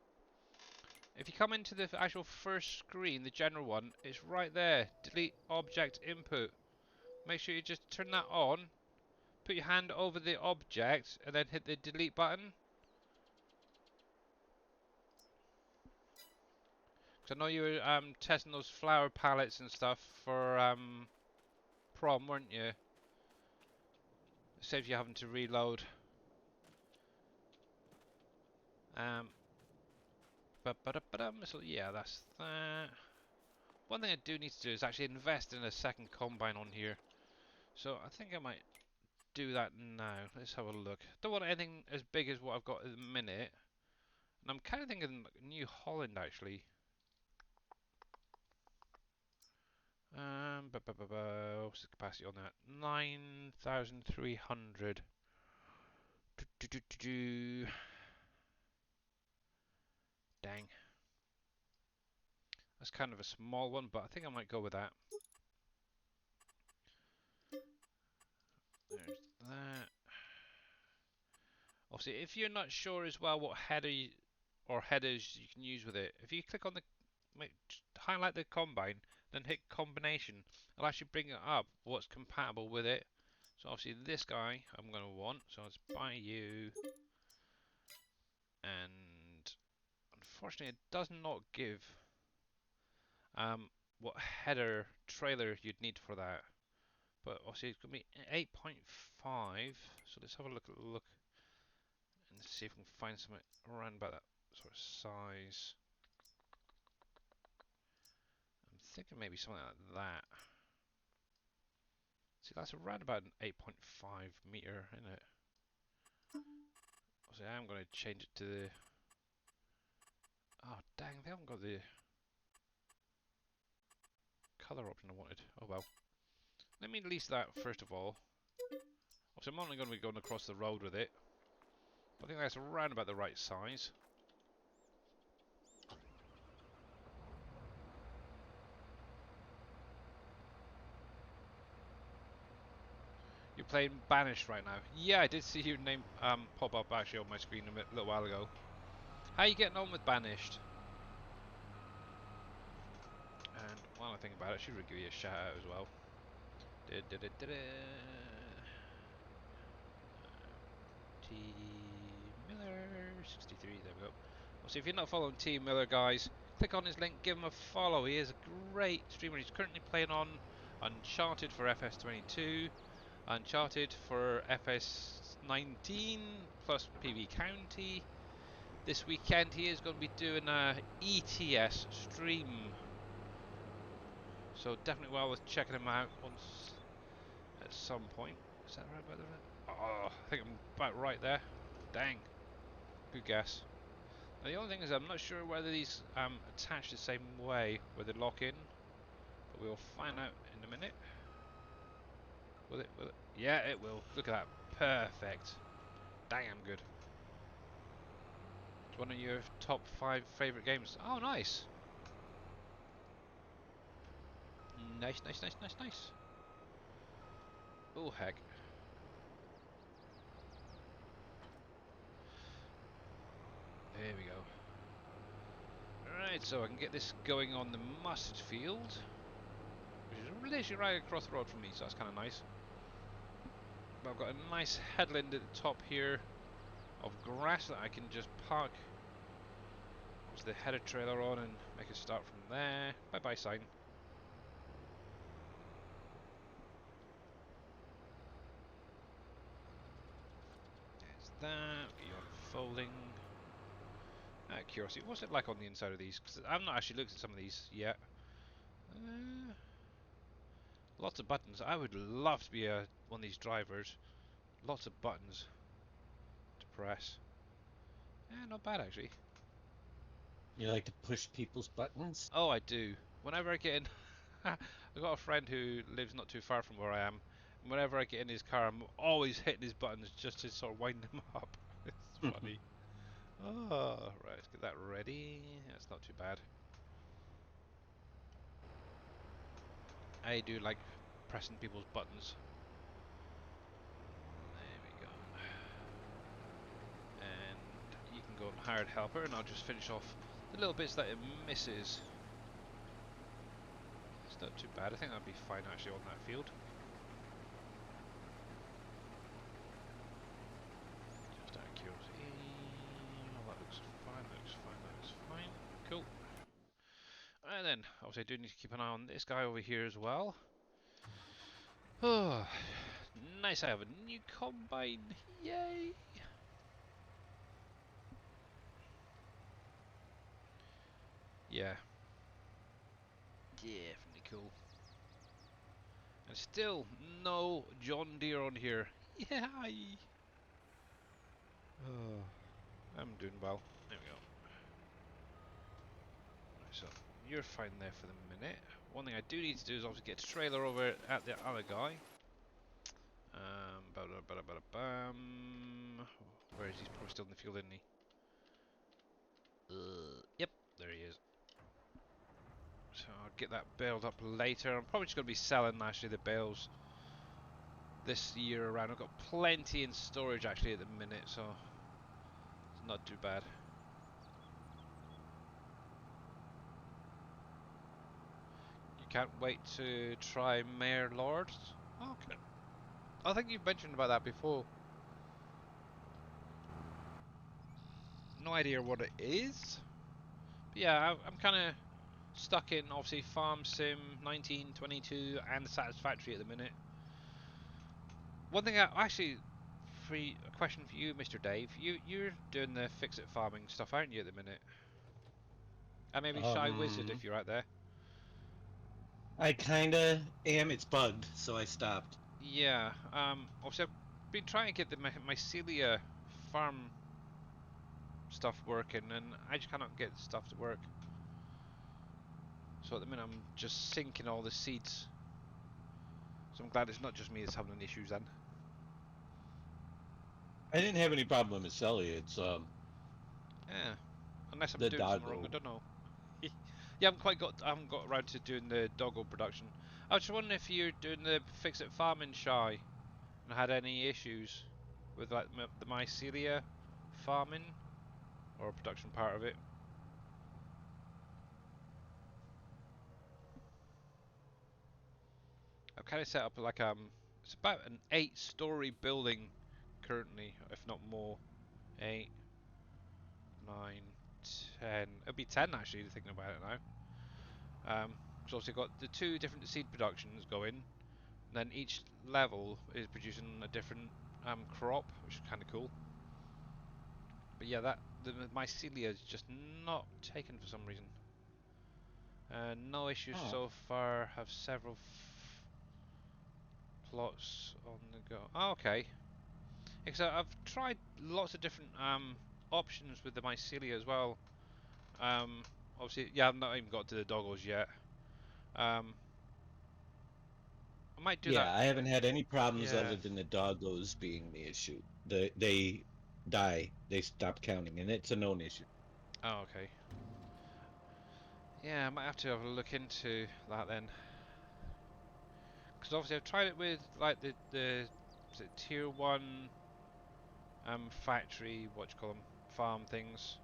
If you come into the actual first screen, the general one, it's right there. Delete object input. Make sure you just turn that on. Put your hand over the object and then hit the delete button. Because I know you were testing those flower palettes and stuff for prom, weren't you? It saves you having to reload. So yeah, that's that. One thing I do need to do is actually invest in a second combine on here. So I think I might do that now. Let's have a look. Don't want anything as big as what I've got at the minute. And I'm kind of thinking New Holland actually. What's the capacity on that? 9,300. Dang. That's kind of a small one, but I think I might go with that. There's that. Obviously, if you're not sure as well what or headers you can use with it, if you click on the highlight the combine, then hit combination, it'll actually bring it up what's compatible with it. So obviously this guy I'm going to want, so let's buy you, and unfortunately it does not give what header trailer you'd need for that. But obviously it's going to be 8.5, so let's have a look and see if we can find something around about that sort of size. I'm thinking maybe something like that. See, that's around about an 8.5 meter, isn't it? Obviously, I'm going to change it to the... Oh, dang, they haven't got the colour option I wanted. Oh well. Let me release that first of all. Obviously, I'm only going to be going across the road with it. I think that's around about the right size. You're playing Banished right now. Yeah, I did see your name pop up actually on my screen a little while ago. How are you getting on with Banished? And while I think about it, I should give you a shout out as well. T Miller 63, there we go. Well, so if you're not following T Miller, guys, click on his link, give him a follow. He is a great streamer. He's currently playing on Uncharted for FS22, Uncharted for FS19, plus PV County. This weekend he is going to be doing a ETS stream. So definitely well worth checking him out once at some point. Is that right about the... Oh, I think I'm about right there. Dang. Good guess. Now the only thing is I'm not sure whether these attach the same way, where they lock in. But we'll find out in a minute. Will it? Will it? Yeah, it will. Look at that. Perfect. Damn good. It's one of your top 5 favourite games. Oh, nice. Nice, nice, nice, nice, nice. Oh, heck. There we go. Right, so I can get this going on the mustard field, which is literally right across the road from me, so that's kind of nice. But I've got a nice headland at the top here of grass that I can just park the header trailer on and make a start from there. Bye bye sign. There's that. Get you unfolding. Out of curiosity, what's it like on the inside of these? Because I've not actually looked at some of these yet. Lots of buttons. I would love to be one of these drivers. Lots of buttons to press. Not bad actually. You like to push people's buttons? Oh, I do. Whenever I get in, I've got a friend who lives not too far from where I am. And whenever I get in his car, I'm always hitting his buttons just to sort of wind him up. It's funny. Oh, right, let's get that ready. That's not too bad. I do like pressing people's buttons. There we go. And you can go on hired helper, and I'll just finish off the little bits that it misses. It's not too bad. I think that'd be fine actually on that field. Just out of curiosity. Oh, that looks fine. That looks fine. That looks fine. Cool. And then, obviously, I do need to keep an eye on this guy over here as well. Oh, nice. I have a new combine. Yay! Yeah. Definitely cool. And still no John Deere on here. Yay! Oh, I'm doing well. There we go. Right, so you're fine there for the minute. One thing I do need to do is obviously get a trailer over at the other guy. Bam. Where is he? He's probably still in the field, isn't he? Yep, there he is. So I'll get that baled up later. I'm probably just going to be selling actually the bales this year around. I've got plenty in storage actually at the minute, so it's not too bad. You can't wait to try Mayor Lords? Okay. I think you've mentioned about that before. No idea what it is. But yeah, I'm kind of stuck in obviously Farm Sim 1922 and Satisfactory at the minute. One thing actually, a question for you, Mr. Dave. You're doing the fix-it farming stuff, aren't you, at the minute? And maybe Shy Wizard if you're out there. I kinda am. It's bugged, so I stopped. Yeah. Obviously I've been trying to get the mycelia farm stuff working, and I just cannot get the stuff to work. So at the minute I'm just sinking all the seeds. So I'm glad it's not just me that's having issues then. I didn't have any problem with Celia. It's Yeah. Unless I'm the doing something wrong, I doggo. don't know. Yeah, I haven't got around to doing the doggo production. I was just wondering if you're doing the fix it farming Shy and had any issues with like the mycelia farming or production part of it. I've kind of set up like it's about an 8-story building currently, if not more. 8, 9, 10. It'll be 10 actually, thinking about it now. Because obviously got the 2 different seed productions going. Then each level is producing a different crop, which is kind of cool. But yeah, the mycelia is just not taken for some reason. No issues Oh. so far. Have several plots on the go. Oh, okay. Except I've tried lots of different options with the mycelia as well. Obviously, yeah, I've not even got to the doggos yet. Um, I might do that. Yeah, I haven't had any problems Yeah. other than the doggos being the issue. They die. They stop counting, and it's a known issue. Oh, okay. Yeah, I might have to have a look into that then. Because obviously I've tried it with like the is it tier 1 factory, what you call them, farm things,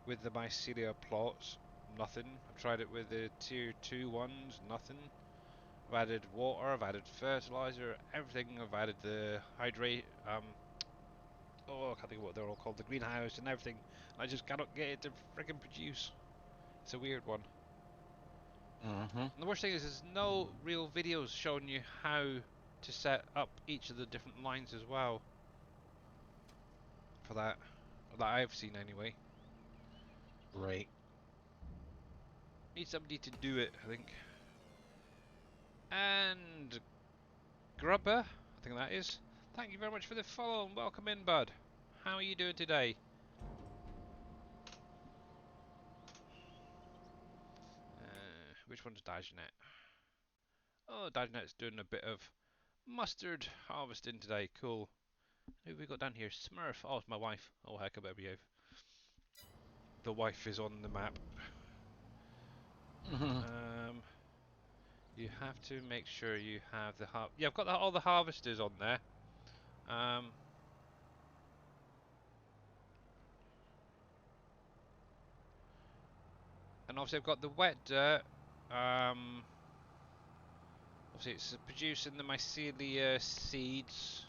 with the mycelia plots, nothing. I've tried it with the tier 2 ones, nothing. I've added water, I've added fertilizer, everything. I've added the hydrate, oh, I can't think of what they're all called, the greenhouse and everything. I just cannot get it to freaking produce. It's a weird one. Mm-hmm. And the worst thing is there's no real videos showing you how to set up each of the different lines as well. For that I've seen anyway. Right. Need somebody to do it, I think. And Grubber, I think that is. Thank you very much for the follow and welcome in, bud. How are you doing today? Which one's Dajnet? Oh, Dajnet's doing a bit of mustard harvesting today. Cool. Who have we got down here? Smurf. Oh, it's my wife. Oh, heck, I better behave. The wife is on the map. Mm-hmm. You have to make sure you have the yeah, I've got all the harvesters on there. Um, And obviously I've got the wet dirt. Obviously it's producing the mycelia seeds.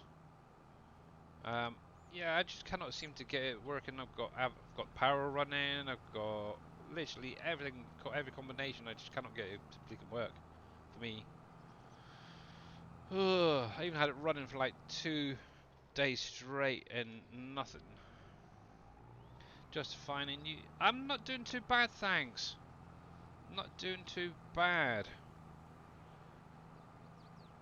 Yeah, I just cannot seem to get it working. I've got power running. I've got literally everything, every combination. I just cannot get it to freaking work for me. Ugh, I even had it running for like 2 days straight and nothing. Just finding you. I'm not doing too bad, thanks. Not doing too bad.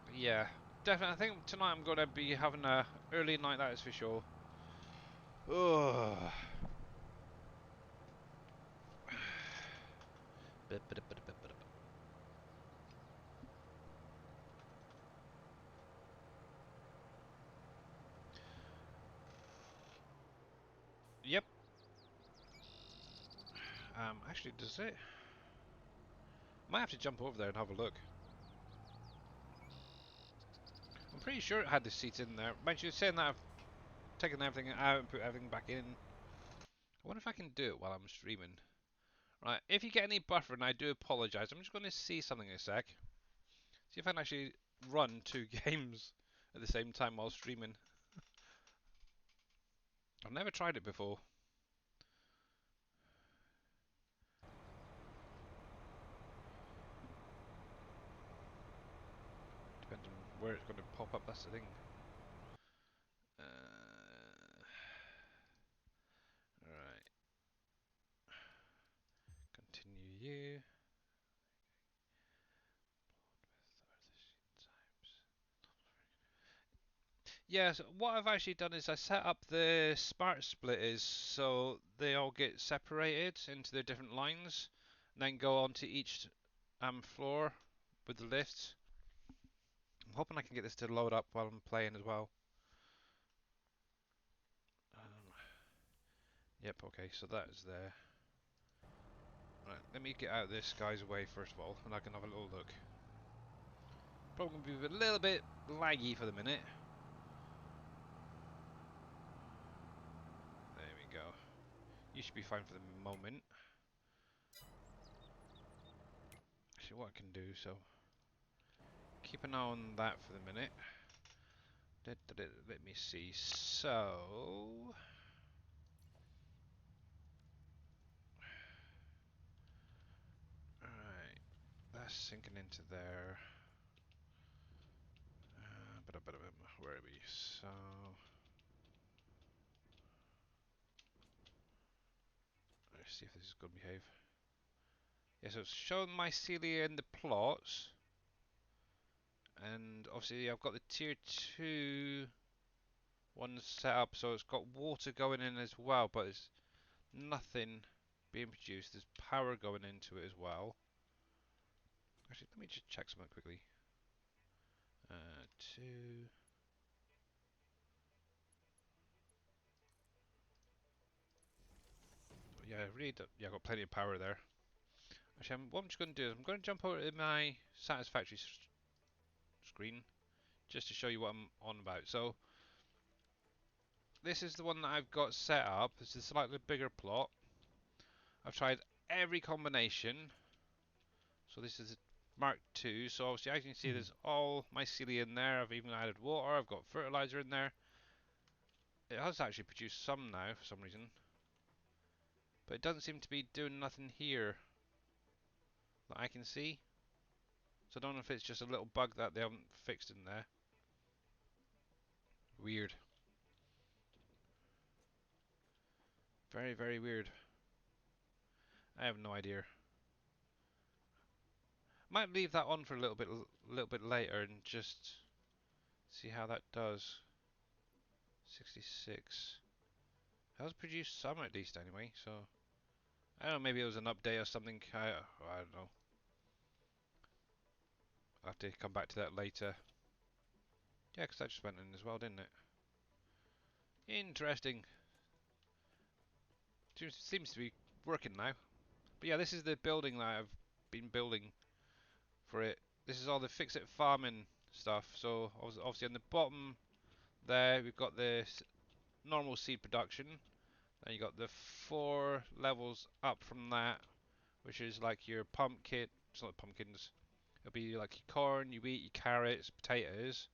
But yeah, definitely. I think tonight I'm gonna be having a early night. That is for sure. Ugh. Yep. Actually, does it? Might have to jump over there and have a look. I'm pretty sure it had the seats in there. Mind you, saying that I've taken everything out and put everything back in. I wonder if I can do it while I'm streaming. Right, if you get any buffer, and I do apologise, I'm just going to see something in a sec. See if I can actually run 2 games at the same time while streaming. I've never tried it before. Depends on where it's going to pop up, that's the thing. Alright. Continue you. Yeah, so what I've actually done is I set up the smart splitters so they all get separated into their different lines, and then go onto each floor with the lifts. I'm hoping I can get this to load up while I'm playing as well. Yep, okay, so that is there. Right, let me get out of this guy's way first of all, and I can have a little look. Probably going to be a little bit laggy for the minute. There we go. You should be fine for the moment. Actually, what I can do, so keep an eye on that for the minute. Let me see. So, alright, that's sinking into there. Where are we? So, let's see if this is going to behave. Yeah, so it's showing mycelia in the plots, and obviously I've got the tier 2 one set up, so it's got water going in as well, but there's nothing being produced. There's power going into it as well. Actually, let me just check something quickly. 2. Yeah, I really don't, yeah, I've got plenty of power there. Actually, what I'm just going to do is I'm going to jump over to my satisfactory screen just to show you what I'm on about. So, this is the one that I've got set up. This is a slightly bigger plot. I've tried every combination. So this is Mark II. So obviously, as you can see, there's all mycelia in there. I've even added water. I've got fertilizer in there. It has actually produced some now for some reason, but it doesn't seem to be doing nothing here that I can see. So I don't know if it's just a little bug that they haven't fixed in there. Weird. Very, very weird. I have no idea. Might leave that on for a little bit later and just see how that does. 66. It has produced some at least anyway, so I don't know, maybe it was an update or something. I don't know. I'll have to come back to that later. Yeah, because that just went in as well, didn't it? Interesting. Seems to be working now. But yeah, this is the building that I've been building for it. This is all the fix-it farming stuff. So obviously on the bottom there we've got the normal seed production. Then you got the 4 levels up from that which is like your pumpkin. It's not pumpkins. It'll be like your corn, your wheat, your carrots, potatoes.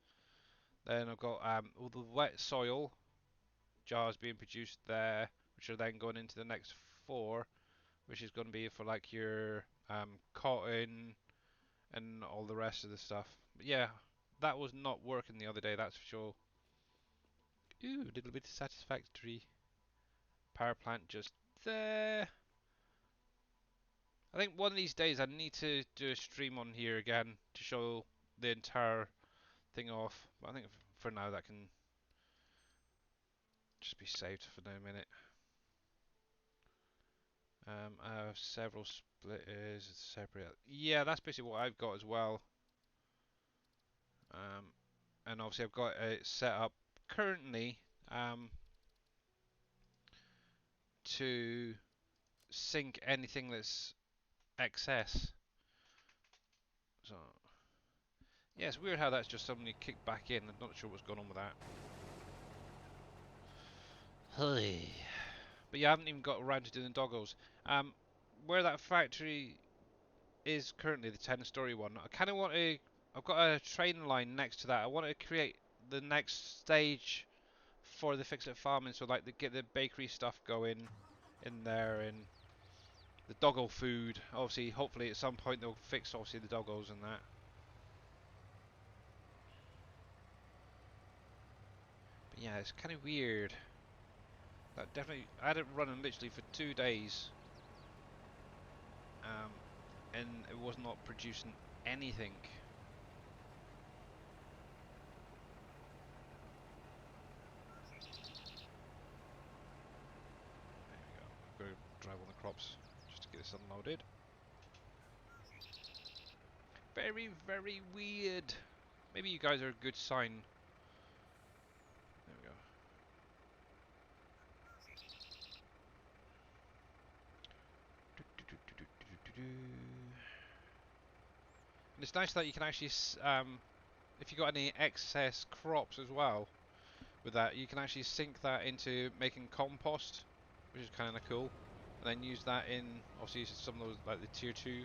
Then I've got all the wet soil jars being produced there, which are then going into the next 4, which is going to be for like your cotton and all the rest of the stuff. But yeah, that was not working the other day, that's for sure. Ooh, a little bit satisfactory. Power plant just there. I think one of these days I need to do a stream on here again to show the entire thing off. But I think for now that can just be saved for the minute. I have several splitters, separate. Yeah, that's basically what I've got as well. And obviously I've got it set up currently to sync anything that's excess. So yeah, it's weird how that's just suddenly kicked back in. I'm not sure what's going on with that. Hey. But yeah, I haven't even got around to doing the doggos. Where that factory is currently, the 10-story one, I kind of want to. I've got a train line next to that. I want to create the next stage for the fix-it farming, so like get the bakery stuff going in there and the doggo food. Obviously, hopefully at some point they'll fix obviously the doggos and that. But yeah, it's kind of weird. That definitely, I had it running literally for 2 days, and it was not producing anything. There we go. I'm going to drive on the crops just to get this unloaded. Very, very weird. Maybe you guys are a good sign. There we go. And it's nice that you can actually, if you got any excess crops as well, with that, you can actually sync that into making compost, which is kind of cool, and then use that in obviously some of those like the tier 2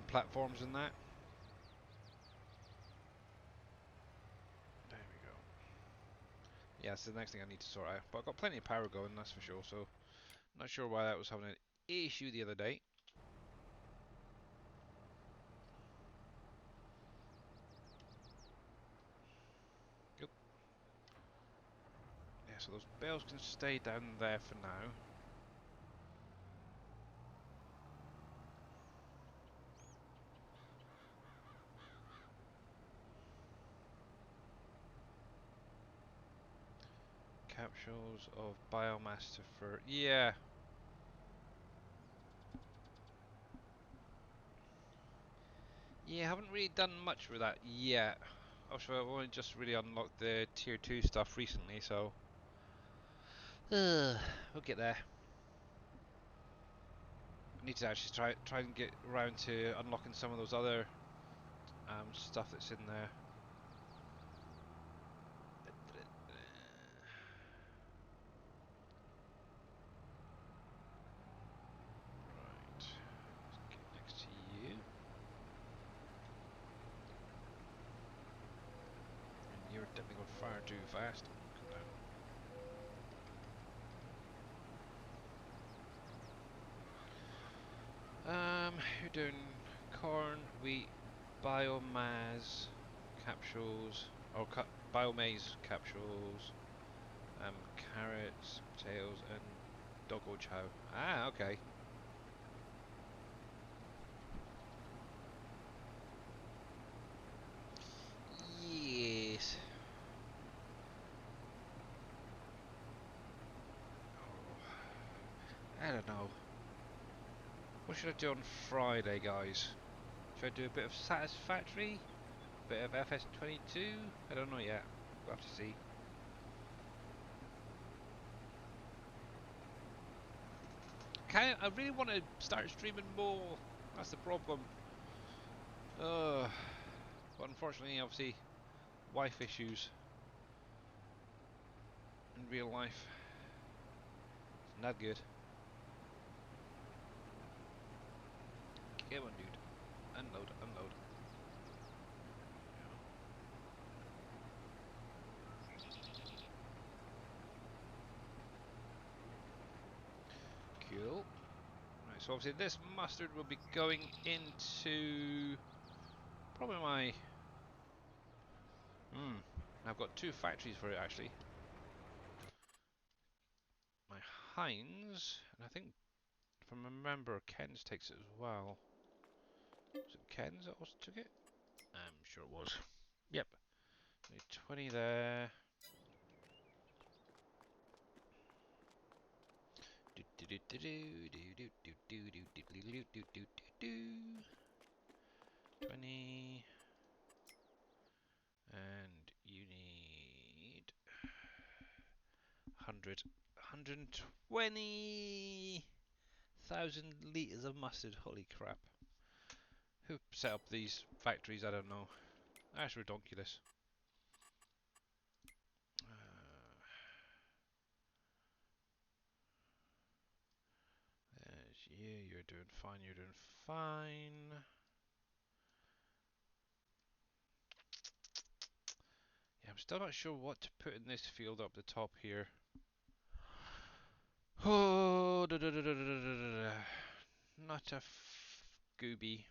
platforms and that. There we go. Yeah, that's the next thing I need to sort out. But I've got plenty of power going, that's for sure. So not sure why that was having an issue the other day. Yep. Yeah, so those bales can stay down there for now. Capsules of biomass to fer. Yeah. Yeah, I haven't really done much with that yet. Also, I've only just really unlocked the tier 2 stuff recently, so we'll get there. I need to actually try and get around to unlocking some of those other stuff that's in there. Right, let's get next to you. And you're definitely going far too fast. Come down. You're doing corn, wheat, biomass capsules, or biomaize capsules, carrots, potatoes, and doggo chow. Ah, okay. Yes. Oh, I don't know. What should I do on Friday, guys? Should I do a bit of Satisfactory? A bit of FS22? I don't know yet. We'll have to see. I really want to start streaming more. That's the problem. But unfortunately, obviously, wife issues in real life. It's not good. Come on, dude. Unload, unload. Cool. Right, so obviously this mustard will be going into probably my... I've got two factories for it actually. My Heinz, and I think if I remember Ken's takes it as well. Was it Ken's that also took it? I'm sure it was. Yep. 20 there. Do do do do do do do do do do do do do do. 20. And you need 100, 120,000 litres of mustard. Holy crap. Who set up these factories? I don't know. That's ridiculous. Yeah, you're doing fine, you're doing fine. Yeah, I'm still not sure what to put in this field up the top here. Oh, not a gooby.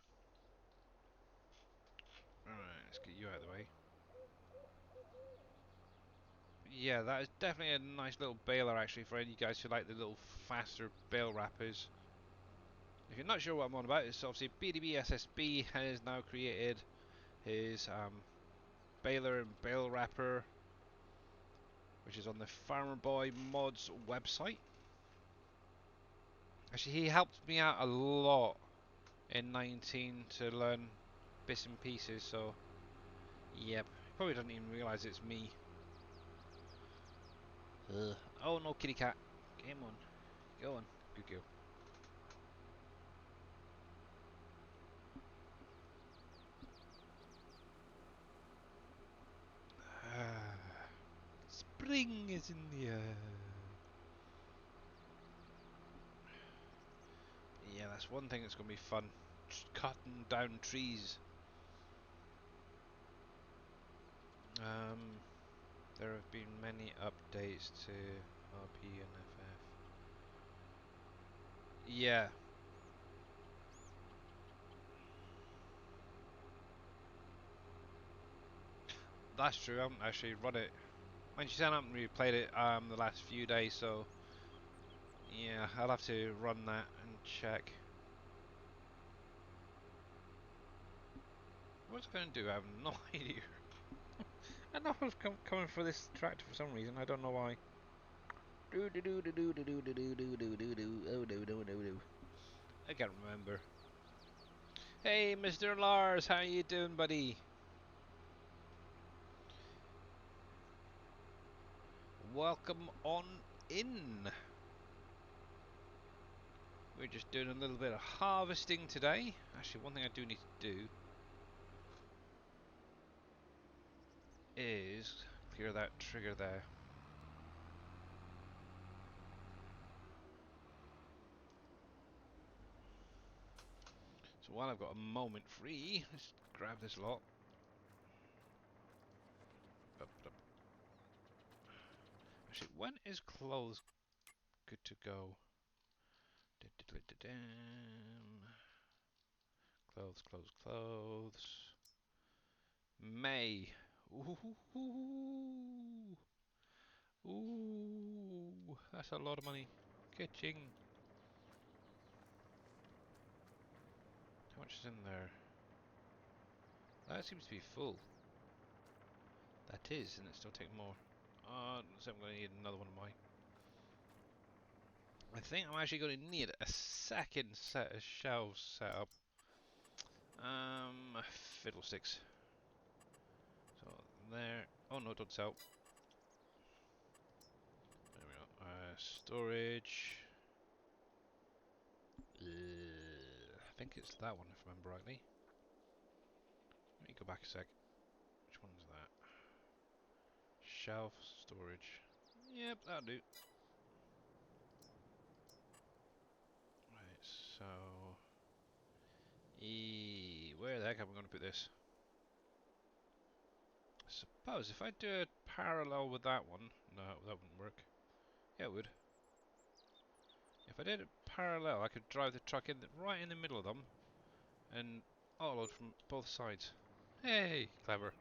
Alright, let's get you out of the way. Yeah, that is definitely a nice little baler actually for any guys who like the little faster bale wrappers. If you're not sure what I'm on about, it's obviously BDB SSB has now created his baler and bale wrapper, which is on the Farmer Boy Mods website. Actually, he helped me out a lot in 19 to learn bits and pieces, so yep. He probably doesn't even realise it's me. Oh no, kitty cat. Come on. Go on. Good girl. Spring is in the air. Yeah, that's one thing that's going to be fun. Just cutting down trees. There have been many updates to RP and FF. Yeah. That's true, I haven't actually run it. Mind you said I haven't really played it the last few days, so yeah, I'll have to run that and check. What's it going to do? I have no idea. I know I was coming for this tractor for some reason. I don't know why. Do do do do do do do do do do do do. Oh no no no no. I can't remember. Hey, Mr. Lars, how you doing, buddy? Welcome on in. We're just doing a little bit of harvesting today. Actually, one thing I do need to do is clear that trigger there. So while I've got a moment free, let's grab this lot. Actually, when is clothes good to go? Clothes, clothes, clothes. May. Ooh, ooh, that's a lot of money. Kitching. How much is in there? That seems to be full. That is, and it's still taking more. So I'm going to need another one of mine. I think I'm actually going to need a second set of shelves set up. Fiddlesticks. So there. Oh no, don't sell. There we go. Storage. I think it's that one if I remember rightly. Let me go back a sec. Which one's that? Shelf storage. Yep, that'll do. Right, so Where the heck am I going to put this? I suppose if I do it parallel with that one, no, that wouldn't work. Yeah, it would. If I did it parallel, I could drive the truck in right in the middle of them and offload from both sides. Hey, clever.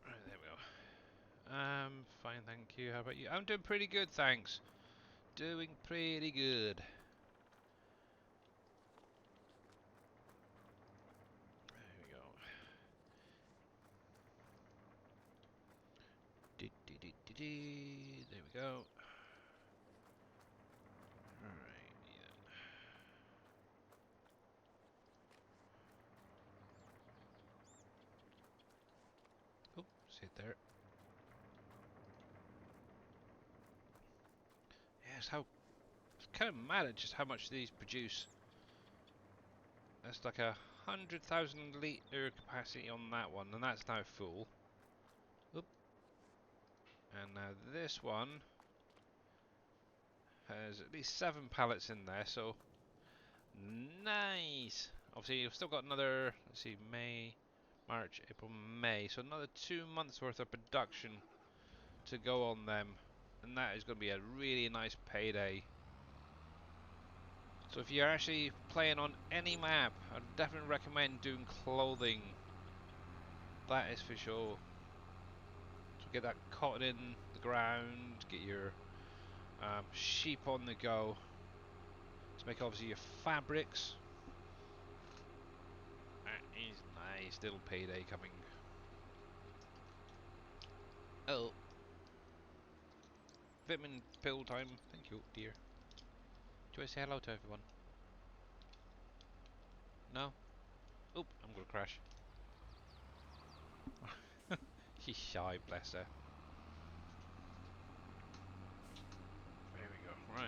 Right, there we go. Fine, thank you. How about you? I'm doing pretty good, thanks. Doing pretty good. There we go. There we go. Alright, then. Oh, sit there. Yes, it's kind of mad at just how much these produce. That's like 100,000 litre capacity on that one, and that's now full. Oop. And now this one has at least 7 pallets in there, so nice. Obviously, you've still got another, let's see, May, March, April, May, so another 2 months worth of production to go on them, and that is going to be a really nice payday. So if you're actually playing on any map, I'd definitely recommend doing clothing. That is for sure. So get that cotton in the ground, get your sheep on the go. To make obviously your fabrics. That is nice little payday coming. Oh, vitamin pill time. Thank you, dear. Do I say hello to everyone? No? Oop, I'm gonna crash. She's shy, bless her. There we go. Right.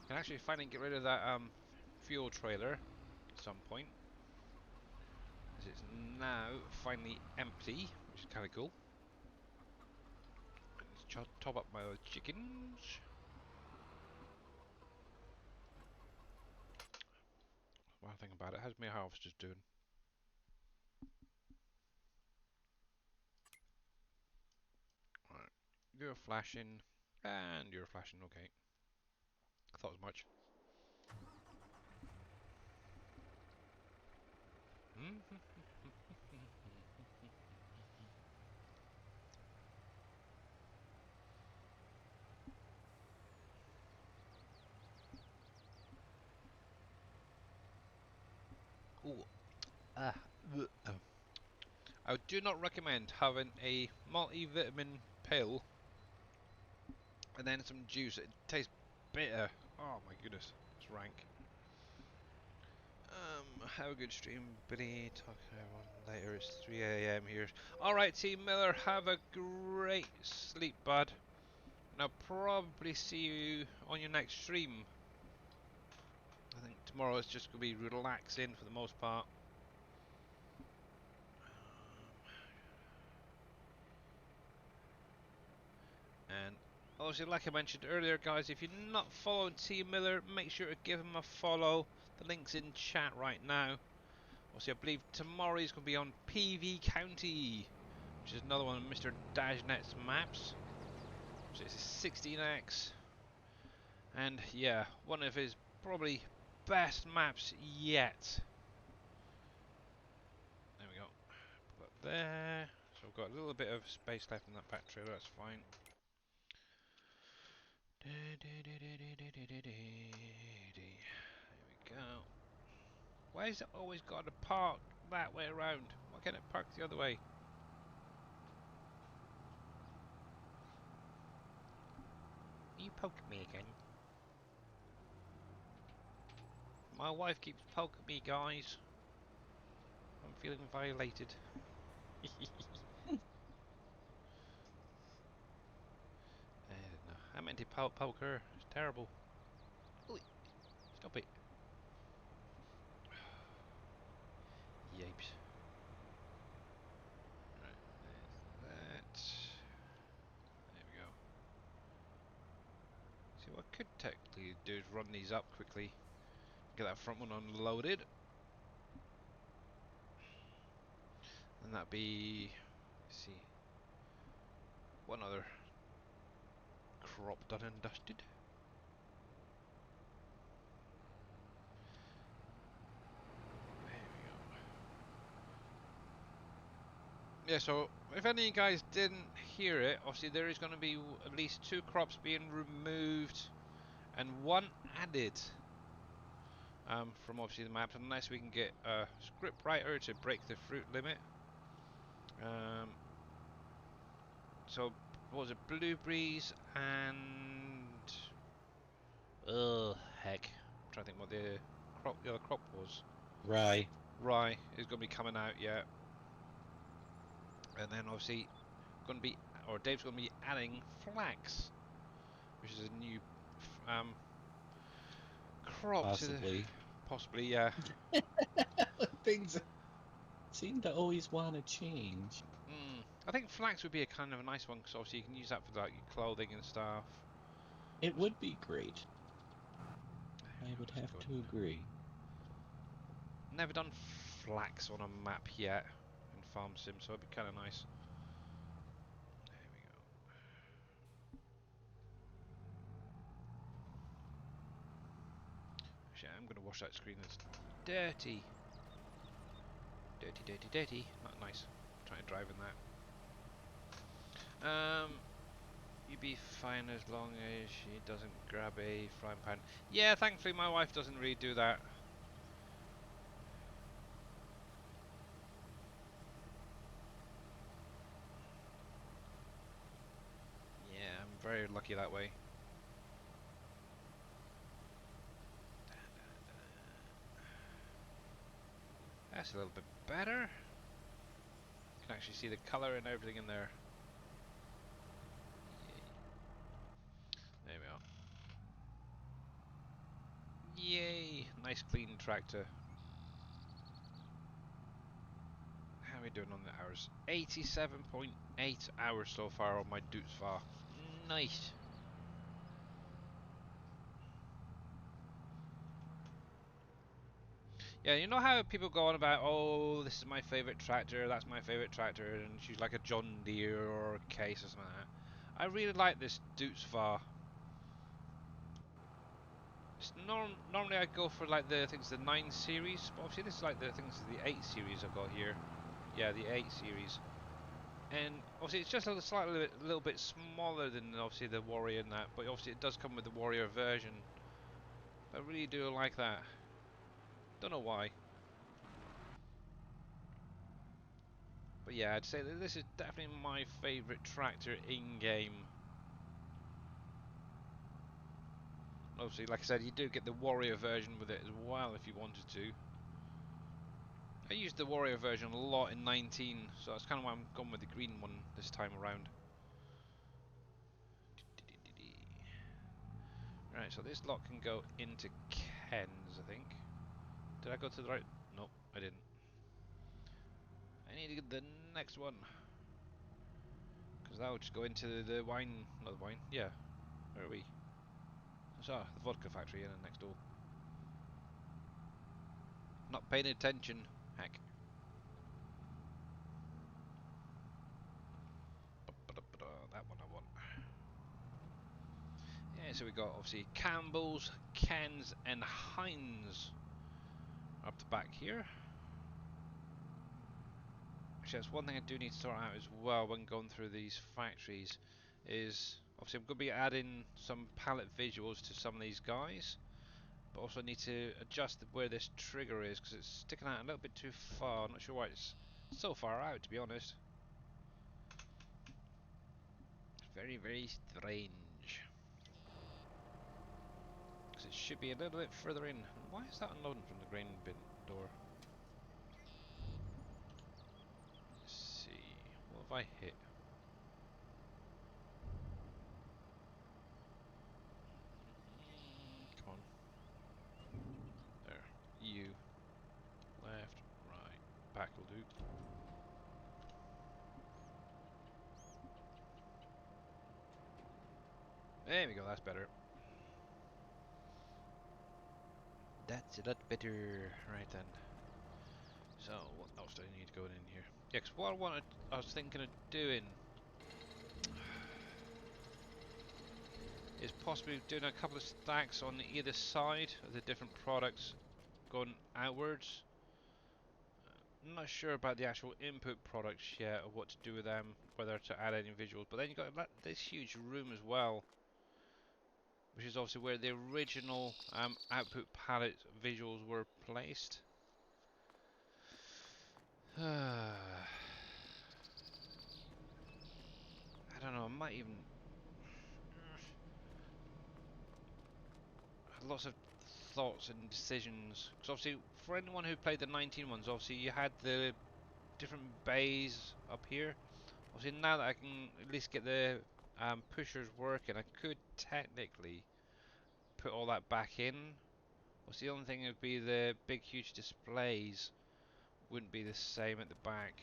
Can actually finally get rid of that fuel trailer at some point, as it's now finally empty, which is kind of cool. Let's top up my chickens. One thing about it, how's my harvesters doing? Right, you're flashing, and you're flashing. Okay, I thought as much. Ooh, ah, I do not recommend having a multivitamin pill and then some juice. It tastes bitter. Oh my goodness, it's rank. Have a good stream, Billy. Talk to everyone later. It's 3 AM here. Alright, Team Miller, have a great sleep, bud. And I'll probably see you on your next stream. I think tomorrow is just going to be relaxing for the most part. And obviously, like I mentioned earlier, guys, if you're not following Team Miller, make sure to give him a follow. The link's in chat right now. Obviously, I believe tomorrow he's going to be on PV County, which is another one of Mr. Dajnet's maps. So it's a 16x, and yeah, one of his probably best maps yet. There we go. Put that there. So I've got a little bit of space left in that back trailer. That's fine. There we go. Why is it always got to park that way around? Why can't it park the other way? Are you poking me again? My wife keeps poking me, guys. I'm feeling violated. I don't know. I meant to poke her. It's terrible. Oi, stop it. Yipes. Right, there's that. There we go. See what I could technically do is run these up quickly, get that front one unloaded, and that'd be, let's see, one other crop done and dusted. There we go. Yeah, so if any of you guys didn't hear it, obviously there is going to be at least 2 crops being removed and 1 added from obviously the map, unless we can get a script writer to break the fruit limit. So what was it, blueberries and heck, I'm trying to think what the other crop was. Rye. Rye is going to be coming out yet, and then obviously going to be, or Dave's going to be adding flax, which is a new um, crop to the, Possibly. possibly, yeah. Things seem to always want to change. I think flax would be a kind of a nice one, because obviously you can use that for like your clothing and stuff. It would be great. I would Let's have go. to agree. Never done flax on a map yet in Farm Sim, so it'd be kind of nice. There we go. Actually, I'm going to wash that screen. It's dirty. Dirty, dirty, dirty. Not nice. Trying to drive in that. You'd be fine as long as she doesn't grab a frying pan. Yeah, thankfully my wife doesn't really do that. Yeah, I'm very lucky that way. That's a little bit better. You can actually see the colour and everything in there. There we are. Yay! Nice clean tractor. How are we doing on the hours? 87.8 hours so far on my Dootsvar. Nice. Yeah, you know how people go on about, oh, this is my favourite tractor, that's my favourite tractor, and she's like a John Deere or a Case or something like that. I really like this Dootsvar. Normally I go for like the things the 9 series, but obviously this is like the things the 8 series I've got here. Yeah, the 8 series. And obviously it's just a little bit smaller than obviously the Warrior and that, but obviously it does come with the Warrior version. I really do like that. Don't know why. But yeah, I'd say that this is definitely my favourite tractor in-game. Obviously, like I said, you do get the Warrior version with it as well if you wanted to. I used the Warrior version a lot in 19, so that's kind of why I'm going with the green one this time around. Right, so this lot can go into Ken's, I think. Did I go to the right? Nope, I didn't. I need to get the next one. Because that would just go into the wine, not the wine, yeah. Where are we? So, the vodka factory in next door. Not paying attention. Heck. That one I want. Yeah, so we got obviously Campbell's, Ken's, and Heinz up the back here. Actually, that's one thing I do need to sort out as well when going through these factories. Is obviously I'm going to be adding some palette visuals to some of these guys, but also need to adjust where this trigger is because it's sticking out a little bit too far. I'm not sure why it's so far out, to be honest. Very, very strange. Because it should be a little bit further in. Why is that unloading from the grain bin door? Let's see. What have I hit? Come on. There. You. Left. Right. Back will do. There we go. That's better. That's a lot better. Right then. So, what else do I need going in here? Yeah, 'cause what I was thinking of doing is possibly doing a couple of stacks on either side of the different products going outwards. I'm not sure about the actual input products yet, or what to do with them, whether to add any visuals. But then you've got this huge room as well, which is obviously where the original output palette visuals were placed. I don't know, I might even... lots of thoughts and decisions. Because obviously, for anyone who played the 19 ones, obviously you had the different bays up here. Obviously, now that I can at least get the pushers working, I could technically put all that back in. What's the only thing would be the big huge displays wouldn't be the same at the back.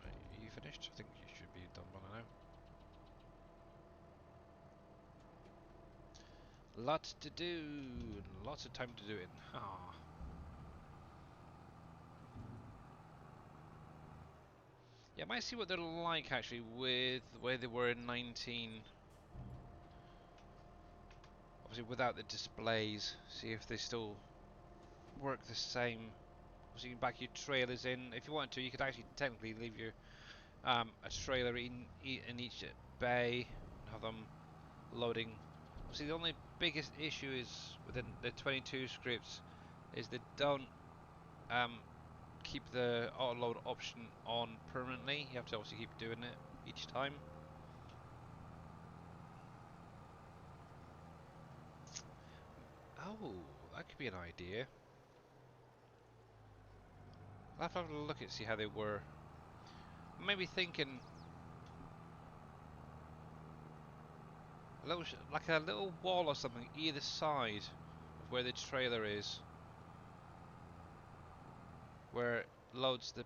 Right, are you finished? I think you should be done by now. Lots to do, and lots of time to do it. Ah. Yeah, I might see what they're like actually with the way they were in 19. Obviously without the displays, see if they still work the same. Obviously you can back your trailers in. If you want to, you could actually technically leave your a trailer in each bay and have them loading. Obviously the only biggest issue is within the 22 scripts is they don't um, keep the auto load option on permanently. You have to obviously keep doing it each time. Oh, that could be an idea. I'll have to have a look at see how they were. Maybe thinking a little, like a little wall or something either side of where the trailer is, where it loads the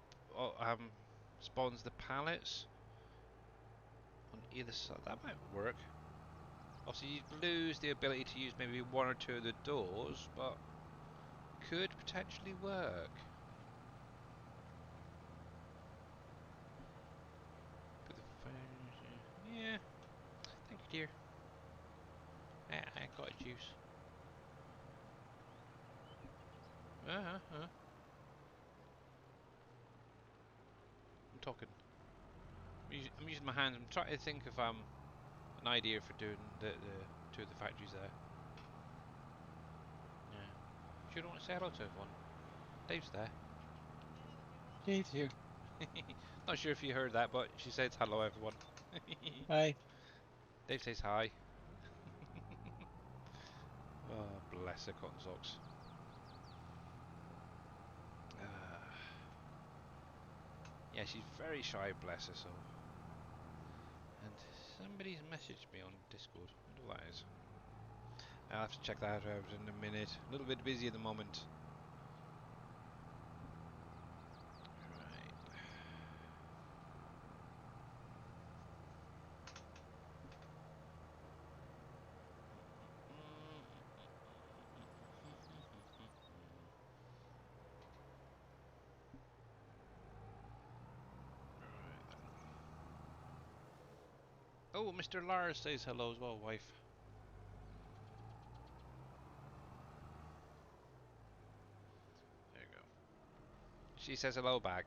spawns the pallets on either side. That might work. Obviously, you'd lose the ability to use maybe one or two of the doors, but could potentially work. Put the fire. Yeah. Thank you, dear. I got a juice. I'm talking. I'm using my hands. I'm trying to think of an idea for doing the two of the factories there. Yeah. Sure don't want to say hello to everyone. Dave's there. Dave's here. Not sure if you heard that, but she said hello everyone. Hi. Dave says hi. Oh, bless her cotton socks. Yeah, she's very shy, bless her soul. And somebody's messaged me on Discord. I wonder what that is. I'll have to check that out in a minute. A little bit busy at the moment. Right. Oh, Mr. Lars says hello as well, wife. There you go. She says hello back.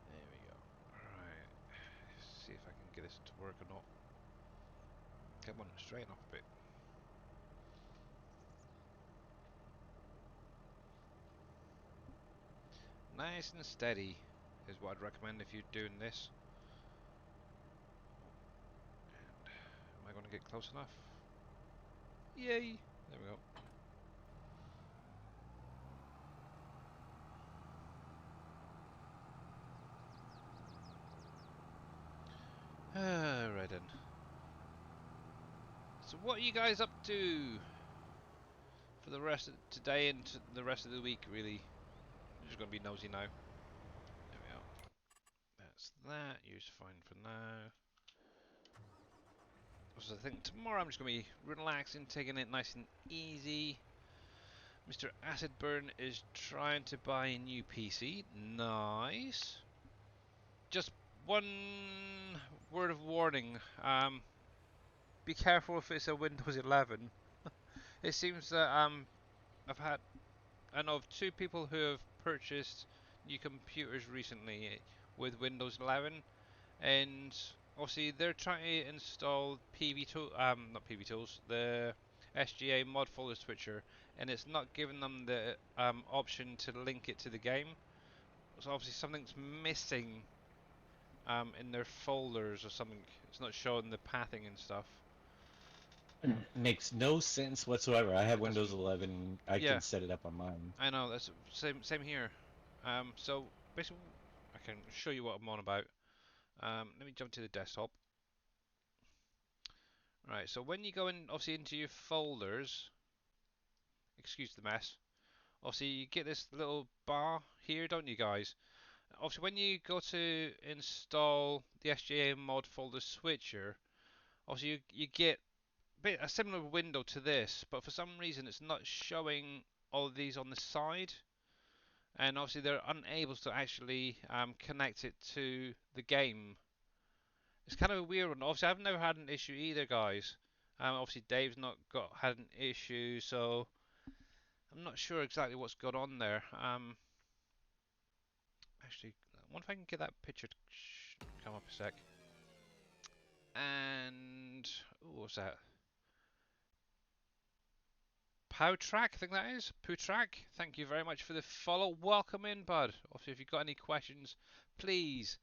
There we go. Alright. See if I can get this to work or not. Come on, straighten up a bit. Nice and steady is what I'd recommend if you're doing this. And am I going to get close enough? Yay! There we go. Right then. So what are you guys up to for the rest of today and the rest of the week, really? I'm just going to be nosy now. There we go. That's that. Use fine for now. So I think tomorrow I'm just going to be relaxing, taking it nice and easy. Mr. Acidburn is trying to buy a new PC. Nice. Just one word of warning. Be careful if it's a Windows 11. It seems that I know of two people who have purchased new computers recently with Windows 11, and obviously they're trying to install not PV tools, the SGA mod folder switcher, and it's not giving them the option to link it to the game. So obviously something's missing in their folders or something. It's not showing the pathing and stuff. Makes no sense whatsoever. I have That's Windows 11. I yeah, can set it up on mine. I know. That's same here. So basically, I can show you what I'm on about. Let me jump to the desktop. Right. So when you go in, obviously into your folders, excuse the mess. Obviously, you get this little bar here, don't you guys? Obviously, when you go to install the SGA mod folder switcher, obviously you get a similar window to this, but for some reason it's not showing all of these on the side, and obviously they're unable to actually connect it to the game. It's kind of a weird one. Obviously, I've never had an issue either, guys. Obviously, Dave's not had an issue, so I'm not sure exactly what's going on there. Actually, I wonder if I can get that picture to come up a sec. And what's that? Powtrack, I think that is. Powtrack, thank you very much for the follow. Welcome in, bud. Obviously, if you've got any questions, please,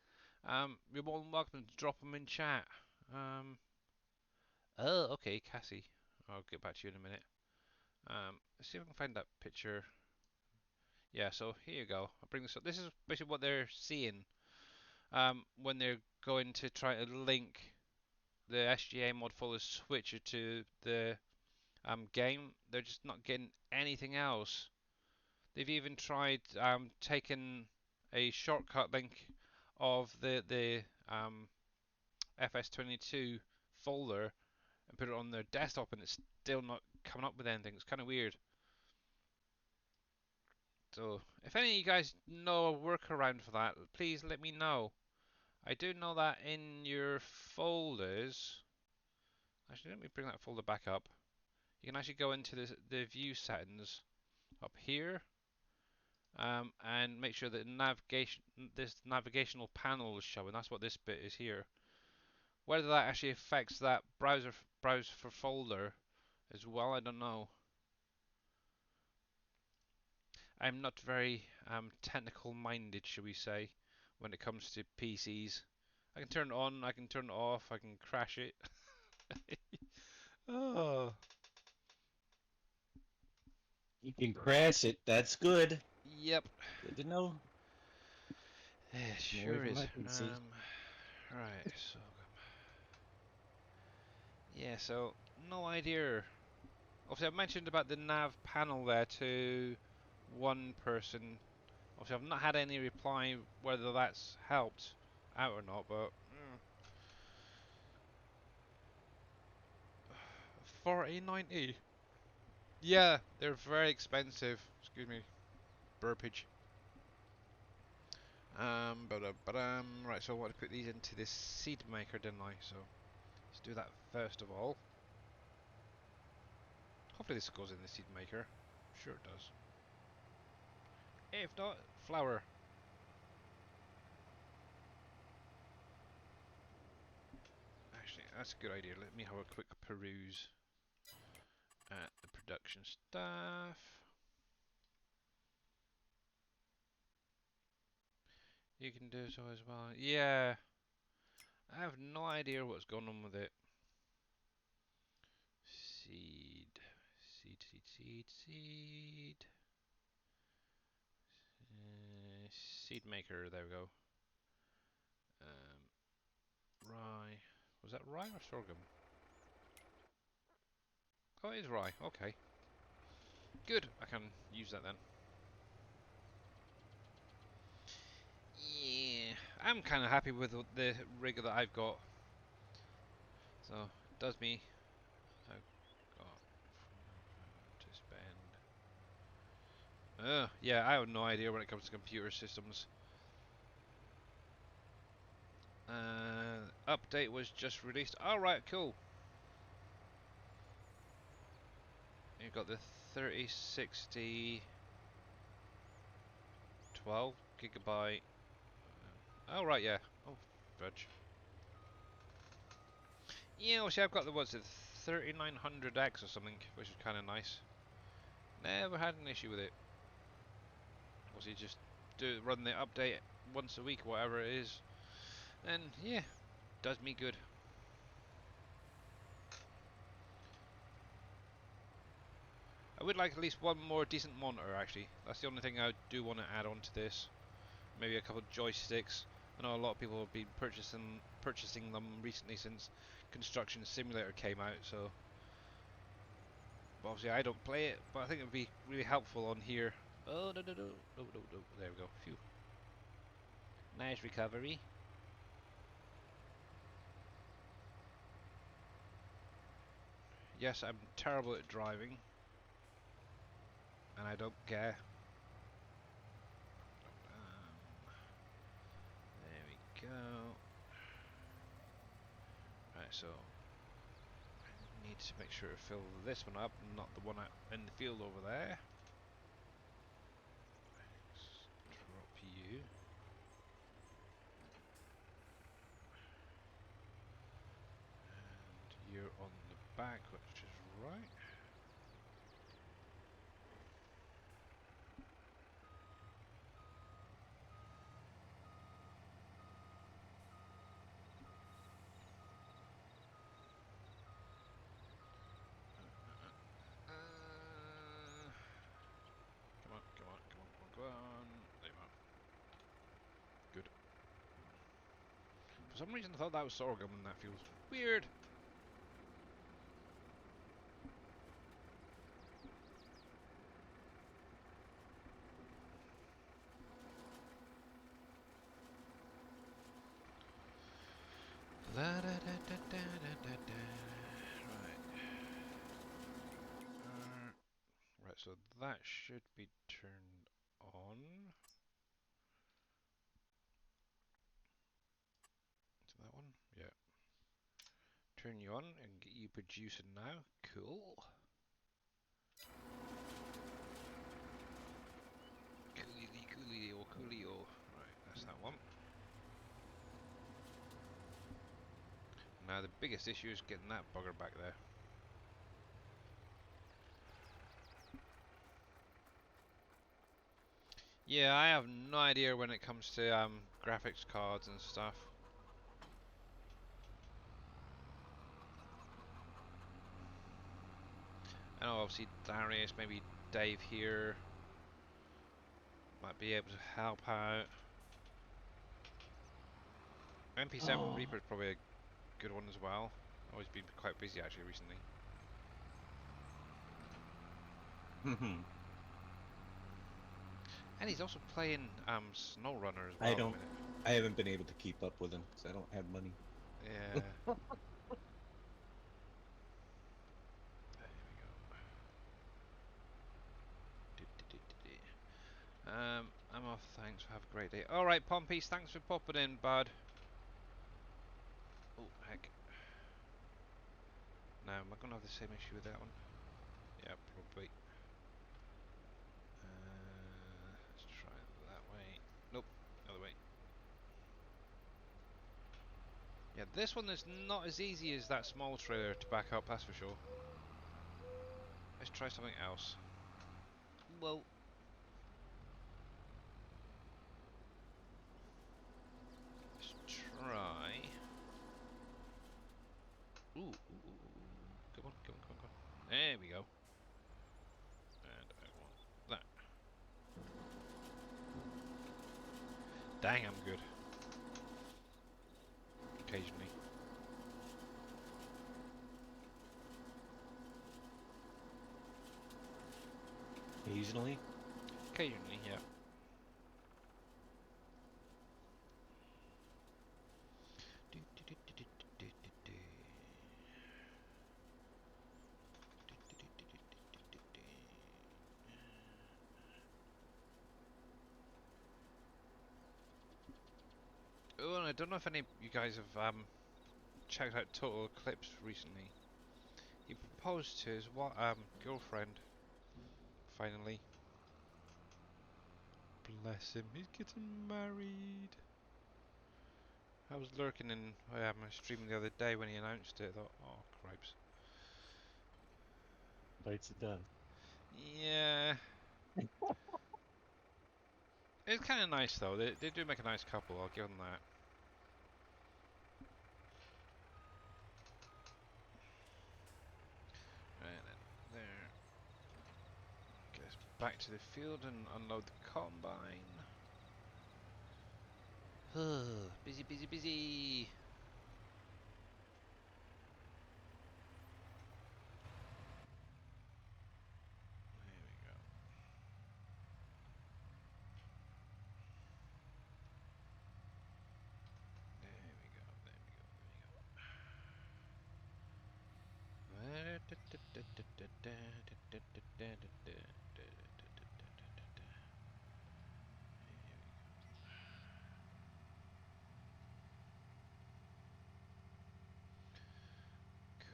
you're more than welcome to drop them in chat. Oh, okay, Cassie. I'll get back to you in a minute. Let's see if I can find that picture. Yeah, so here you go. I'll bring this up. This is basically what they're seeing when they're going to try to link the SGA mod folder switcher to the game. They're just not getting anything else. They've even tried taking a shortcut link of the FS22 folder and put it on their desktop, and it's still not coming up with anything. It's kind of weird. So, if any of you guys know a workaround for that, please let me know. I do know that in your folders. Actually, let me bring that folder back up. You can actually go into the view settings up here, and make sure that this navigational panel is showing. That's what this bit is here. Whether that actually affects that browse for folder as well, I don't know. I'm not very technical minded, shall we say, when it comes to PCs. I can turn it on, I can turn it off, I can crash it. Oh, You can crash it. That's good. yep. Good to know. Yeah, I'm away sure from is. my PC. Right, so yeah, so no idea. Obviously, I've mentioned about the nav panel there to one person. Obviously, I've not had any reply whether that's helped out or not, but 4090. Yeah, they're very expensive. Excuse me, burpage. Right, so I want to put these into this seed maker, didn't I? So let's do that first of all. Hopefully this goes in the seed maker. Sure it does. If not, flour. Actually, that's a good idea. Let me have a quick peruse at the production stuff. You can do so as well. Yeah, I have no idea what's going on with it. Seed, seed. Seed maker. There we go. Rye. Was that rye or sorghum? Oh, it is rye. Okay. Good. I can use that then. Yeah, I'm kind of happy with the rig that I've got. So does me. I've got to spend. Yeah, I have no idea when it comes to computer systems. Update was just released. Alright, cool. You've got the 3060 12 gigabyte. Oh, right, yeah. Oh, fudge. Yeah, well, see, I've got the, what's it, 3900X or something, which is kind of nice. Never had an issue with it. Obviously, just run the update once a week, whatever it is. And, yeah, does me good. I would like at least one more decent monitor, actually. That's the only thing I do want to add on to this. Maybe a couple of joysticks. I know a lot of people have been purchasing them recently since Construction Simulator came out, so obviously I don't play it, but I think it would be really helpful on here. Oh, no, there we go. Phew. Nice recovery. Yes, I'm terrible at driving, and I don't care. There we go. Right, so I need to make sure to fill this one up, not the one in the field over there. Let's drop you. And you're on the back, which is right. Come on, come on, come on, come on, come on. There you are. Good. For some reason I thought that was sorghum in that field. Weird. La da da da da da da da. Right. Right, so that should be turned on. Is that one? Yeah. Turn you on and get you producing now. Cool. Coolio, coolio. Right, that's that one. Now the biggest issue is getting that bugger back there. Yeah, I have no idea when it comes to graphics cards and stuff. I know obviously Darius, maybe Dave here might be able to help out. MP7 Oh. Reaper is probably a good one as well. Always been quite busy actually recently. And he's also playing SnowRunner as well at the minute. I haven't been able to keep up with him because I don't have money. Yeah. There we go. I'm off, thanks, have a great day. Alright, Pompies, thanks for popping in, bud. Oh, heck. Now, am I going to have the same issue with that one? Yeah, probably. Let's try that way. Nope, other way. Yeah, this one is not as easy as that small trailer to back up, that's for sure. Let's try something else. Well, let's try. Ooh. Come on, come on, come on, come on. There we go. And I want that. Dang, I'm good. Occasionally. Occasionally. Occasionally, yeah. I don't know if any of you guys have checked out Total Eclipse recently. He proposed to his girlfriend, finally. Bless him, he's getting married. I was lurking in my stream the other day when he announced it. I thought, oh, cripes. Bites the dust. Yeah. It's kind of nice though. They do make a nice couple. I'll give them that. Right then, there. Get us back to the field and unload the combine. Busy, busy, busy. There we go. There we go. There we go. There we go.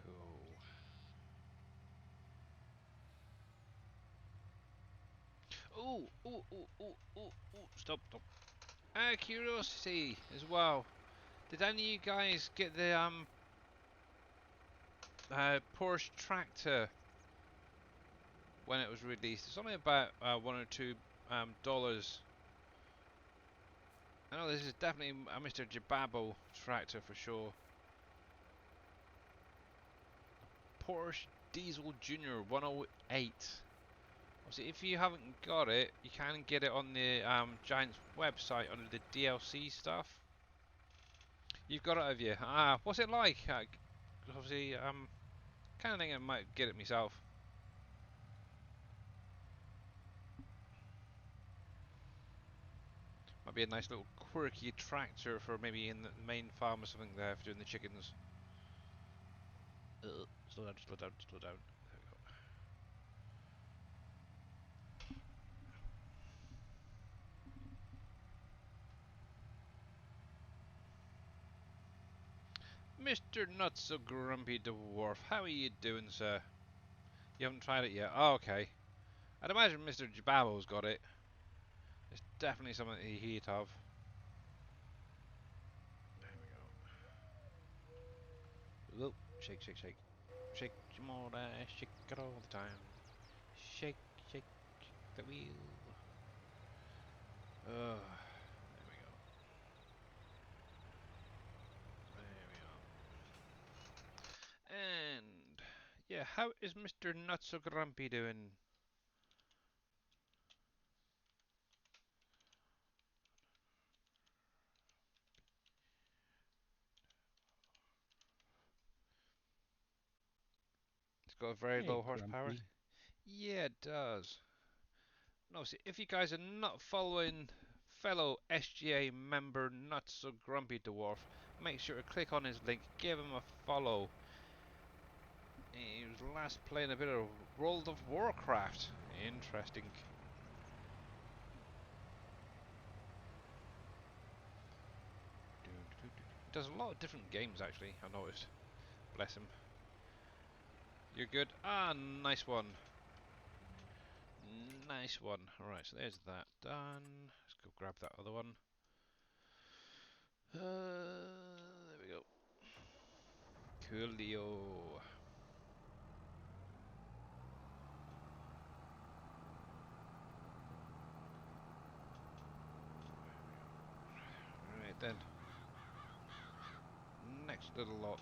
Cool. Ooh, ooh, ooh, ooh, ooh, ooh. Stop, stop. Curiosity as well. Did any of you guys get the Porsche tractor when it was released? It's only about $1 or $2. I know this is definitely a Mr. Jababo tractor for sure. Porsche Diesel Junior 108. Obviously, if you haven't got it, you can get it on the Giants website under the DLC stuff. You've got it, have you? Ah, what's it like? Obviously, kind of think I might get it myself. Might be a nice little quirky tractor for maybe in the main farm or something there for doing the chickens. Slow down, slow down, slow down. There we go. Mr. Not So Grumpy Dwarf, how are you doing, sir? You haven't tried it yet? Oh, okay. I'd imagine Mr. Jababo's got it. It's definitely something to heat of. There we go. Whoa, shake, shake, shake. Shake your motor, shake it all the time. Shake, shake, shake the wheel. There we go. There we are. And yeah, how is Mr. Not So Grumpy doing? It's got a very Hey, low horsepower. Grumpy. Yeah, it does. No, see, if you guys are not following fellow SGA member Not So Grumpy Dwarf, make sure to click on his link, give him a follow. He was last playing a bit of World of Warcraft. Interesting. He does a lot of different games actually, I noticed. Bless him. You're good? Ah, nice one. Nice one. Alright, so there's that done. Let's go grab that other one. There we go. Coolio. Right then. Next little lot.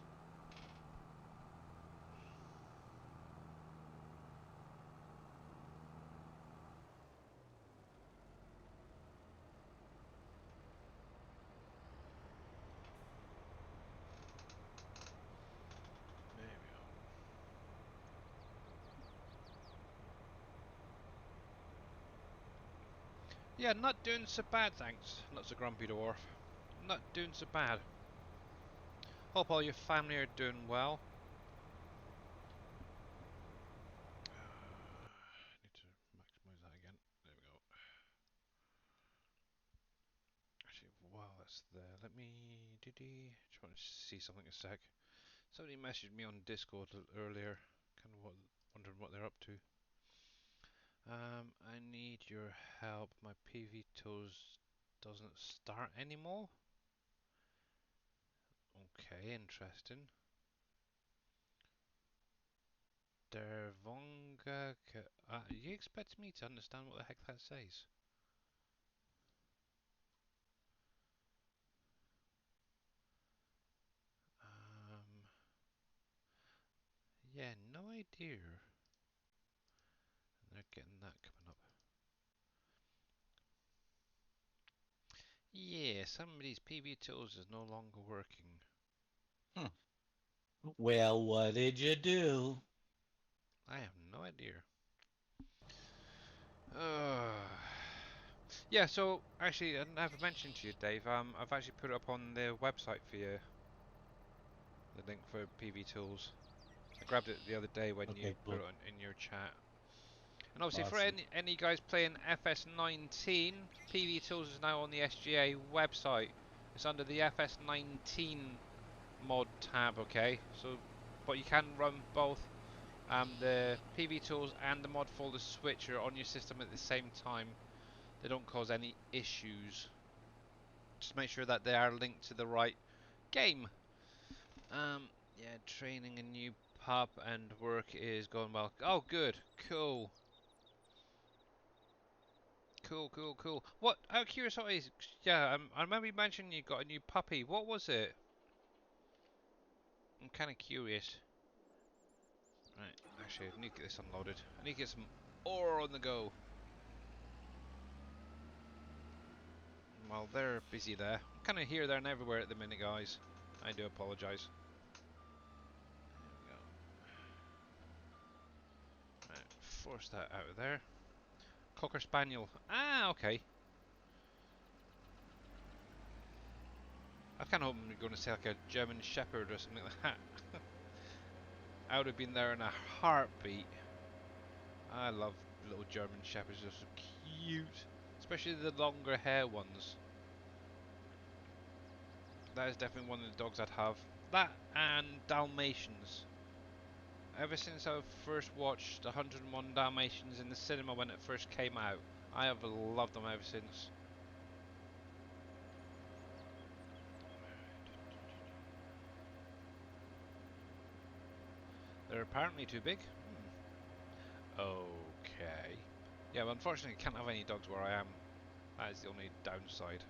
There we go. Yeah, not doing so bad, thanks. Not so grumpy dwarf. Not doing so bad. Hope all your family are doing well. Need to maximize that again. There we go. Actually, while that's there, let me Just want to see something a sec. Somebody messaged me on Discord earlier, kind of wondering what they're up to. I need your help. My PV tools doesn't start anymore. Okay, interesting. Dervonga. You expect me to understand what the heck that says? Yeah, no idea. And they're getting that coming up. Yeah, somebody's PV tools is no longer working. Well, what did you do? I have no idea. Yeah, so actually, I never mentioned to you, Dave. I've actually put it up on the website for you. The link for PV tools. I grabbed it the other day when you Okay, put cool. it in your chat. And obviously, for Awesome. any guys playing FS19, PV tools is now on the SGA website. It's under the FS19 mod tab. Okay, so but you can run both the PV tools and the mod folder switcher on your system at the same time. They don't cause any issues. Just make sure that they are linked to the right game. Yeah, training a new pup and work is going well. Oh, good, cool, cool. What? Out of curiosity, yeah, I remember you mentioning you got a new puppy. What was it? I'm kind of curious. Right, actually, I need to get this unloaded. I need to get some ore on the go. Well, they're busy there. I'm kind of here, there, and everywhere at the minute, guys. I do apologise. There we go. Right, force that out of there. Cocker Spaniel. Ah, okay. I was kind of hoping you were going to say like a German Shepherd or something like that. I would have been there in a heartbeat. I love little German Shepherds, they're so cute. Especially the longer hair ones. That is definitely one of the dogs I'd have. That and Dalmatians. Ever since I first watched 101 Dalmatians in the cinema when it first came out, I have loved them ever since. They're apparently too big. Okay. Yeah, but unfortunately I can't have any dogs where I am. That is the only downside.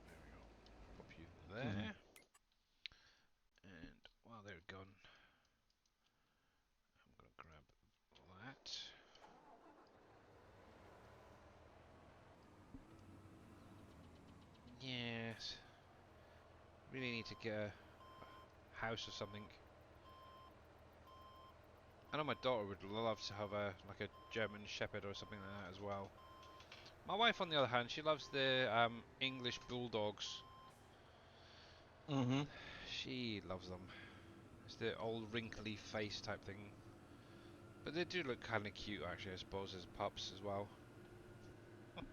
There we go. Pop you there. And while they're gone, I'm going to grab that. Yes. Really need to get a house or something. I know my daughter would love to have a like a German Shepherd or something like that as well. My wife, on the other hand, she loves the English bulldogs. Mm-hmm. She loves them. It's the old wrinkly face type thing. But they do look kind of cute, actually, I suppose, as pups as well. Oh,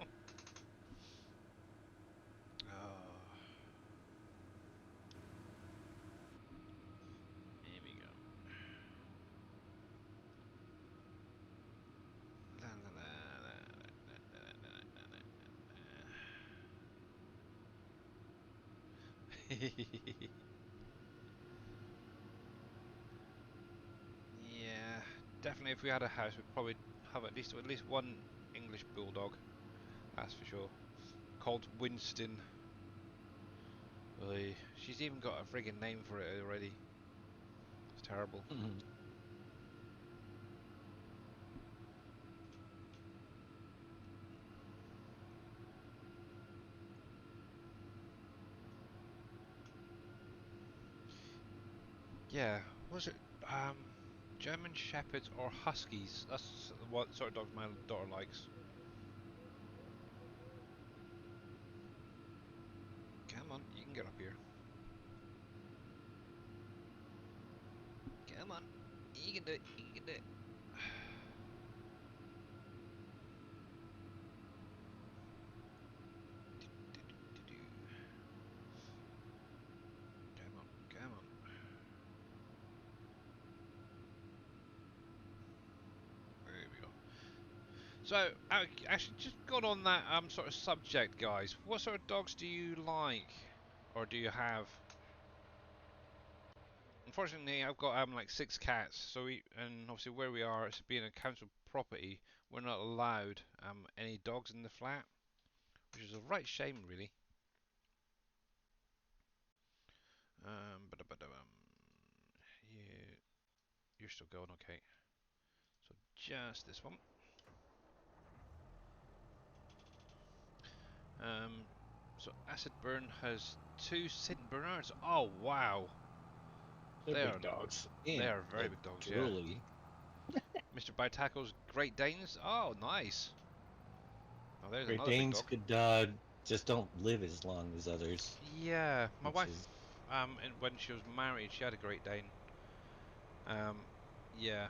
here we go. La, la, la, yeah, definitely. If we had a house, we'd probably have at least one English bulldog. That's for sure. Called Winston. Oy. She's even got a friggin' name for it already. It's terrible. Mm-hmm. Yeah, was it German Shepherds or Huskies? That's what sort of dogs my daughter likes. Come on, you can get up here. Come on, you can do it. You can do it. So, actually, just going on that sort of subject, guys. What sort of dogs do you like, or do you have? Unfortunately, I've got like 6 cats. So and obviously where we are, it's being a council property, we're not allowed any dogs in the flat, which is a right shame, really. You, you're still going, okay. So just this one. Um, so Acid Burn has 2 Saint Bernards. Oh wow, They're big dogs. they And are very big dogs, yeah. drooly. Mr. Bitackle's Great Danes. Oh, nice. Oh, there's Great another big Danes dog. could just don't live as long as others, Yeah, my which wife, is when she was married, she had a Great Dane. Yeah,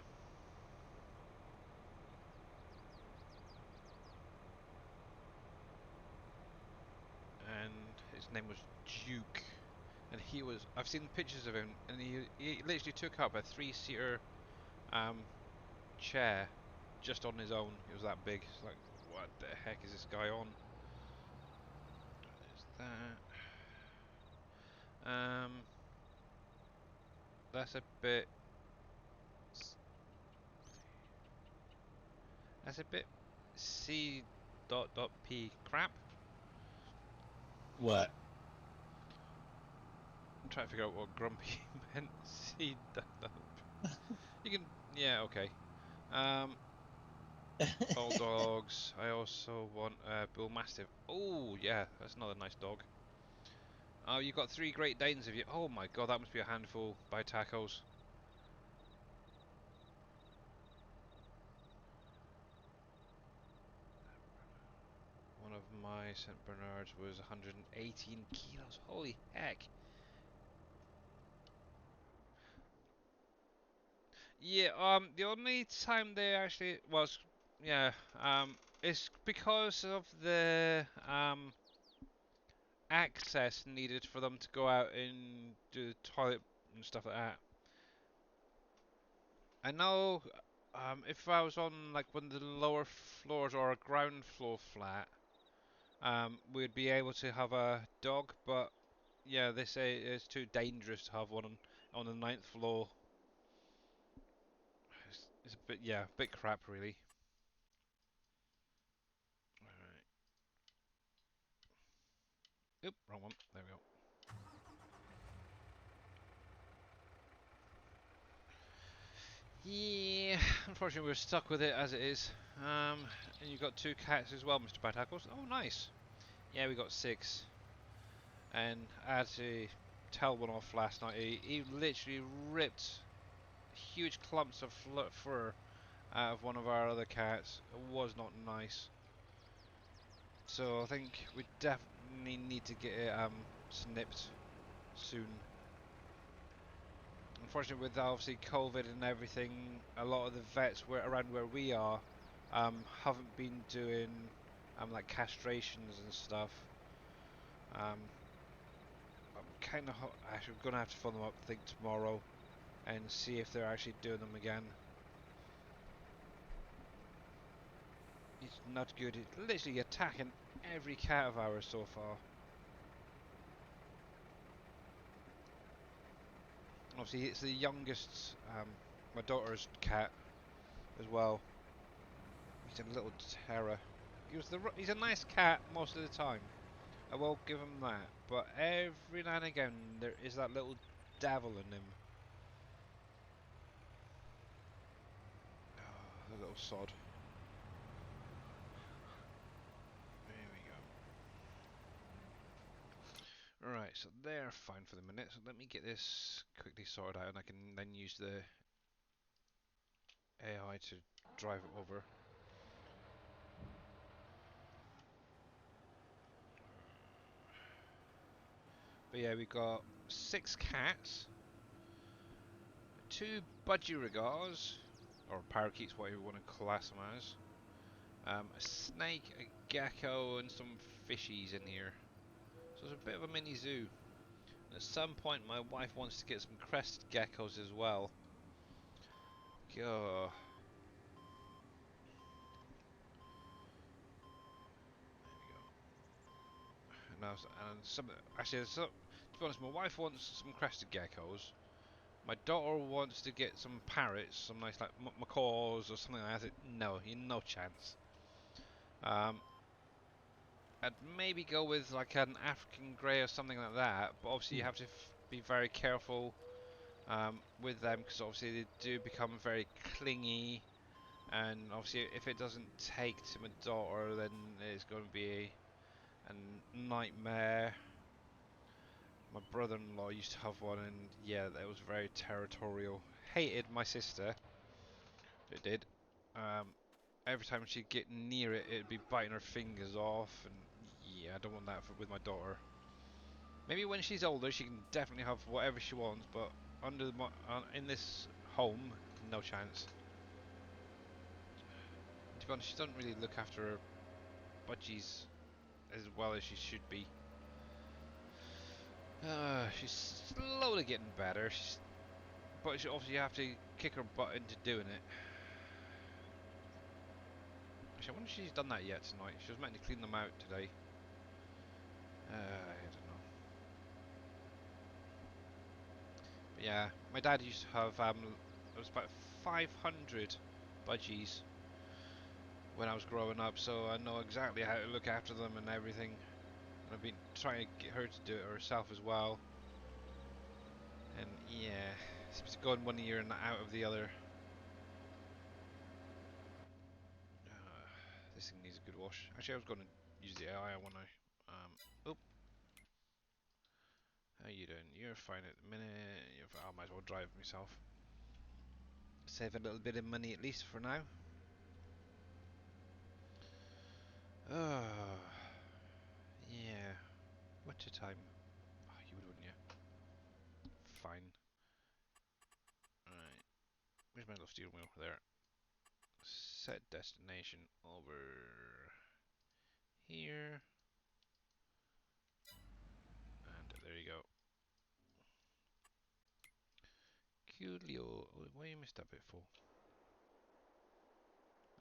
and his name was Duke, and he was. I've seen pictures of him, and he literally took up a 3-seater um chair just on his own. It was that big. It's like, what the heck is this guy on? There's that. That's a bit. That's a bit. C dot P crap. what? I'm trying to figure out what grumpy meant. C dot. You can. Yeah. Okay. Um. Bulldogs. I also want a bull mastiff. Oh yeah, that's another nice dog. Oh, you got 3 Great Danes of you. Oh my god, that must be a handful by tacos. One of my St. Bernards was 118 kilos. Holy heck. Yeah, the only time they actually was, yeah, it's because of the, access needed for them to go out and do the toilet and stuff like that. I know, if I was on like one of the lower floors or a ground floor flat, we'd be able to have a dog, but yeah, they say it's too dangerous to have one on the 9th floor. It's a bit, yeah, a bit crap really. Alright. Oop, wrong one. There we go. Yeah, unfortunately we're stuck with it as it is. And you've got 2 cats as well, Mr. Batackles. Oh, nice. Yeah, we got 6. And I had to tell one off last night. He literally ripped huge clumps of fur out of one of our other cats. It was not nice. So I think we definitely need to get it snipped soon. Unfortunately, with obviously COVID and everything, a lot of the vets around where we are haven't been doing like castrations and stuff. I'm kind of actually gonna have to follow them up, I think, tomorrow and see if they're actually doing them again. It's not good. It's literally attacking every cat of ours so far. Obviously, it's the youngest, my daughter's cat as well. He's a little terror. He's a nice cat most of the time. I will give him that. But every now and again, there is that little devil in him. Oh, the little sod. There we go. Right, so they're fine for the minute. So let me get this quickly sorted out, and I can then use the AI to drive it over. But yeah, we got 6 cats, 2 budgerigars, or parakeets, whatever you want to class them as. A snake, a gecko, and some fishies in here. So it's a bit of a mini zoo. And at some point, my wife wants to get some crested geckos as well. Go. else. And some actually, to be honest, my wife wants some crested geckos. My daughter wants to get some parrots, some nice like macaws or something like that. No, no chance. I'd maybe go with like an African grey or something like that, but obviously you have to be very careful with them because obviously they do become very clingy, and obviously if it doesn't take to my daughter, then it's going to be a nightmare. My brother-in-law used to have one, and yeah, that was very territorial. Hated my sister. It did. Every time she'd get near it, it'd be biting her fingers off, and yeah, I don't want that with my daughter. Maybe when she's older, she can definitely have whatever she wants, but under the in this home, no chance. And to be honest, she doesn't really look after her budgies as well as she should be. She's slowly getting better, but she obviously have to kick her butt into doing it. Actually, I wonder if she's done that yet tonight. She was meant to clean them out today. I don't know. But yeah, my dad used to have it was about 500 budgies when I was growing up, so I know exactly how to look after them and everything. And I've been trying to get her to do it herself as well. And yeah, seems to go in one ear and out of the other. This thing needs a good wash. Actually, I was going to use the AI one now. Oh, how you doing? You're fine at the minute. I might as well drive myself. Save a little bit of money at least for now. Oh, yeah. What's your time? Oh, you would, wouldn't you? Fine. Alright. Where's my little steering wheel? There. Set destination over here. And there you go. Coolio. Why you missed that bit for?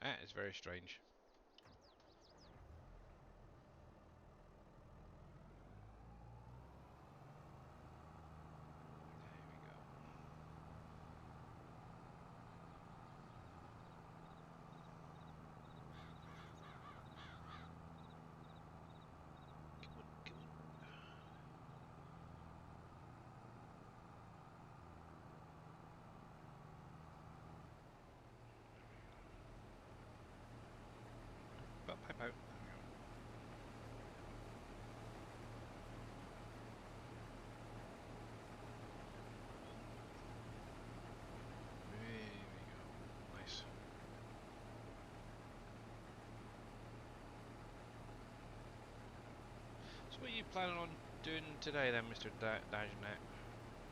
That is very strange. There we go. Come on, come on. Pipe out. There we go. Nice. So what are you planning on doing today then, Mr. Dagenet?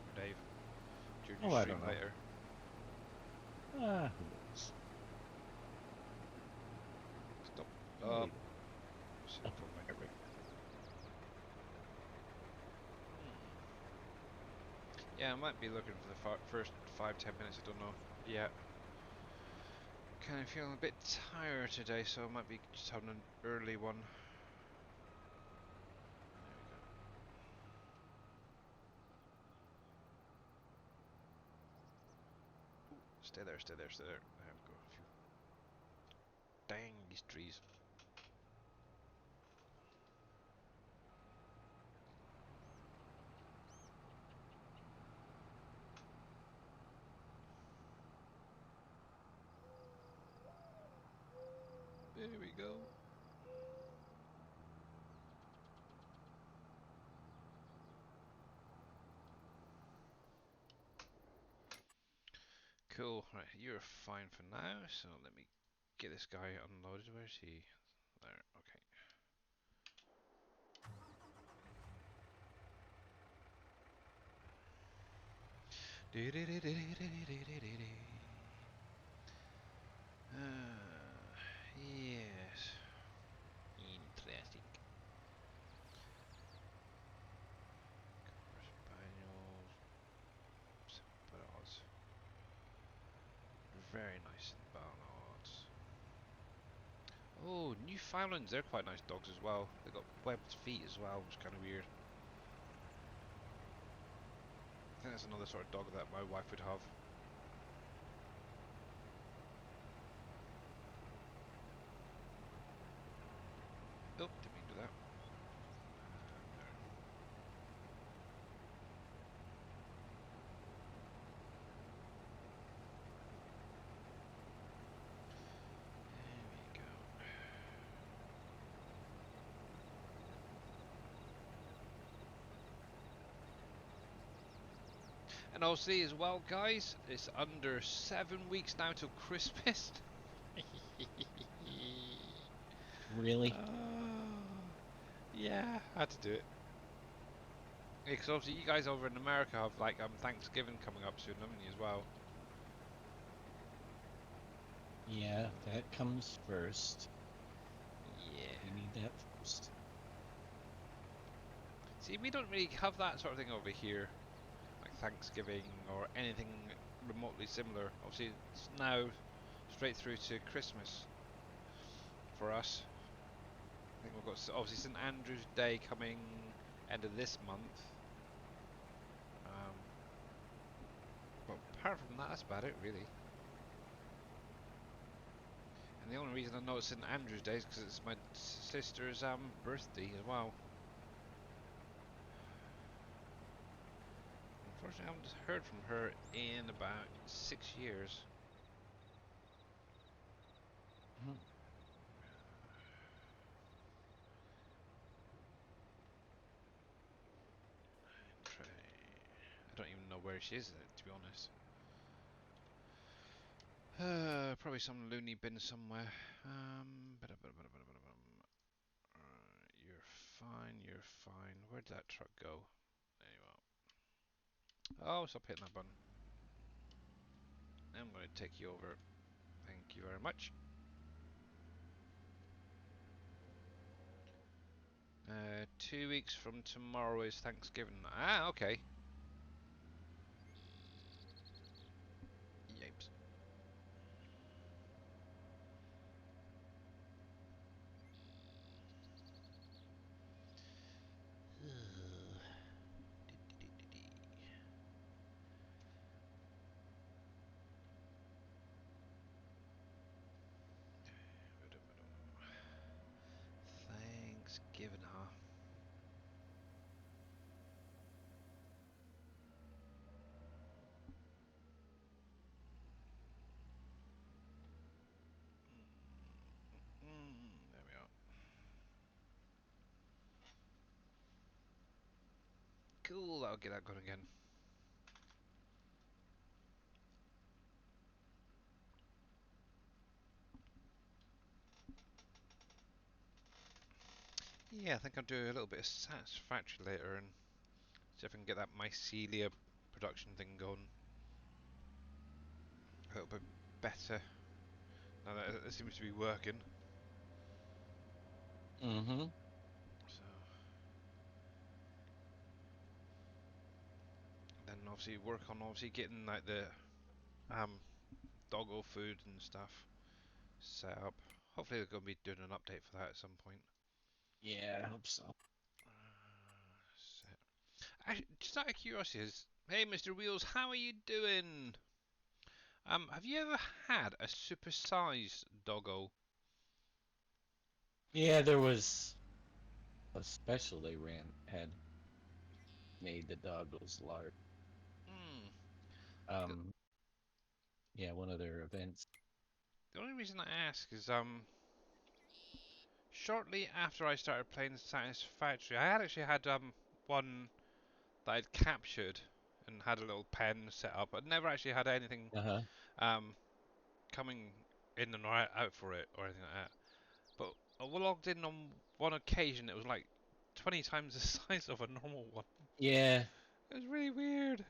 Or Dave? During your Oh, I stream don't know. later? Who knows? Stop. Maybe. Sit for me. There we go. Yeah, I might be looking for the first 5-10 minutes, I don't know. Yeah. Kind of feeling a bit tired today, so I might be just having an early one. There we go. Ooh, stay there, stay there, stay there. There we go. Phew. Dang, these trees. There we go. Cool. Right, you're fine for now, so let me get this guy unloaded. Where's he? There, okay. Yes. Interesting. Spaniels. Separados. Very nice Separados. Oh, Newfoundlands, they're quite nice dogs as well. They've got webbed feet as well, which is kind of weird. I think that's another sort of dog that my wife would have. Oh, didn't mean to do that. There. There we go. And I'll see as well, guys, it's under 7 weeks now till Christmas. Really? Yeah, had to do it. Yeah, because obviously you guys over in America have like Thanksgiving coming up soon, haven't you, as well? Yeah, that comes first. Yeah. We need that first. See, we don't really have that sort of thing over here, like Thanksgiving or anything remotely similar. Obviously, it's now straight through to Christmas for us. I think we've got obviously St Andrew's Day coming end of this month. Um, but apart from that, that's about it, really. And the only reason I know it's St Andrew's Day is because it's my sister's birthday as well. Unfortunately, I haven't heard from her in about 6 years. Mhm. I don't even know where she is, to be honest. Probably some loony bin somewhere. You're fine, you're fine. Where did that truck go? There you are. Oh, stop hitting that button. I'm going to take you over. Thank you very much. 2 weeks from tomorrow is Thanksgiving. Ah, okay. Yipes. Thanksgiving, huh? There we are. Cool, I'll get that going again. Yeah, I think I'll do a little bit of Satisfactory later and see if I can get that mycelia production thing going a little bit better. Now that it seems to be working. Mm-hmm. So then obviously work on obviously getting like the um doggo food and stuff set up. Hopefully they're going to be doing an update for that at some point. Yeah, I hope so. Just out of curiosity, hey Mr. Wheels, how are you doing? Have you ever had a supersized doggo? Yeah, there was a special they had made the dog was large. Hmm. Um, yeah, one of their events. The only reason I ask is shortly after I started playing Satisfactory, I had actually had one that I'd captured and had a little pen set up. I'd never actually had anything Uh-huh. um coming in and out for it or anything like that. But I logged in on one occasion. It was like 20 times the size of a normal one. Yeah, It was really weird.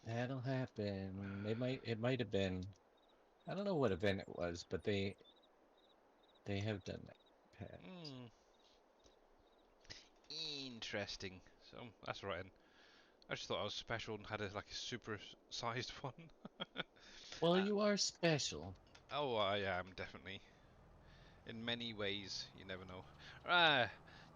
that'll happen. It might have been, I don't know what event it was, but they have done that in the past. Hmm. Interesting. So that's right. And I just thought I was special and had like a super sized one. Well, uh, you are special. oh, I am definitely. In many ways, you never know.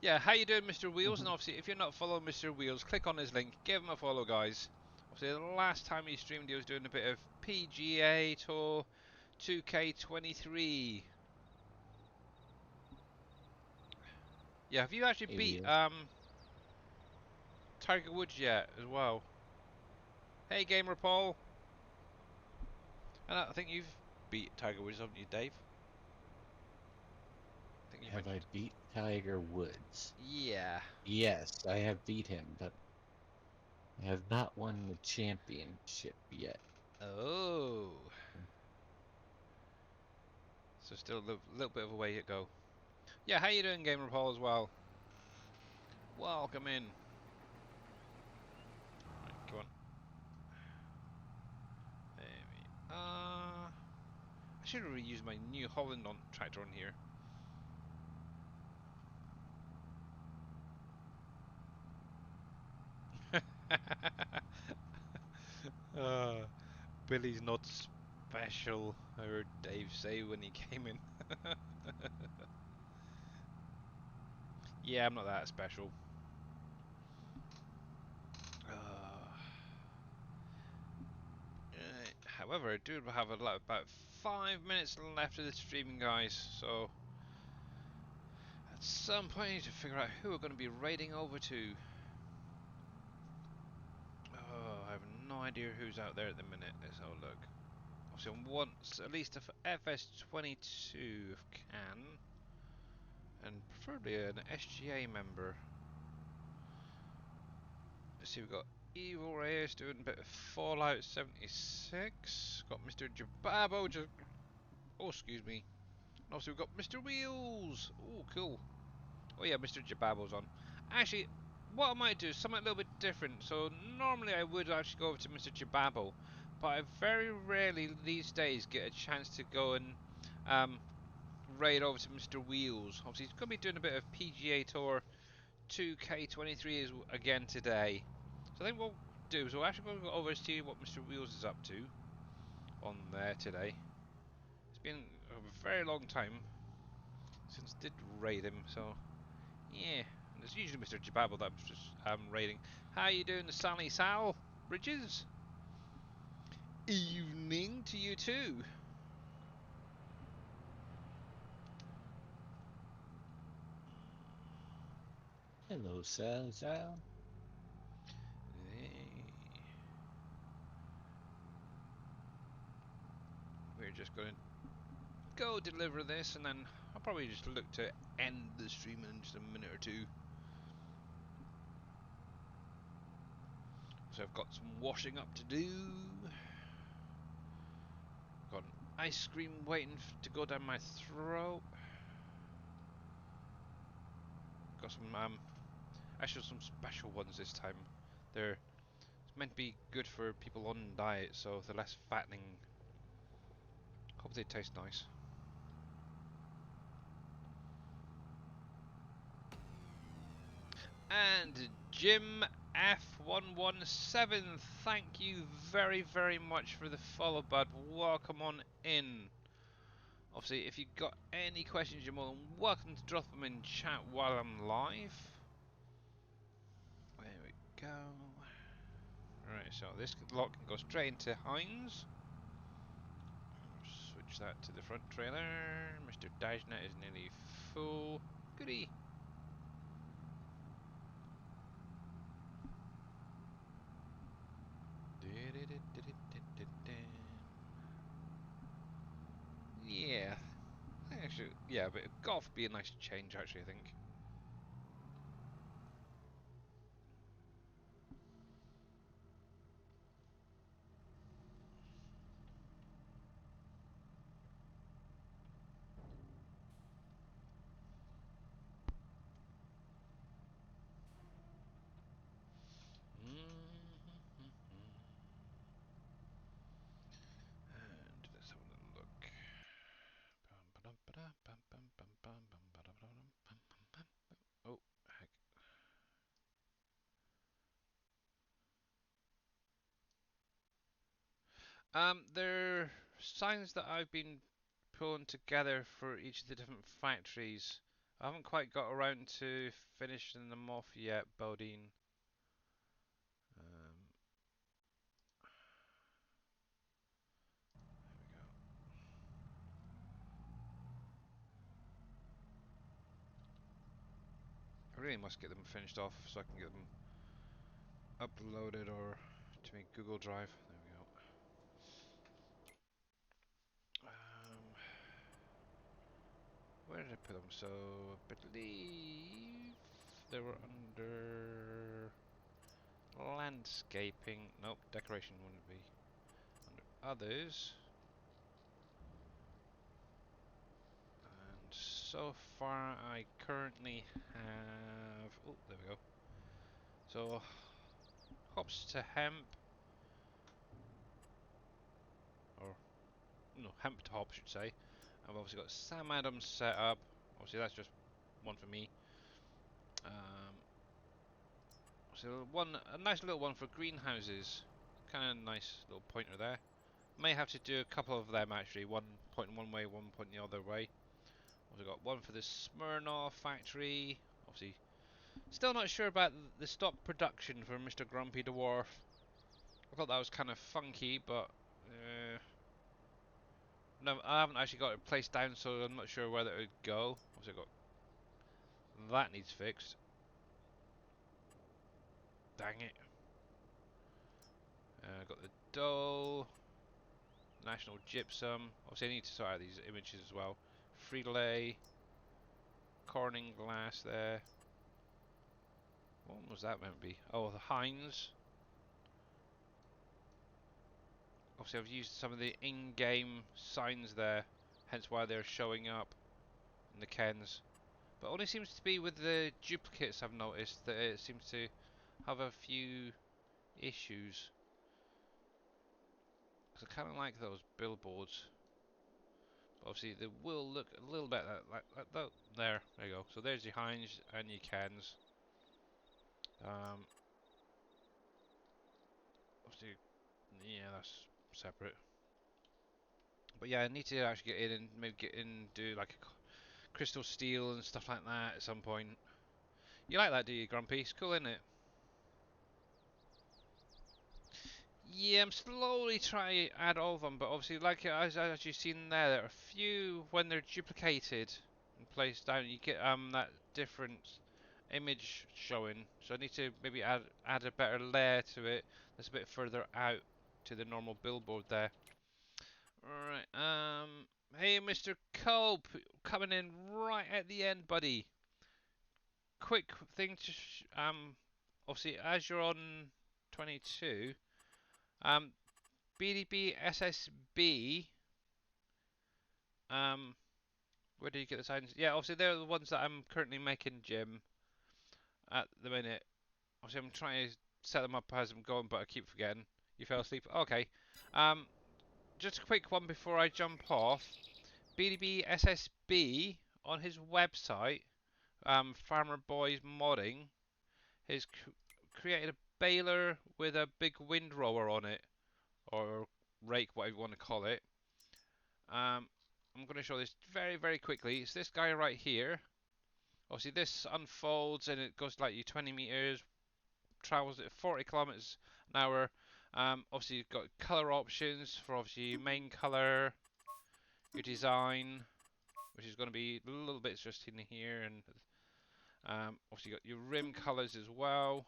Yeah, how you doing, Mr. Wheels? And obviously, if you're not following Mr. Wheels, click on his link, give him a follow, guys. Obviously, the last time he streamed, he was doing a bit of PGA Tour 2K23. Yeah, have you actually Hey, beat Wheels. Tiger Woods yet as well? Hey, Gamer Paul. And I think you've beat Tiger Woods, haven't you, Dave? I think you Have I mentioned. beat Tiger Woods? Yeah. Yes, I have beat him, but I have not won the championship yet. Oh. So still a little bit of a way to go. Yeah, how you doing, Gamer Paul, as well? Welcome in. Right, come on. There we are. I should have reused my New Holland tractor on here. uh, Billy's not special, I heard Dave say when he came in. Yeah, I'm not that special. Uh, However, I do have about 5 minutes left of the streaming, guys, so at some point I need to figure out who we're going to be raiding over to. Oh, I have no idea who's out there at the minute. Let's have a look. Obviously, I want at least a FS22 if can, and preferably an SGA member. Let's see, we've got Evil Reyes doing a bit of Fallout 76. Got Mr. Jababo just. Oh, excuse me. And also, we've got Mr. Wheels. Oh, cool. Oh, yeah, Mr. Jababo's on. Actually, what I might do is something a little bit different. So, normally I would actually go over to Mr. Jababo, but I very rarely these days get a chance to go and um, raid over to Mr. Wheels. Obviously, he's going to be doing a bit of PGA Tour 2K23 again today. So I think what we'll do is we're actually going to go over and see what Mr. Wheels is up to on there today. It's been a very long time since I did raid him, so yeah. And it's usually Mr. Jababble that I'm just raiding. How you doing, Sally Sal Bridges? Evening to you too. Hello, Sal. Sal. Hey. We're just going to go deliver this, and then I'll probably just look to end the stream in just a minute or two. So I've got some washing up to do. Got an ice cream waiting to go down my throat. Got some actually some special ones this time. They're it's meant to be good for people on diet, so they're less fattening. Hope they taste nice. And Jim F117, thank you very, very much for the follow, bud. Welcome on in. Obviously, if you've got any questions, you're more than welcome to drop them in chat while I'm live. There we go. Right, so this lot can go straight into Heinz. Switch that to the front trailer. Mr. Dajnet is nearly full. Goody. Yeah, actually, yeah, but golf would be a nice change, actually, I think. And let's have a little look. Oh, heck. There are signs that I've been pulling together for each of the different factories. I haven't quite got around to finishing them off yet, Bodine. There we go. I really must get them finished off so I can get them uploaded or to my Google Drive. There we go. Where did I put them? So I believe they were under landscaping. Nope, decoration wouldn't be. Under others. And so far I currently have... Oh, there we go. So hops to hemp. Or, no, hemp to hop, I should say. I've obviously got Sam Adams set up. Obviously that's just one for me. So a nice little one for greenhouses. Kind of nice little pointer there. May have to do a couple of them actually. One pointing one way, one pointing the other way. Also got one for the Smirnoff factory. Obviously, still not sure about the stock production for Mr. Grumpy Dwarf. I thought that was kind of funky, but no, I haven't actually got it placed down, so I'm not sure whether it would go. Also got that needs fixed. Dang it. Got the dough. National Gypsum. Obviously I need to sort out these images as well. Free-lay. Corning glass there. What was that meant to be? Oh, the Heinz. Obviously I've used some of the in-game signs there, hence why they're showing up in the Kens. But only seems to be with the duplicates I've noticed that it seems to have a few issues. Because I kind of like those billboards. Obviously, they will look a little bit like that. There you go. So there's your Heinz and your Kens. Obviously, yeah, that's separate. But yeah, I need to actually get in and maybe get in and do like a crystal steel and stuff like that at some point. You like that, do you, Grumpy? It's cool, isn't it? Yeah, I'm slowly trying to add all of them, but obviously, like as you've seen there are a few when they're duplicated and placed down, you get that different image showing. So I need to maybe add a better layer to it that's a bit further out to the normal billboard there. Alright, hey Mr. Cope, coming in right at the end, buddy. Quick thing to obviously as you're on 22, BDB SSB, where do you get the signs? Yeah, obviously they're the ones that I'm currently making, Jim, at the minute. Obviously I'm trying to set them up as I'm going, but I keep forgetting. You fell asleep? Okay. Just a quick one before I jump off. BDB SSB on his website, Farmer Boys Modding, has created a baler with a big windrower on it, or rake, whatever you want to call it. I'm going to show this very, very quickly. It's this guy right here. Obviously, this unfolds and it goes like you 20 meters, travels at 40 kilometers an hour. Obviously, you've got color options for obviously your main color, your design, which is going to be a little bit just in here, and obviously you got your rim colors as well.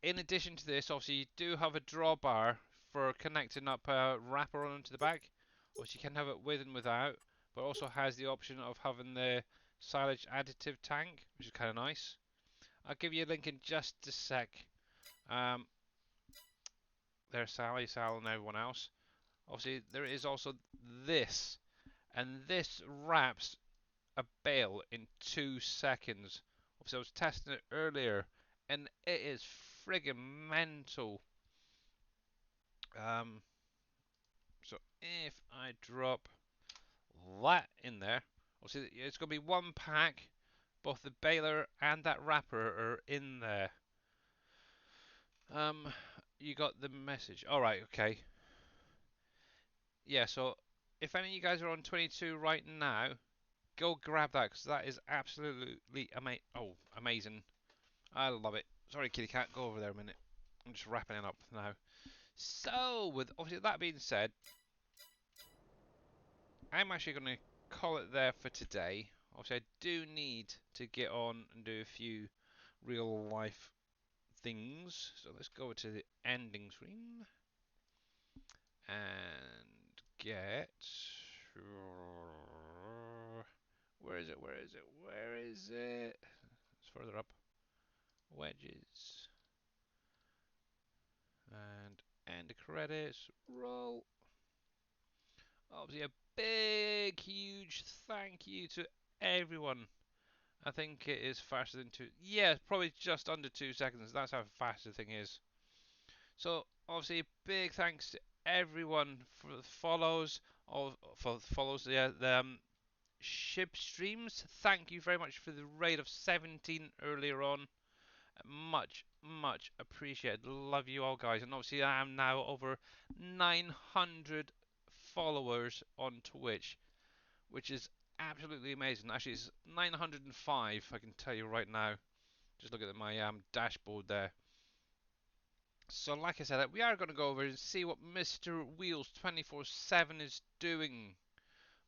In addition to this, obviously you do have a drawbar for connecting up a wrapper onto the back. Obviously you can have it with and without, but also has the option of having the silage additive tank, which is kind of nice. I'll give you a link in just a sec. There's Sally, Sal, and everyone else. Obviously there is also this, and this wraps a bale in 2 seconds. Obviously I was testing it earlier, and it is friggin' mental. So if I drop that in there, obviously it's going to be one pack. Both the baler and that wrapper are in there. You got the message. All right, okay. Yeah, so if any of you guys are on 22 right now, go grab that because that is absolutely amazing. I love it. Sorry, kitty cat, go over there a minute. I'm just wrapping it up now. So, with obviously that being said, I'm actually going to call it there for today. Obviously, I do need to get on and do a few real life things. So let's go to the ending screen and get. Where is it? Where is it? Where is it? It's further up. Wedges. And end the credits. Roll. Obviously, a big, huge thank you to everyone. I think it is faster than 2. Yeah, probably just under 2 seconds. That's how fast the thing is. So, obviously, big thanks to everyone for the follows. The ship streams. Thank you very much for the rate of 17 earlier on. Much, much appreciated. Love you all, guys. And obviously, I am now over 900 followers on Twitch, which is absolutely amazing. Actually, it's 905, I can tell you right now. Just look at my dashboard there. So, like I said, we are going to go over and see what Mr. Wheels 24/7 is doing.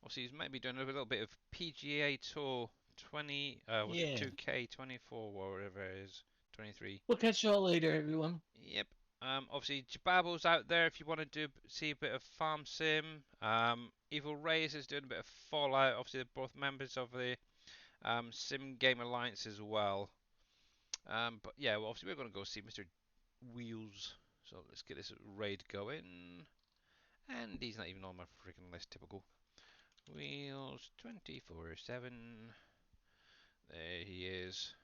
Obviously, he's maybe doing a little bit of PGA Tour 20, was it Yeah. 2K24, whatever it is, 23. We'll catch y'all later, everyone. Yep. Obviously, Jababo's out there if you want to see a bit of Farm Sim. Evil Rays is doing a bit of Fallout. Obviously, they're both members of the Sim Game Alliance as well. But yeah, well, obviously, we're going to go see Mr. Wheels. So let's get this raid going. And he's not even on my freaking list, typical. Wheels 24/7. There he is.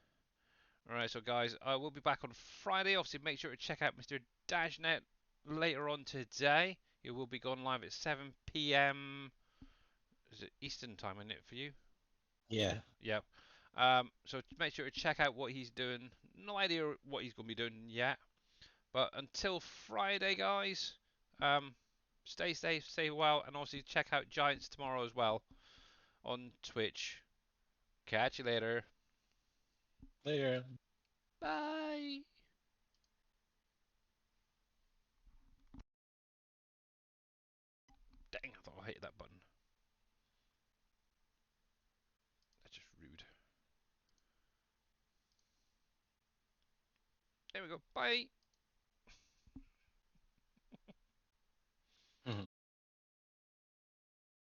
Alright, so guys, I will be back on Friday. Obviously, make sure to check out Mr. Dashnet later on today. He will be going live at 7 p.m. Is it Eastern time, isn't it, for you? Yeah. Yep. So make sure to check out what he's doing. No idea what he's going to be doing yet. But until Friday, guys, stay safe, stay well, and obviously check out Giants tomorrow as well on Twitch. Catch you later. Later. Bye. Dang, I thought I hit that button. That's just rude. There we go. Bye.